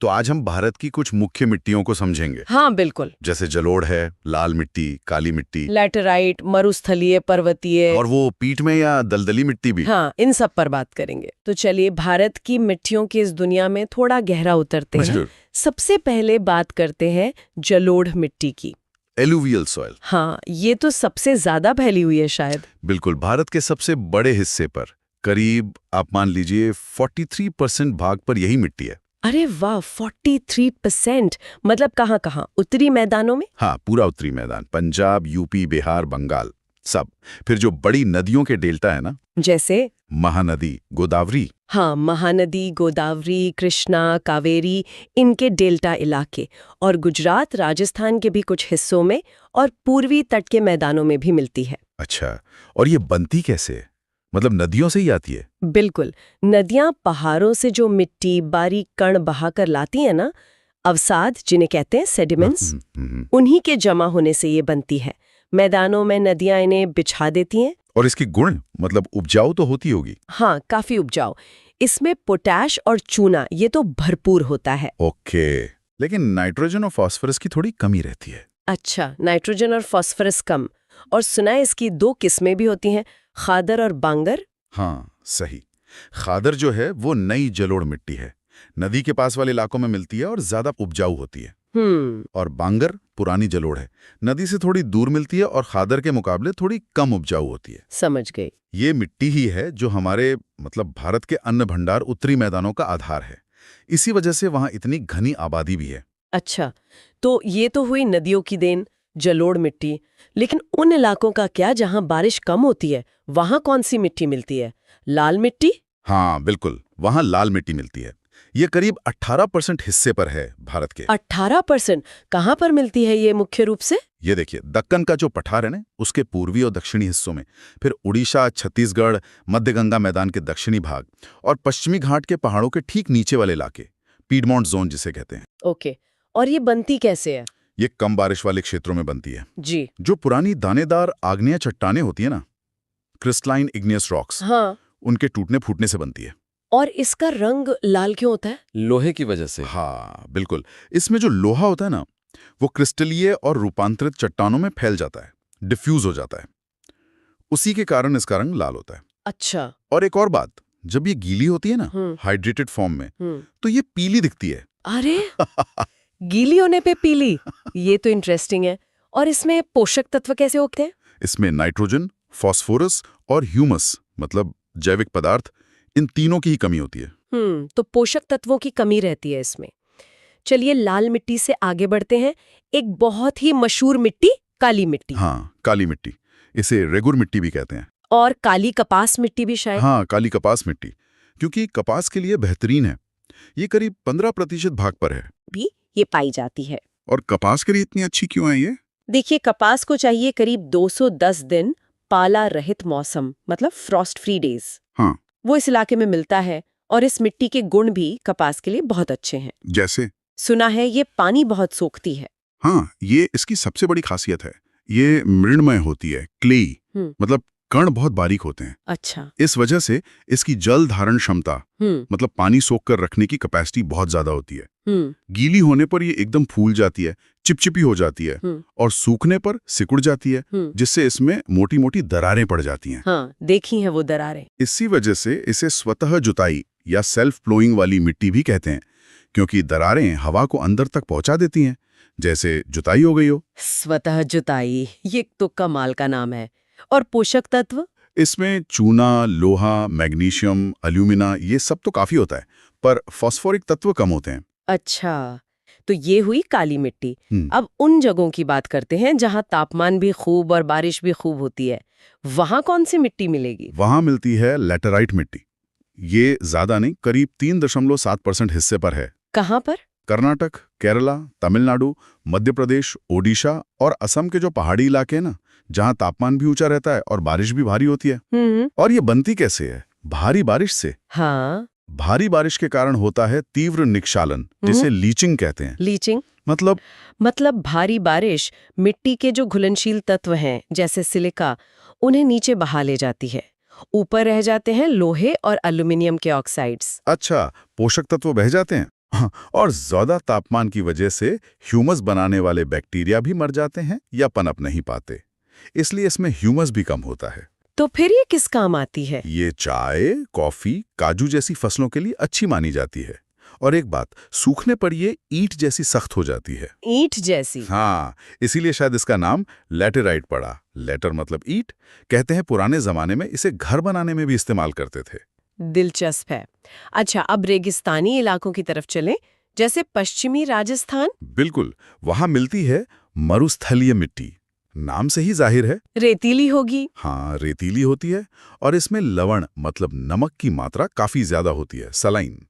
तो आज हम भारत की कुछ मुख्य मिट्टियों को समझेंगे। हाँ, बिल्कुल। जैसे जलोढ़ है, लाल मिट्टी, काली मिट्टी, लैटेराइट, मरुस्थलीय, पर्वतीय, और वो पीठ में या दलदली मिट्टी भी। हाँ, इन सब पर बात करेंगे। तो चलिए भारत की मिट्टियों की इस दुनिया में थोड़ा गहरा उतरते हैं। सबसे पहले बात करते हैं जलोढ़ मिट्टी की। Alluvial soil. हाँ, ये तो सबसे ज्यादा फैली हुई है शायद। बिल्कुल, भारत के सबसे बड़े हिस्से पर, करीब आप मान लीजिए 43% भाग पर यही मिट्टी है। अरे वाह, 43%। मतलब कहाँ उत्तरी मैदानों में? हाँ, पूरा उत्तरी मैदान, पंजाब, यूपी, बिहार, बंगाल, सब। फिर जो बड़ी नदियों के डेल्टा है ना, जैसे महानदी, गोदावरी। हाँ, महानदी, गोदावरी, कृष्णा, कावेरी, इनके डेल्टा इलाके, और गुजरात, राजस्थान के भी कुछ हिस्सों में और पूर्वी तट के मैदानों में भी मिलती है। अच्छा, और ये बनती कैसे है? मतलब नदियों से ही आती है? बिल्कुल, नदियां पहाड़ों से जो मिट्टी, बारीक कण बहाकर लाती है ना, अवसाद जिन्हें कहते हैं सेडिमेंट्स, उन्हीं के जमा होने से ये बनती है। मैदानों में नदियां इन्हें बिछा देती हैं। और इसकी गुण, मतलब उपजाऊ तो होती होगी? हाँ, काफी उपजाऊ। इसमें पोटैश और चूना ये तो भरपूर होता है। ओके, लेकिन नाइट्रोजन और फास्फोरस की थोड़ी कमी रहती है। अच्छा, नाइट्रोजन और फास्फोरस कम। और सुना है इसकी 2 किस्में भी होती हैं, खादर और बांगर। हाँ, सही। खादर जो है वो नई जलोढ़ मिट्टी है, नदी के पास वाले इलाकों में मिलती है और ज्यादा उपजाऊ होती है। और बांगर पुरानी जलोढ़ है, नदी से थोड़ी दूर मिलती है और खादर के मुकाबले थोड़ी कम उपजाऊ होती है। समझ गई। ये मिट्टी ही है जो हमारे मतलब भारत के अन्न भंडार उत्तरी मैदानों का आधार है। इसी वजह से वहां इतनी घनी आबादी भी है। अच्छा, तो ये तो हुई नदियों की देन, जलोढ़ मिट्टी। लेकिन उन इलाकों का क्या जहां बारिश कम होती है, वहां कौन सी मिट्टी मिलती है? लाल मिट्टी? हाँ बिल्कुल, वहां लाल मिट्टी मिलती है। ये करीब 18% हिस्से पर है भारत के। 18%? कहाँ पर मिलती है ये मुख्य रूप से? ये देखिए, दक्कन का जो पठार है ना, उसके पूर्वी और दक्षिणी हिस्सों में, फिर उड़ीसा, छत्तीसगढ़, मध्य गंगा मैदान के दक्षिणी भाग और पश्चिमी घाट के पहाड़ों के ठीक नीचे वाले इलाके, पीडमोंट जोन जिसे कहते हैं। ओके, और ये बनती कैसे है? ये कम बारिश वाले क्षेत्रों में बनती है जी। जो पुरानी दानेदार आग्नेय चट्टानें होती है ना, क्रिस्टलाइन इग्नियस रॉक्स, हाँ। उनके टूटने फूटने से बनती है। और इसका रंग लाल क्यों होता है? लोहे की वजह से। हाँ बिल्कुल, इसमें जो लोहा होता है ना, वो क्रिस्टलीय और रूपांतरित चट्टानों में फैल जाता है, डिफ्यूज हो जाता है। उसी के कारण इसका रंग लाल होता है। अच्छा। और एक और बात, जब ये गीली होती है ना, हाइड्रेटेड फॉर्म में, तो ये पीली दिखती है। अरे गीली होने पे पीली, ये तो इंटरेस्टिंग है। और इसमें पोषक तत्व कैसे होते हैं? इसमें नाइट्रोजन, फास्फोरस और ह्यूमस मतलब जैविक पदार्थ, इन तीनों की ही कमी होती है। तो पोषक तत्वों की कमी रहती है इसमें। चलिए लाल मिट्टी से आगे बढ़ते हैं। एक बहुत ही मशहूर मिट्टी, काली मिट्टी। हाँ, काली मिट्टी, इसे रेगुर मिट्टी भी कहते हैं। और काली कपास मिट्टी भी शायद। हाँ, काली कपास मिट्टी, क्योंकि कपास के लिए बेहतरीन है। ये करीब 15% भाग पर है भी ये पाई जाती है। और कपास के लिए इतनी अच्छी क्यों है ये? देखिए, कपास को चाहिए करीब 210 दिन पाला रहित मौसम, मतलब फ्रॉस्ट फ्री डेज। हाँ, वो इस इलाके में मिलता है। और इस मिट्टी के गुण भी कपास के लिए बहुत अच्छे हैं। जैसे? सुना है ये पानी बहुत सोखती है। हाँ, ये इसकी सबसे बड़ी खासियत है। ये मृणमय होती है, क्लेई, मतलब कण बहुत बारीक होते हैं। अच्छा। इस वजह से इसकी जल धारण क्षमता, मतलब पानी सोख कर रखने की कैपेसिटी बहुत ज्यादा होती है। गीली होने पर ये एकदम फूल जाती है, चिपचिपी हो जाती है, और सूखने पर सिकुड़ जाती है, जिससे इसमें मोटी मोटी दरारें पड़ जाती हैं। हाँ, देखी हैं वो दरारें। इसी वजह से इसे स्वतः जुताई या सेल्फ फ्लोइंग वाली मिट्टी भी कहते हैं, क्योंकि दरारें हवा को अंदर तक पहुंचा देती हैं, जैसे जुताई हो गई हो। स्वतः जुताई, ये तो कमाल का नाम है। और पोषक तत्व? इसमें चूना, लोहा, मैग्नीशियम, एल्यूमिना, ये सब तो काफी होता है, पर फास्फोरिक तत्व कम होते हैं। अच्छा, तो ये हुई काली मिट्टी। अब उन जगहों की बात करते हैं जहां तापमान भी खूब और बारिश भी खूब होती है। वहां कौन सी मिट्टी मिलेगी? वहां मिलती है लैटेराइट मिट्टी। ये ज्यादा नहीं, करीब 3.7% हिस्से पर है। कहाँ पर? कर्नाटक, केरला, तमिलनाडु, मध्य प्रदेश, ओडिशा और असम के जो पहाड़ी इलाके हैं ना, जहां तापमान भी ऊंचा रहता है और बारिश भी भारी होती है। और ये बनती कैसे है? भारी बारिश से। हाँ। भारी बारिश के कारण होता है तीव्र निक्षालन, जिसे लीचिंग कहते हैं। लीचिंग मतलब भारी बारिश मिट्टी के जो घुलनशील तत्व हैं, जैसे सिलिका, उन्हें नीचे बहा ले जाती है। ऊपर रह जाते हैं लोहे और एल्यूमिनियम के ऑक्साइड्स। अच्छा, पोषक तत्व बह जाते हैं। और ज्यादा तापमान की वजह से ह्यूमस बनाने वाले बैक्टीरिया भी मर जाते हैं या पनप नहीं पाते, इसलिए इसमें ह्यूमस भी कम होता है। तो फिर ये किस काम आती है? ये चाय, कॉफी, काजू जैसी फसलों के लिए अच्छी मानी जाती है। और एक बात, सूखने पर ये ईंट जैसी सख्त हो जाती है। ईंट जैसी? हाँ, इसीलिए शायद इसका नाम लैटेराइट पड़ा। लैटर मतलब ईंट। कहते हैं पुराने जमाने में इसे घर बनाने में भी इस्तेमाल करते थे। दिलचस्प है। अच्छा, अब रेगिस्तानी इलाकों की तरफ चलें, जैसे पश्चिमी राजस्थान। बिल्कुल, वहां मिलती है मरुस्थलीय मिट्टी। नाम से ही जाहिर है। रेतीली होगी। हाँ, रेतीली होती है और इसमें लवण मतलब नमक की मात्रा काफी ज्यादा होती है, सलाइन।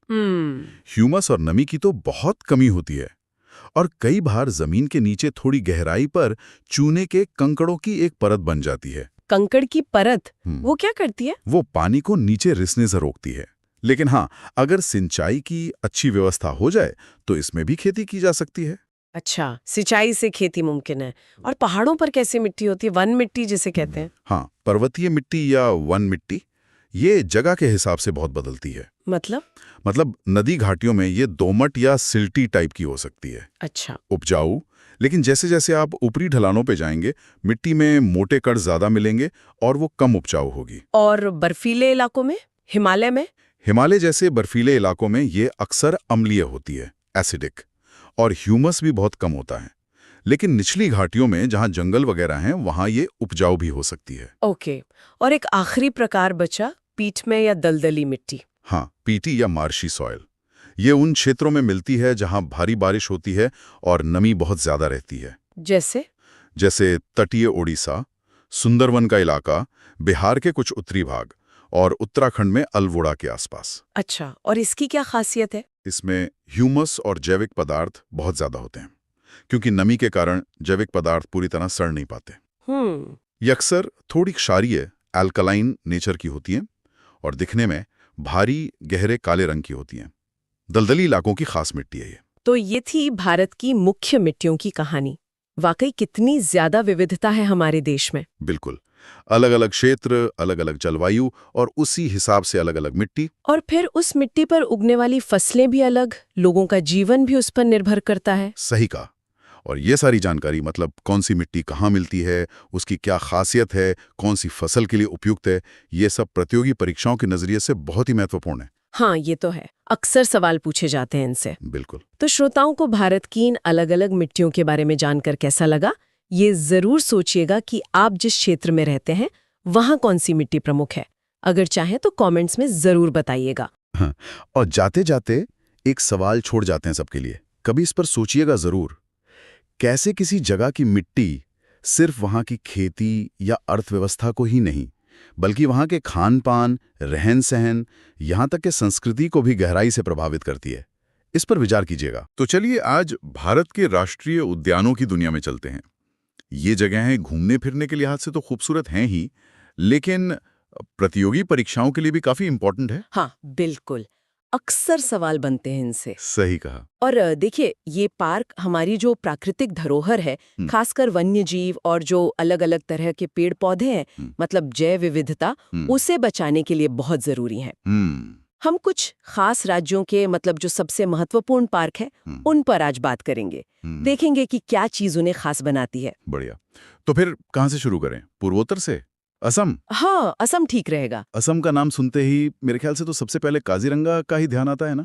ह्यूमस और नमी की तो बहुत कमी होती है और कई बार जमीन के नीचे थोड़ी गहराई पर चूने के कंकड़ों की एक परत बन जाती है। कंकड़ की परत, वो क्या करती है? वो पानी को नीचे रिसने से रोकती है। लेकिन हाँ, अगर सिंचाई की अच्छी व्यवस्था हो जाए तो इसमें भी खेती की जा सकती है। अच्छा, सिंचाई से खेती मुमकिन है। और पहाड़ों पर कैसी मिट्टी होती है, वन मिट्टी जिसे कहते हैं? हाँ, पर्वतीय मिट्टी या वन मिट्टी ये जगह के हिसाब से बहुत बदलती है। मतलब नदी घाटियों में ये दोमट या सिल्टी टाइप की हो सकती है। अच्छा, उपजाऊ, लेकिन जैसे जैसे आप ऊपरी ढलानों पे जाएंगे मिट्टी में मोटे कण ज्यादा मिलेंगे और वो कम उपजाऊ होगी। और बर्फीले इलाकों में, हिमालय में? हिमालय जैसे बर्फीले इलाकों में ये अक्सर अम्लीय होती है, एसिडिक, और ह्यूमस भी बहुत कम होता है। लेकिन निचली घाटियों में जहां जंगल वगैरह हैं वहां ये उपजाऊ भी हो सकती है। ओके, और एक आखिरी प्रकार बचा, पीठ में या दलदली मिट्टी। हाँ, पीटी या मार्शी सॉइल। ये उन क्षेत्रों में मिलती है जहां भारी बारिश होती है और नमी बहुत ज्यादा रहती है। जैसे तटीय ओडिशा, सुंदरवन का इलाका, बिहार के कुछ उत्तरी भाग और उत्तराखंड में अल्मोड़ा के आसपास। अच्छा, और इसकी क्या खासियत है? इसमें ह्यूमस और जैविक पदार्थ बहुत ज्यादा होते हैं, क्योंकि नमी के कारण जैविक पदार्थ पूरी तरह सड़ नहीं पाते। ये अक्सर थोड़ी क्षारीय, एल्कलाइन नेचर की होती हैं और दिखने में भारी गहरे काले रंग की होती हैं। दलदली इलाकों की खास मिट्टी है ये। तो ये थी भारत की मुख्य मिट्टियों की कहानी। वाकई कितनी ज्यादा विविधता है हमारे देश में। बिल्कुल, अलग अलग क्षेत्र, अलग अलग जलवायु और उसी हिसाब से अलग अलग मिट्टी। और फिर उस मिट्टी पर उगने वाली फसलें भी अलग, लोगों का जीवन भी उस पर निर्भर करता है। सही कहा। और ये सारी जानकारी, मतलब कौन सी मिट्टी कहाँ मिलती है, उसकी क्या खासियत है, कौन सी फसल के लिए उपयुक्त है, ये सब प्रतियोगी परीक्षाओं के नजरिए से बहुत ही महत्वपूर्ण है। हाँ, ये तो है। अक्सर सवाल पूछे जाते हैं इनसे। बिल्कुल। तो श्रोताओं को भारत की इन अलग अलग मिट्टियों के बारे में जानकर कैसा लगा? ये जरूर सोचिएगा कि आप जिस क्षेत्र में रहते हैं वहां कौन सी मिट्टी प्रमुख है। अगर चाहें तो कमेंट्स में जरूर बताइएगा। हाँ, और जाते जाते एक सवाल छोड़ जाते हैं सबके लिए, कभी इस पर सोचिएगा जरूर। कैसे किसी जगह की मिट्टी सिर्फ वहां की खेती या अर्थव्यवस्था को ही नहीं, बल्कि वहां के खान पान, रहन सहन, यहां तक के संस्कृति को भी गहराई से प्रभावित करती है, इस पर विचार कीजिएगा। तो चलिए आज भारत के राष्ट्रीय उद्यानों की दुनिया में चलते हैं। ये जगहें घूमने फिरने के लिहाज से तो खूबसूरत हैं ही, लेकिन प्रतियोगी परीक्षाओं के लिए भी काफी इंपॉर्टेंट है। हाँ, बिल्कुल। अक्सर सवाल बनते हैं इनसे। सही कहा। और देखिए, ये पार्क हमारी जो प्राकृतिक धरोहर है, खासकर वन्य जीव और जो अलग अलग तरह के पेड़ पौधे हैं, मतलब जैव विविधता, उसे बचाने के लिए बहुत जरूरी है। हम कुछ खास राज्यों के, मतलब जो सबसे महत्वपूर्ण पार्क है, उन पर आज बात करेंगे। देखेंगे कि क्या चीज उन्हें खास बनाती है। बढ़िया। तो फिर कहाँ से शुरू करें? पूर्वोत्तर से? असम? हाँ, असम ठीक रहेगा। असम का नाम सुनते ही मेरे ख्याल से तो सबसे पहले काजीरंगा का ही ध्यान आता है ना,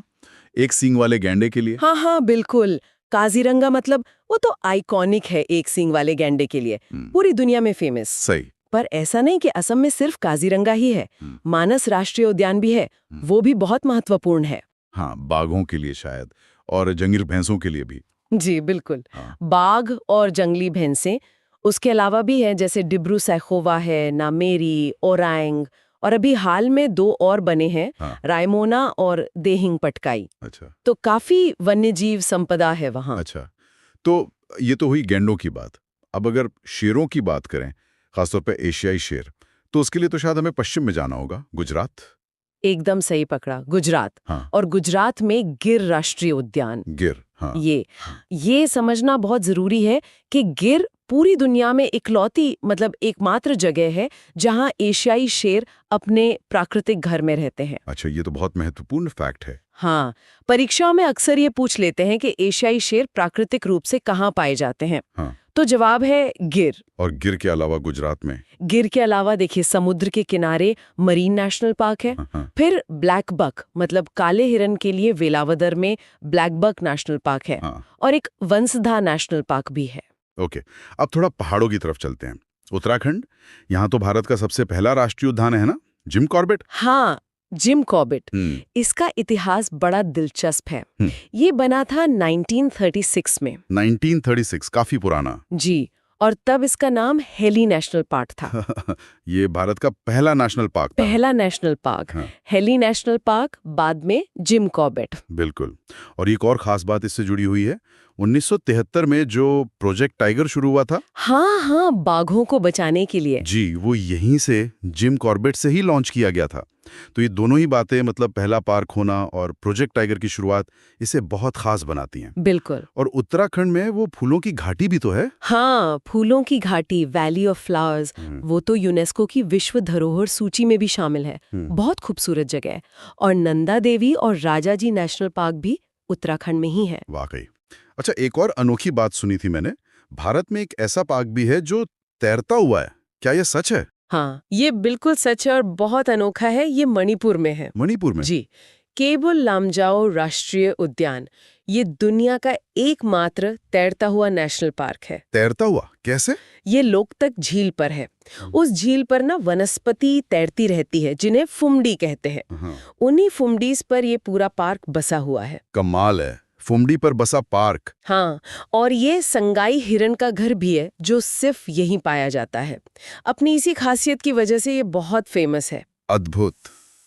एक सींग वाले गैंडे के लिए। हाँ, बिल्कुल। काजीरंगा मतलब वो तो आइकॉनिक है एक सींग वाले गैंडे के लिए, पूरी दुनिया में फेमस। सही। पर ऐसा नहीं कि असम में सिर्फ काजीरंगा ही है, मानस राष्ट्रीय उद्यान भी है, वो भी बहुत महत्वपूर्ण है। हाँ, बाघों के लिए शायद, और जंगली भैंसों के लिए भी। जी बिल्कुल। बाघ और जंगली भैंसें, उसके अलावा भी है, जैसे डिब्रू सैखोवा है, नामेरी, ओरांग, और अभी हाल में 2 और बने हैं, रायमोना और देहिंग पटकाई। अच्छा। तो काफी वन्यजीव संपदा है वहाँ। अच्छा, तो ये तो हुई गैंडों की बात। अब अगर शेरों की बात करें, खासतौर पर एशियाई शेर, तो उसके लिए तो शायद हमें पश्चिम में जाना होगा, गुजरात। एकदम सही पकड़ा, गुजरात। हाँ। और गुजरात में गिर राष्ट्रीय उद्यान। गिर, हाँ। ये समझना बहुत जरूरी है कि गिर पूरी दुनिया में इकलौती, मतलब एकमात्र जगह है जहां एशियाई शेर अपने प्राकृतिक घर में रहते हैं। अच्छा, ये तो बहुत महत्वपूर्ण फैक्ट है। हाँ, परीक्षाओं में अक्सर ये पूछ लेते हैं कि एशियाई शेर प्राकृतिक रूप से कहाँ पाए जाते हैं। हाँ। तो जवाब है गिर। और गिर के अलावा गुजरात में? गिर के अलावा देखिए, समुद्र के किनारे मरीन नेशनल पार्क है। फिर ब्लैक बक, मतलब काले हिरन के लिए वेलावदर में ब्लैक बक नेशनल पार्क है। और एक वंसधा नेशनल पार्क भी है। ओके, अब थोड़ा पहाड़ों की तरफ चलते हैं। उत्तराखंड, यहाँ तो भारत का सबसे पहला राष्ट्रीय उद्यान है ना, जिम कॉर्बेट। हाँ, जिम कॉर्बेट, इसका इतिहास बड़ा दिलचस्प है। ये बना था 1936 में। 1936, काफी पुराना। जी, और तब इसका नाम हेली नेशनल पार्क था। ये भारत का पहला नेशनल पार्क था। पहला national park. Heli national park, बाद में जिम कॉर्बेट। बिल्कुल। और एक और खास बात इससे जुड़ी हुई है, 1973 में जो प्रोजेक्ट टाइगर शुरू हुआ था। हाँ, बाघों को बचाने के लिए। जी, वो यहीं से जिम कॉर्बेट से ही लॉन्च किया गया था। तो ये दोनों ही बातें, मतलब पहला पार्क होना और प्रोजेक्ट टाइगर की शुरुआत, इसे बहुत खास बनाती हैं। बिल्कुल। और उत्तराखंड में वो फूलों की घाटी भी तो है। हाँ, फूलों की घाटी, वैली ऑफ फ्लावर्स, वो तो यूनेस्को की विश्व धरोहर सूची में भी शामिल है। बहुत खूबसूरत जगह है। और नंदा देवी और राजाजी नेशनल पार्क भी उत्तराखंड में ही है। वाकई। अच्छा, एक और अनोखी बात सुनी थी मैंने, भारत में एक ऐसा पार्क भी है जो तैरता हुआ है। क्या ये सच है? हाँ, ये बिल्कुल सच है और बहुत अनोखा है। ये मणिपुर में है। मणिपुर में? जी, केबुल लामजाओ राष्ट्रीय उद्यान, ये दुनिया का एकमात्र तैरता हुआ नेशनल पार्क है। तैरता हुआ कैसे? ये लोकतक झील पर है। उस झील पर ना वनस्पति तैरती रहती है, जिन्हें फुमडी कहते हैं। उन्हीं फुमडीज पर ये पूरा पार्क बसा हुआ है। कमाल है, फुमडी पर बसा पार्क। हाँ, और ये संगाई हिरण का घर भी है, जो सिर्फ यहीं पाया जाता है। अपनी इसी खासियत की वजह से ये बहुत फेमस है। अद्भुत।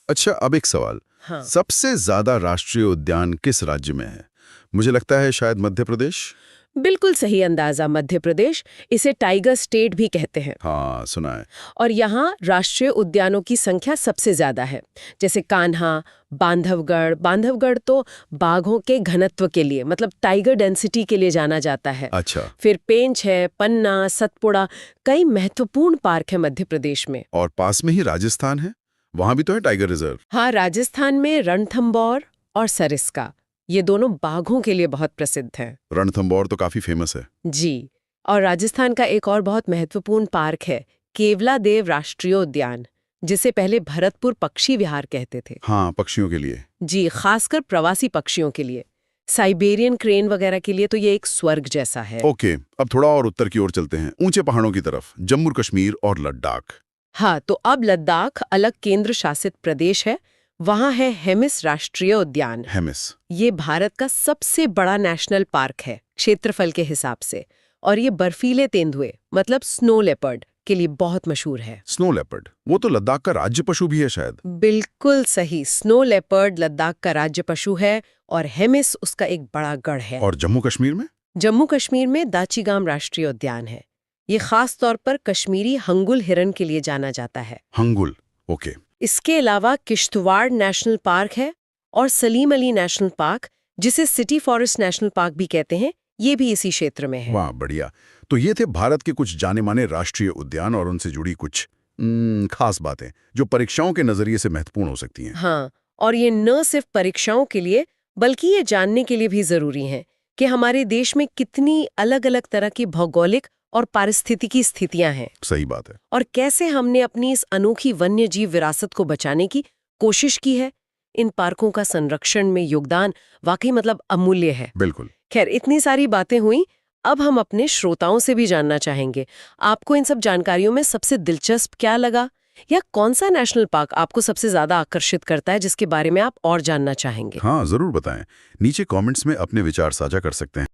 अच्छा, अब एक सवाल। हाँ। सबसे ज्यादा राष्ट्रीय उद्यान किस राज्य में है? मुझे लगता है शायद मध्य प्रदेश। बिल्कुल सही अंदाजा, मध्य प्रदेश। इसे टाइगर स्टेट भी कहते हैं। हाँ, सुना है। और यहाँ राष्ट्रीय उद्यानों की संख्या सबसे ज्यादा है, जैसे कान्हा, बांधवगढ़ तो बाघों के घनत्व के लिए, मतलब टाइगर डेंसिटी के लिए जाना जाता है। अच्छा। फिर पेंच है, पन्ना, सतपुड़ा, कई महत्वपूर्ण पार्क है मध्य प्रदेश में। और पास में ही राजस्थान है, वहां भी तो है टाइगर रिजर्व। हाँ, राजस्थान में रणथंभौर और सरिस्का, ये दोनों बाघों के लिए बहुत प्रसिद्ध हैं। रणथंभौर तो काफी फेमस है। जी, और राजस्थान का एक और बहुत महत्वपूर्ण पार्क है केवलादेव राष्ट्रीय उद्यान, जिसे पहले भरतपुर पक्षी विहार कहते थे। हाँ, पक्षियों के लिए। जी, खासकर प्रवासी पक्षियों के लिए, साइबेरियन क्रेन वगैरह के लिए तो ये एक स्वर्ग जैसा है। ओके, अब थोड़ा और उत्तर की ओर चलते हैं, ऊंचे पहाड़ों की तरफ, जम्मू कश्मीर और लद्दाख। हाँ, तो अब लद्दाख अलग केंद्र शासित प्रदेश है। वहाँ है हेमिस राष्ट्रीय उद्यान। हेमिस, ये भारत का सबसे बड़ा नेशनल पार्क है क्षेत्रफल के हिसाब से, और ये बर्फीले तेंदुए, मतलब स्नो लेपर्ड, के लिए बहुत मशहूर है। स्नो लेपर्ड, वो तो लद्दाख का राज्य पशु भी है शायद। बिल्कुल सही, स्नो लेपर्ड लद्दाख का राज्य पशु है और हेमिस उसका एक बड़ा गढ़ है। और जम्मू कश्मीर में? जम्मू कश्मीर में दाचीगाम राष्ट्रीय उद्यान है। ये खास तौर पर कश्मीरी हंगुल हिरन के लिए जाना जाता है। हंगुल, ओके। इसके अलावा किश्तवाड़ नेशनल पार्क है और सलीम अली नेशनल पार्क, जिसे सिटी फॉरेस्ट नेशनल पार्क भी कहते हैं, ये भी इसी क्षेत्र में है। वाह, बढ़िया। तो ये थे भारत के कुछ जाने माने राष्ट्रीय उद्यान और उनसे जुड़ी कुछ खास बातें जो परीक्षाओं के नजरिए से महत्वपूर्ण हो सकती हैं। हाँ, और ये न सिर्फ परीक्षाओं के लिए बल्कि ये जानने के लिए भी जरूरी है कि हमारे देश में कितनी अलग अलग तरह की भौगोलिक और पारिस्थितिकी स्थितियां हैं। सही बात है। और कैसे हमने अपनी इस अनोखी वन्य जीव विरासत को बचाने की कोशिश की है। इन पार्कों का संरक्षण में योगदान वाकई मतलब अमूल्य है। बिल्कुल। खैर, इतनी सारी बातें हुई, अब हम अपने श्रोताओं से भी जानना चाहेंगे, आपको इन सब जानकारियों में सबसे दिलचस्प क्या लगा, या कौन सा नेशनल पार्क आपको सबसे ज्यादा आकर्षित करता है, जिसके बारे में आप और जानना चाहेंगे। हाँ, जरूर बताएं। नीचे कमेंट्स में अपने विचार साझा कर सकते हैं।